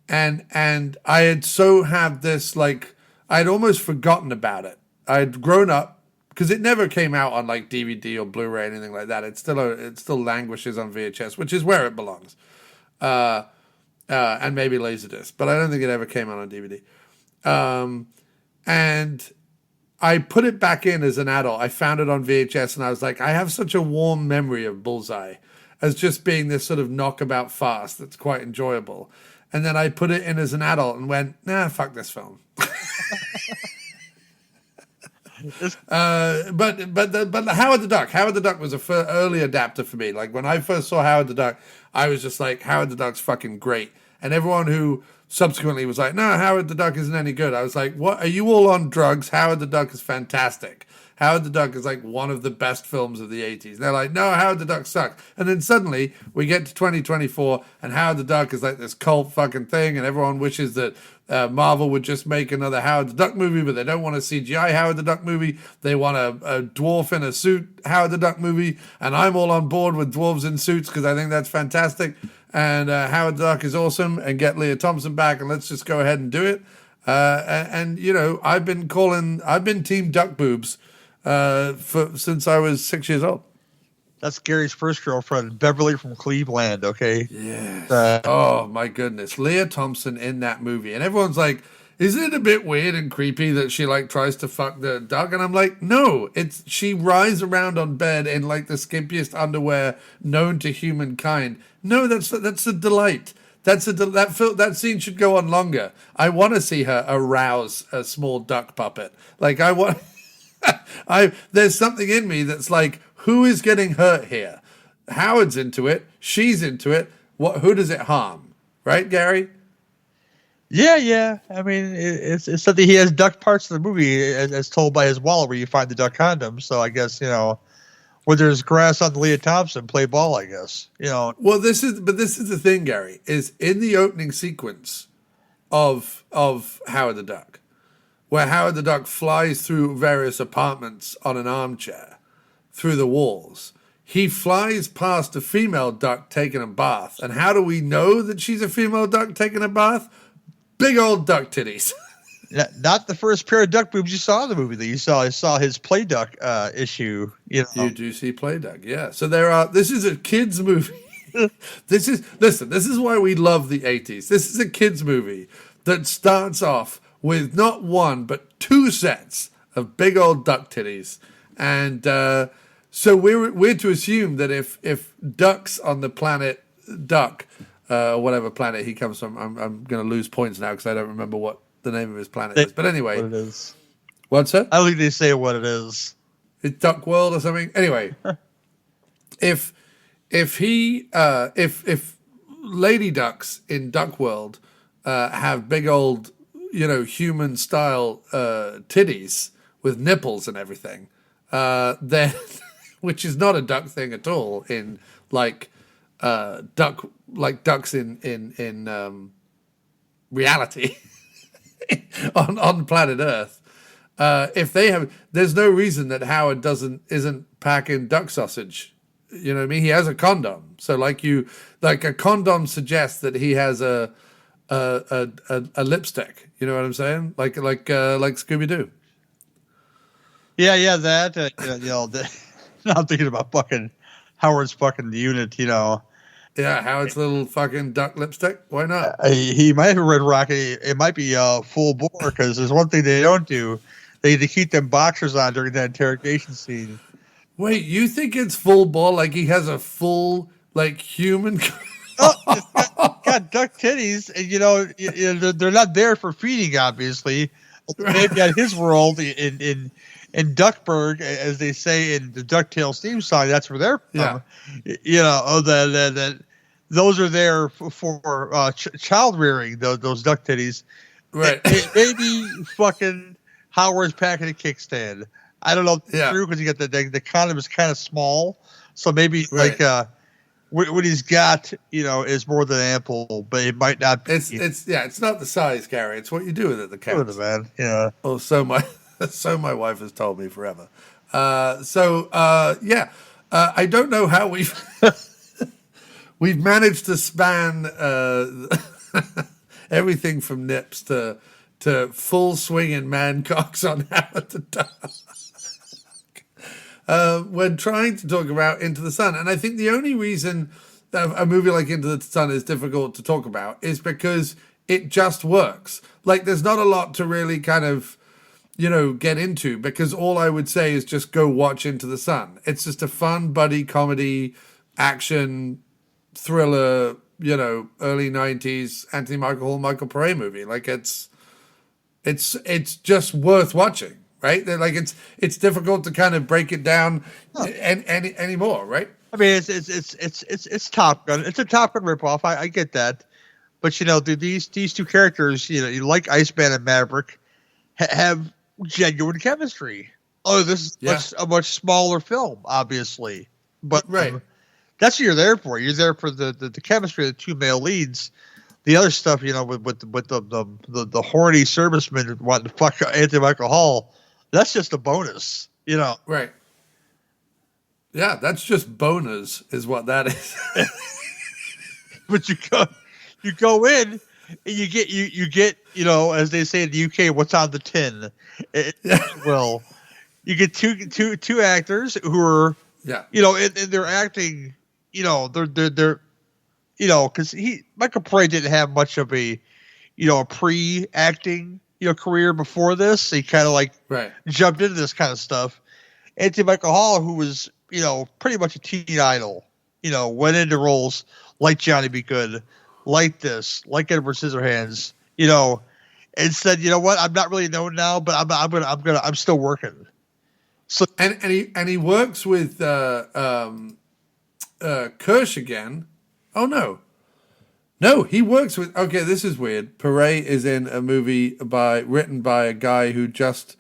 And I had had this, like, I'd almost forgotten about it. I'd grown up, because it never came out on like DVD or Blu-ray or anything like that. It still languishes on VHS, which is where it belongs, and maybe Laserdisc. But I don't think it ever came out on DVD. And I put it back in as an adult. I found it on VHS, and I was like, I have such a warm memory of Bullseye as just being this sort of knockabout farce that's quite enjoyable. And then I put it in as an adult and went, nah, fuck this film. But Howard the Duck. Howard the Duck was a early adapter for me. Like when I first saw Howard the Duck, I was just like, Howard the Duck's fucking great. And everyone who subsequently was like, no, Howard the Duck isn't any good. I was like, what? Are you all on drugs? Howard the Duck is fantastic. Howard the Duck is like one of the best films of the 80s. And they're like, no, Howard the Duck sucks. And then suddenly we get to 2024 and Howard the Duck is like this cult fucking thing. And everyone wishes that Marvel would just make another Howard the Duck movie, but they don't want a CGI Howard the Duck movie. They want a dwarf in a suit Howard the Duck movie. And I'm all on board with dwarves in suits because I think that's fantastic. And Howard the Duck is awesome. And get Leah Thompson back and let's just go ahead and do it. And you know, I've been Team Duck Boobs since I was 6 years old. That's Gary's first girlfriend, Beverly from Cleveland, okay? Yes. Oh, my goodness. Leah Thompson in that movie. And everyone's like, isn't it a bit weird and creepy that she, like, tries to fuck the duck? And I'm like, no. She rides around on bed in, like, the skimpiest underwear known to humankind. No, that's a delight. That scene should go on longer. I want to see her arouse a small duck puppet. Like, I want... There's something in me that's like, who is getting hurt here? Howard's into it. She's into it. Who does it harm? Right, Gary? Yeah. I mean, it's something he has duck parts of the movie as told by his wallet where you find the duck condom. So I guess, you know, when there's grass on Leah Thompson, play ball, I guess. You know. Well, this is the thing, Gary, is in the opening sequence of Howard the Duck, where Howard the Duck flies through various apartments on an armchair, through the walls. He flies past a female duck taking a bath. And how do we know that she's a female duck taking a bath? Big old duck titties. Not the first pair of duck boobs you saw in the movie that you saw. I saw his Play Duck issue. You know. You do see Play Duck, yeah. So this is a kid's movie. This is why we love the 80s. This is a kid's movie that starts off with not one, but two sets of big old duck titties. And so we're to assume that if ducks on the planet Duck, whatever planet he comes from, I'm going to lose points now because I don't remember what the name of his planet is. But anyway. What it is. What's that? I don't think they say what it is. It's Duck World or something. Anyway, if lady ducks in Duck World have big old, you know, human style titties with nipples and everything, then which is not a duck thing at all in ducks in reality on planet Earth. If they have, there's no reason that Howard isn't packing duck sausage. You know what I mean? He has a condom, so a condom suggests that he has a lipstick. You know what I'm saying? Like Scooby Doo. Yeah, that. You know, I'm thinking about fucking Howard's fucking unit. You know. Yeah, Howard's little fucking duck lipstick. Why not? He might have a red rocket. It might be full bore because there's one thing they don't do. They need to keep them boxers on during that interrogation scene. Wait, you think it's full bore? Like he has a full human? Oh, got duck titties, and you know they're not there for feeding, obviously. Maybe at his world in Duckburg, as they say in the DuckTales theme song, that's where they're from. Yeah. You know, that those are there for child rearing. Those duck titties, right? Maybe fucking Howard's packing a kickstand. I don't know if it's true because you got the condom is kind of small, so maybe what he's got, you know, is more than ample, but it might not be. It's not the size, Gary. It's what you do with it that counts. Man. Yeah. Oh, so my wife has told me forever. I don't know how we've managed to span everything from nips to full swinging man cocks on Howard the Duck. When trying to talk about Into the Sun. And I think the only reason that a movie like Into the Sun is difficult to talk about is because it just works. Like, there's not a lot to really kind of get into, because all I would say is just go watch Into the Sun. It's just a fun buddy comedy, action, thriller, early 90s Anthony Michael Hall, Michael Paré movie. Like it's just worth watching, right? Like it's difficult to kind of break it down anymore, right? I mean, it's Top Gun. It's a Top Gun ripoff. I get that, but these two characters, you like Iceman and Maverick, have genuine chemistry. Oh, this is a much smaller film, obviously, but right. That's what you're there for. You're there for the chemistry of the two male leads. The other stuff, with the horny servicemen wanting to fuck Anthony Michael Hall, that's just a bonus, Right. Yeah, that's just bonus, is what that is. But you go in and you get as they say in the UK, what's on the tin. Well, you get two actors who are and they're acting. They're because Michael Paré didn't have much of a pre-acting career before this. He kind of jumped into this kind of stuff. Anthony Michael Hall, who was pretty much a teen idol, went into roles like Johnny Be Good, like this, like Edward Scissorhands, and said, what, I'm not really known now, but I'm still working. So and he works with Kirsch again. Oh no, he works with. Okay, this is weird. Paré is in a movie written by a guy who just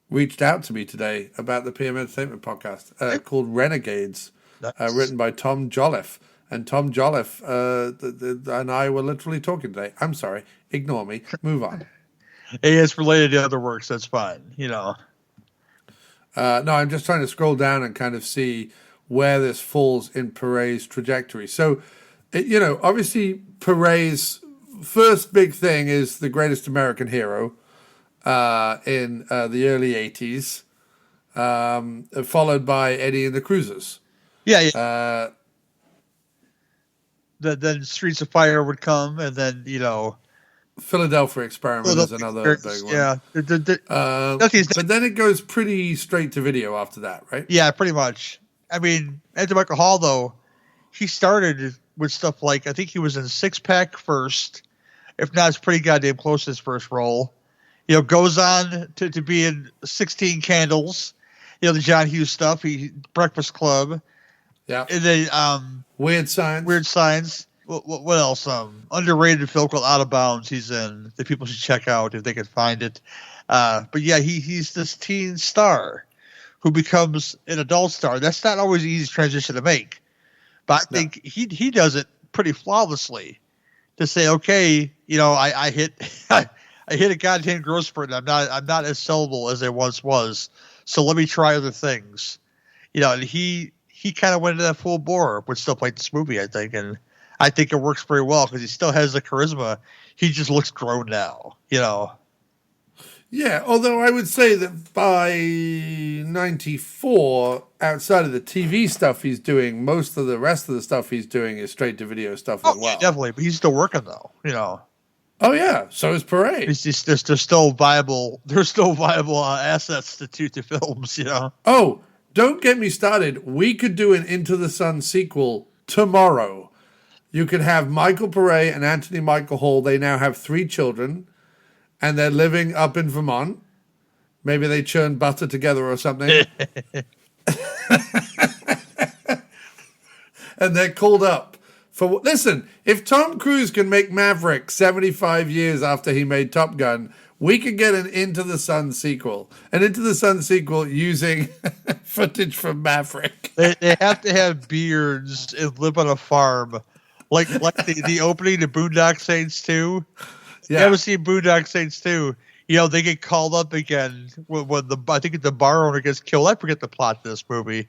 reached out to me today about the PM Entertainment podcast called Renegades, written by Tom Jolliffe. And Tom Jolliffe and I were literally talking today. I'm sorry, ignore me. Move on. Hey, it's related to other works. That's fine. No, I'm just trying to scroll down and kind of see where this falls in Paré's trajectory. So, obviously Paré's first big thing is The Greatest American Hero in the early 80s, followed by Eddie and the Cruisers. Yeah. Then Streets of Fire would come, and then, Philadelphia Experiment is another big one. Yeah. But then it goes pretty straight to video after that, right? Yeah, pretty much. I mean, Anthony Michael Hall, though, he started with stuff like, I think he was in Six Pack first. If not, it's pretty goddamn close to his first role. Goes on to be in 16 Candles, the John Hughes stuff, Breakfast Club. Yeah. And then Weird Science. What else? Underrated film called Out of Bounds he's in that people should check out if they can find it. But yeah, he's this teen star who becomes an adult star. That's not always an easy transition to make. But I think he does it pretty flawlessly to say, okay, I hit I hit a goddamn growth spurt. I'm not as sellable as I once was. So let me try other things. And he kind of went into that full bore with stuff like this movie, I think, and I think it works very well because he still has the charisma. He just looks grown now, Yeah, although I would say that by 94, outside of the TV stuff he's doing, most of the rest of the stuff he's doing is straight-to-video stuff as well. Definitely, but he's still working, though, Oh, yeah, so is Paré. There's still viable assets to films, Oh, don't get me started. We could do an Into the Sun sequel tomorrow. You could have Michael Paré and Anthony Michael Hall. They now have 3 children. And they're living up in Vermont. Maybe they churn butter together or something. And they're called up for... Listen, if Tom Cruise can make Maverick 75 years after he made Top Gun, we could get an Into the Sun sequel. An Into the Sun sequel using footage from Maverick. They have to have beards and live on a farm. Like the opening to Boondock Saints 2. Yeah. You ever seen Boondock Saints 2? They get called up again when I think the bar owner gets killed. I forget the plot of this movie.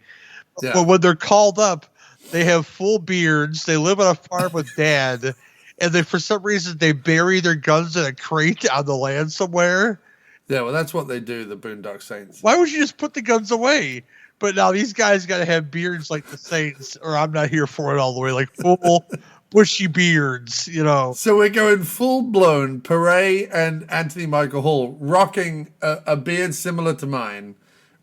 Yeah. But when they're called up, they have full beards. They live on a farm with Dad, and they for some reason they bury their guns in a crate on the land somewhere. Yeah, well, that's what they do. The Boondock Saints. Why would you just put the guns away? But now these guys got to have beards like the Saints, or I'm not here for it all the way. Like full bushy beards, you know. So we're going full-blown Paré and Anthony Michael Hall rocking a beard similar to mine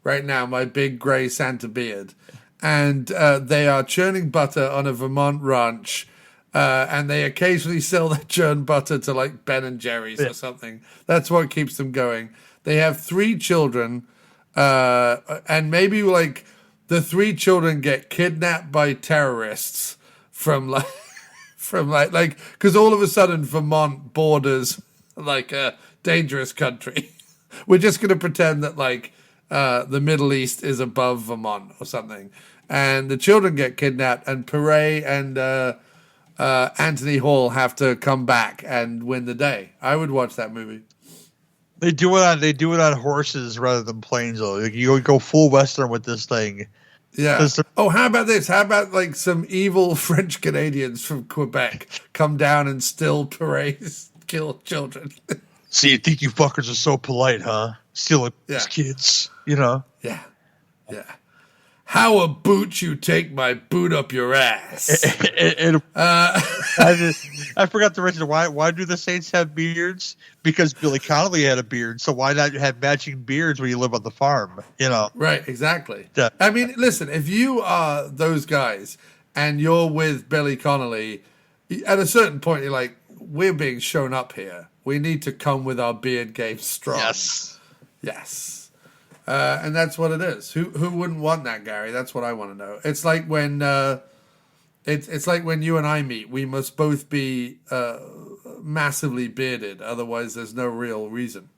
right now, my big gray Santa beard. And they are churning butter on a Vermont ranch. And they occasionally sell that churned butter to like Ben and Jerry's or something. That's what keeps them going. They have 3 children. And maybe like the 3 children get kidnapped by terrorists from because all of a sudden Vermont borders like a dangerous country. We're just going to pretend that like the Middle East is above Vermont or something. And the children get kidnapped, and Paré and Anthony Hall have to come back and win the day. I would watch that movie. They do it on horses rather than planes, though. You go full Western with this thing. Yeah. Oh, how about this? How about like some evil French Canadians from Quebec come down and still Paré's kill children? So you think you fuckers are so polite, huh? Stealing kids, you know? Yeah. Yeah. How about you take my boot up your ass? I forgot to mention, why do the Saints have beards? Because Billy Connolly had a beard, so why not have matching beards when you live on the farm? You know, right? Exactly. Yeah. I mean, listen, if you are those guys and you're with Billy Connolly, at a certain point, you're like, we're being shown up here. We need to come with our beard game strong. Yes. And that's what it is. Who wouldn't want that, Gary? That's what I want to know. It's like when it's like when you and I meet. We must both be massively bearded, otherwise there's no real reason.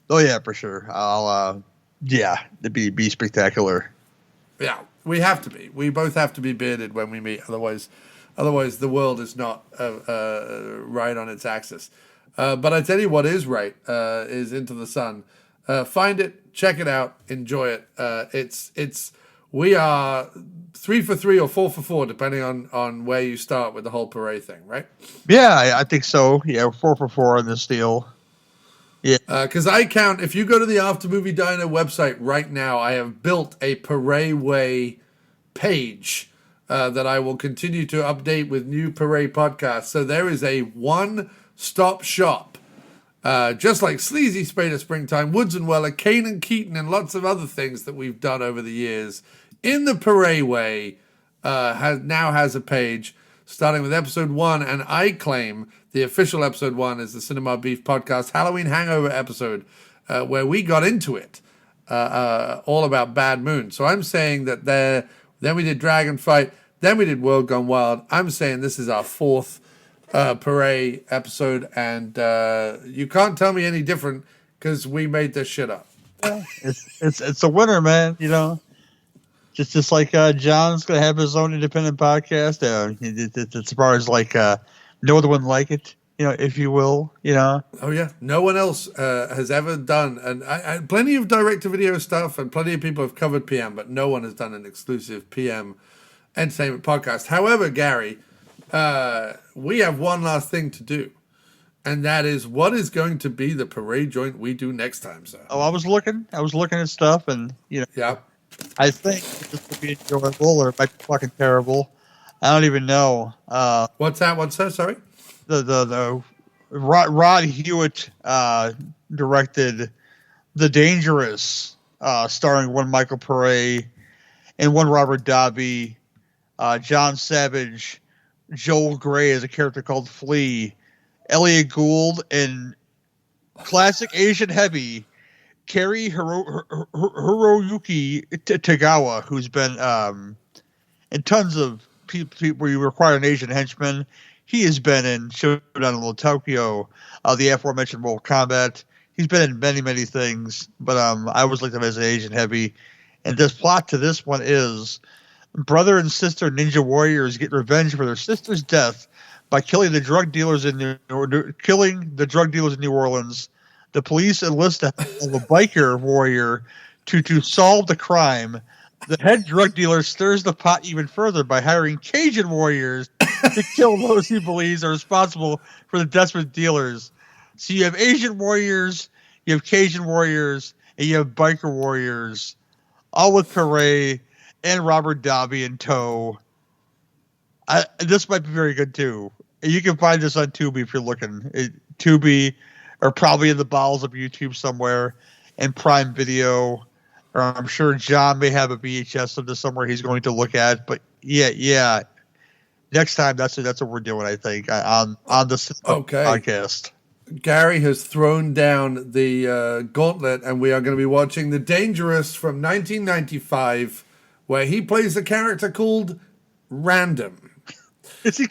Oh yeah, for sure. I'll it'd be spectacular. Yeah, we have to be. We both have to be bearded when we meet. Otherwise the world is not right on its axis. But I tell you what is right is Into the Sun. Find it, check it out, enjoy it. We are 3 for 3 or 4 for 4, depending on where you start with the whole Paré thing, right? Yeah, I think so. Yeah, 4 for 4 on this deal. Yeah, because I count. If you go to the After Movie Diner website right now, I have built a Paré Way page that I will continue to update with new Paré podcasts. So there is a one-stop shop. Just like Sleazy Spade of Springtime, Woods and Weller, Kane and Keaton, and lots of other things that we've done over the years. In the Paré Way now has a page starting with episode 1, and I claim the official episode 1 is the Cinema Beef Podcast Halloween Hangover episode, where we got into it, all about Bad Moon. So I'm saying that then we did Dragon Fight, then we did World Gone Wild. I'm saying this is our 4th Paré episode, and you can't tell me any different because we made this shit up. It's a winner, man. You know, just like John's gonna have his own independent podcast. As far as like no other one like it, you know, if you will, you know. Oh yeah, no one else has ever done, and I plenty of direct-to-video stuff, and plenty of people have covered PM, but no one has done an exclusive PM entertainment podcast. However, Gary. We have one last thing to do, and that is what is going to be the Paré joint we do next time, sir. Oh, I was looking at stuff, and you know, yeah, I think this will be enjoyable, or it might be fucking terrible. I don't even know. What's that? What's that? Sorry. The Rod Hewitt directed The Dangerous, starring one Michael Paré and one Robert Davi, John Savage, Joel Grey as a character called Flea, Elliot Gould, and classic Asian heavy Kari Hiroyuki Tagawa, who's been in tons of people where you require an Asian henchman. He has been in Showdown in Little Tokyo, the aforementioned Mortal Kombat. He's been in many, many things, but I always liked him as an Asian heavy. And this plot to this one is brother and sister ninja warriors get revenge for their sister's death by killing the drug dealers in New Orleans. The police enlist a biker warrior to solve the crime. The head drug dealer stirs the pot even further by hiring Cajun warriors to kill those he believes are responsible for the desperate dealers. So you have Asian warriors, you have Cajun warriors, and you have biker warriors, all with Paré and Robert Davi in tow. This might be very good too. You can find this on Tubi if you're looking. Tubi, or probably in the bowels of YouTube somewhere, and Prime Video. Or I'm sure John may have a VHS of this somewhere he's going to look at. But yeah. Next time, that's what we're doing. I think on this podcast. Gary has thrown down the gauntlet, and we are going to be watching The Dangerous from 1995, where he plays a character called Random. Is he?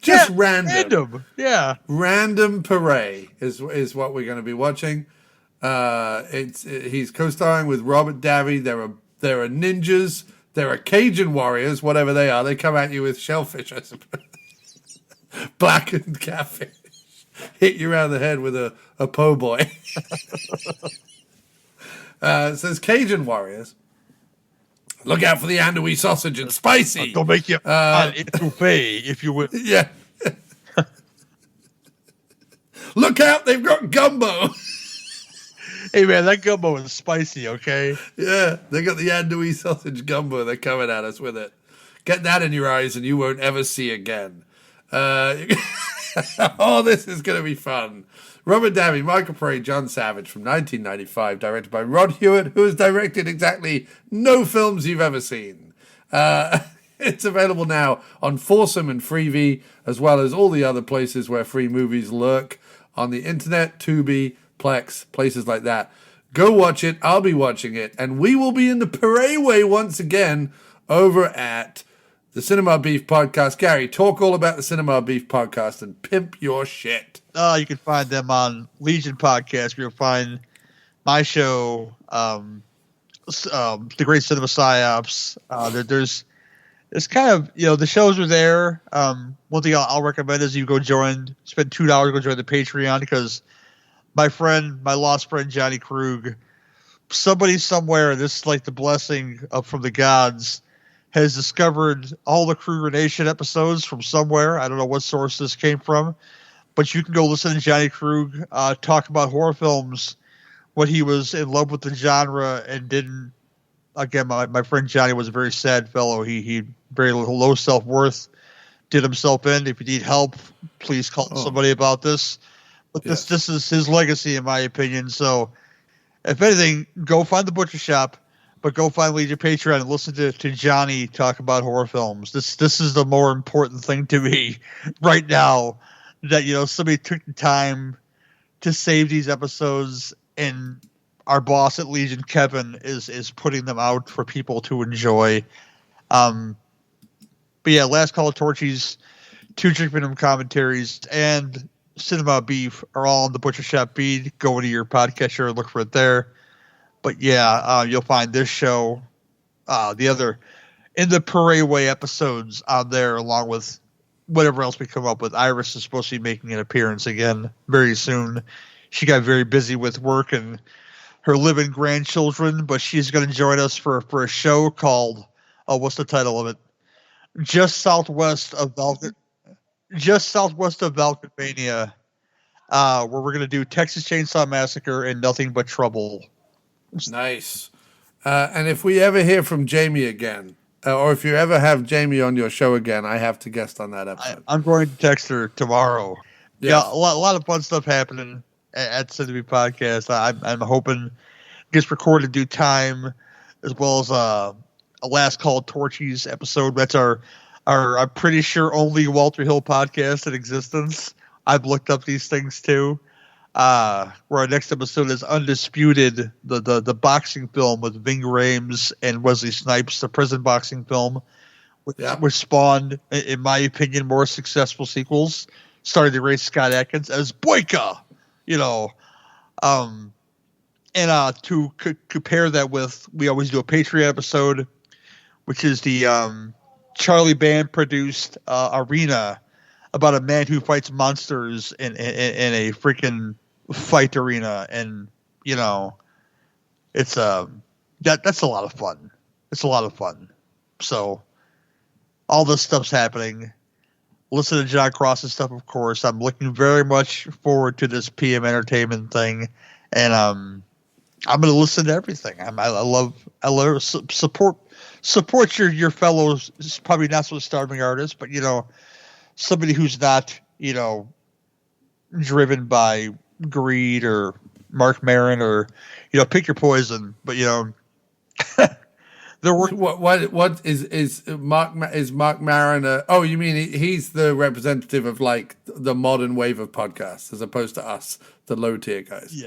Just random. Yeah. Random Paré is what we're going to be watching. He's co-starring with Robert Davi. There are ninjas. There are Cajun warriors, whatever they are. They come at you with shellfish, I suppose. Blackened catfish. Hit you around the head with a po' boy. It says Cajun warriors. Look out for the andouille sausage and spicy. Don't make you etouffee, if you will. Yeah. Look out, they've got gumbo. Hey, man, that gumbo is spicy, okay? Yeah, they got the andouille sausage gumbo. They're coming at us with it. Get that in your eyes and you won't ever see again. Oh, this is going to be fun. Robert Davi, Michael Paré, John Savage from 1995, directed by Rod Hewitt, who has directed exactly no films you've ever seen. It's available now on Foursome and Freevee, as well as all the other places where free movies lurk on the internet, Tubi, Plex, places like that. Go watch it. I'll be watching it. And we will be in the Paré way once again over at the Cinema Beef Podcast. Gary, talk all about the Cinema Beef Podcast and pimp your shit. You can find them on Legion Podcast, where you'll find my show, The Great Cinema Psyops. There's kind of, the shows are there. One thing I'll recommend is you go spend $2, go join the Patreon, because my lost friend Johnny Krug, somebody somewhere, this is like the blessing from the gods, has discovered all the Kruger Nation episodes from somewhere. I don't know what source this came from, but you can go listen to Johnny Krug talk about horror films when he was in love with the genre and didn't. Again, my friend Johnny was a very sad fellow. He very low self-worth, did himself in. If you need help, please call somebody about this. But this is his legacy, in my opinion. So, if anything, go find the Butcher Shop, but go find Legion Patreon and listen to Johnny talk about horror films. This is the more important thing to me right now, that somebody took the time to save these episodes, and our boss at Legion, Kevin, is putting them out for people to enjoy. But yeah, Last Call of Torchies, 2 Drink Minimum commentaries, and Cinema Beef are all on the Butcher Shop feed. Go to your podcatcher and look for it there. But yeah, you'll find this show, the other In the Parade Way episodes on there, along with whatever else we come up with. Iris is supposed to be making an appearance again very soon. She got very busy with work and her living grandchildren, but she's going to join us for a show called, what's the title of it? Just southwest of Valkyvania, where we're going to do Texas Chainsaw Massacre and Nothing But Trouble. Nice. And if we ever hear from Jamie again, or if you ever have Jamie on your show again, I have to guest on that episode. I'm going to text her tomorrow. Yes. Yeah, a lot of fun stuff happening at Cinema Podcast. I'm hoping it gets recorded in due time, as well as a Last Call of Torchies episode. That's our I'm pretty sure only Walter Hill podcast in existence. I've looked up these things too. Where our next episode is Undisputed, the boxing film with Ving Rhames and Wesley Snipes, the prison boxing film, which spawned, in my opinion, more successful sequels. Started to raise Scott Adkins as Boyka, and to compare that with, we always do a Patreon episode, which is the Charlie Band produced Arena, about a man who fights monsters in a freaking fight arena, and it's that's a lot of fun. It's a lot of fun. So all this stuff's happening. Listen to John Cross's stuff, of course. I'm looking very much forward to this PM Entertainment thing, and I'm going to listen to everything. I love support your fellows. Probably not so starving artists, but somebody who's not driven by greed or Mark Maron or pick your poison. But there were what is Mark Maron? Oh, you mean he's the representative of like the modern wave of podcasts as opposed to us, the low tier guys.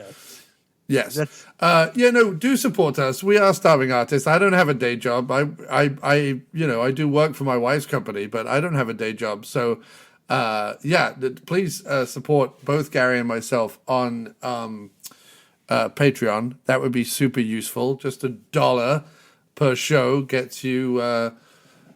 Yes. Do support us. We are starving artists. I don't have a day job. I do work for my wife's company, but I don't have a day job. So, please support both Gary and myself on Patreon. That would be super useful. Just $1 per show gets you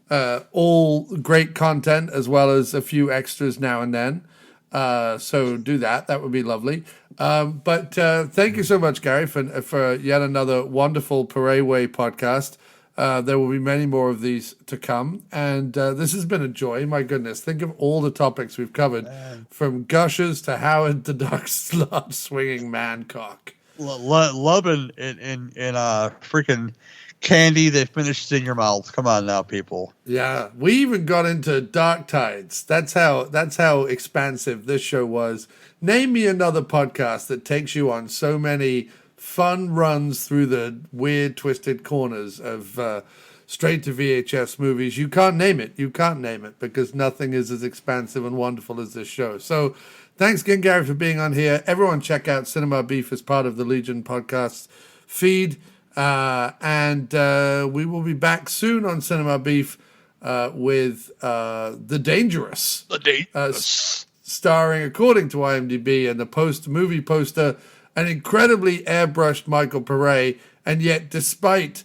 all great content as well as a few extras now and then. So do that. That would be lovely. But thank you so much, Gary, for yet another wonderful Paré Way podcast. There will be many more of these to come. And this has been a joy. My goodness. Think of all the topics we've covered, from gushers to Howard the Duck's large swinging man cock. Loving in freaking candy that finishes in your mouth. Come on now, people. Yeah, we even got into Dark Tides. That's how expansive this show was. Name me another podcast that takes you on so many fun runs through the weird, twisted corners of straight to VHS movies. You can't name it. You can't name it because nothing is as expansive and wonderful as this show. So thanks again, Gary, for being on here. Everyone check out Cinema Beef as part of the Legion podcast feed. And we will be back soon on Cinema Beef with The Dangerous. Starring, according to IMDb and the movie poster, an incredibly airbrushed Michael Paré, and yet despite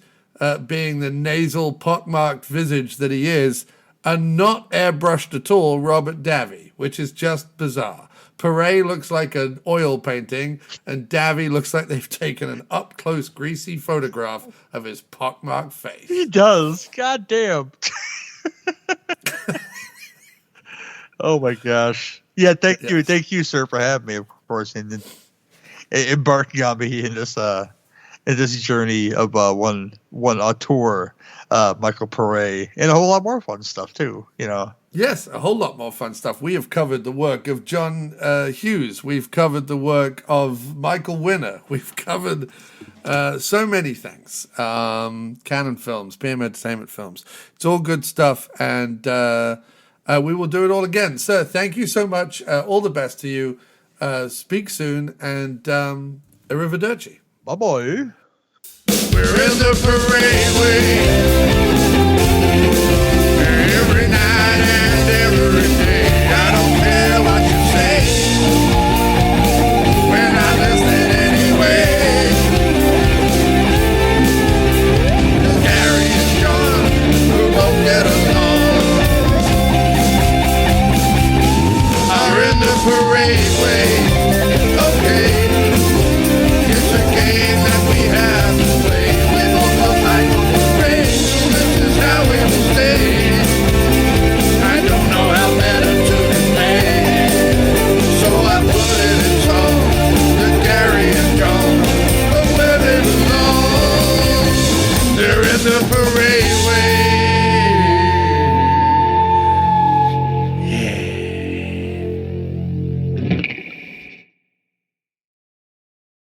being the nasal, pockmarked visage that he is, a not airbrushed at all Robert Davi, which is just bizarre. Paré looks like an oil painting, and Davi looks like they've taken an up-close, greasy photograph of his pockmarked face. He does. God damn. Oh, my gosh. Yeah, thank you, sir, for having me, of course, and embarking on me in this journey of one tour, Michael Paré, and a whole lot more fun stuff, too, Yes, a whole lot more fun stuff. We have covered the work of John Hughes. We've covered the work of Michael Winner. We've covered so many things. Canon films, PM Entertainment films. It's all good stuff, and we will do it all again. Sir, thank you so much. All the best to you. Speak soon, and arrivederci. Bye-bye. We're in the parade way. Every night.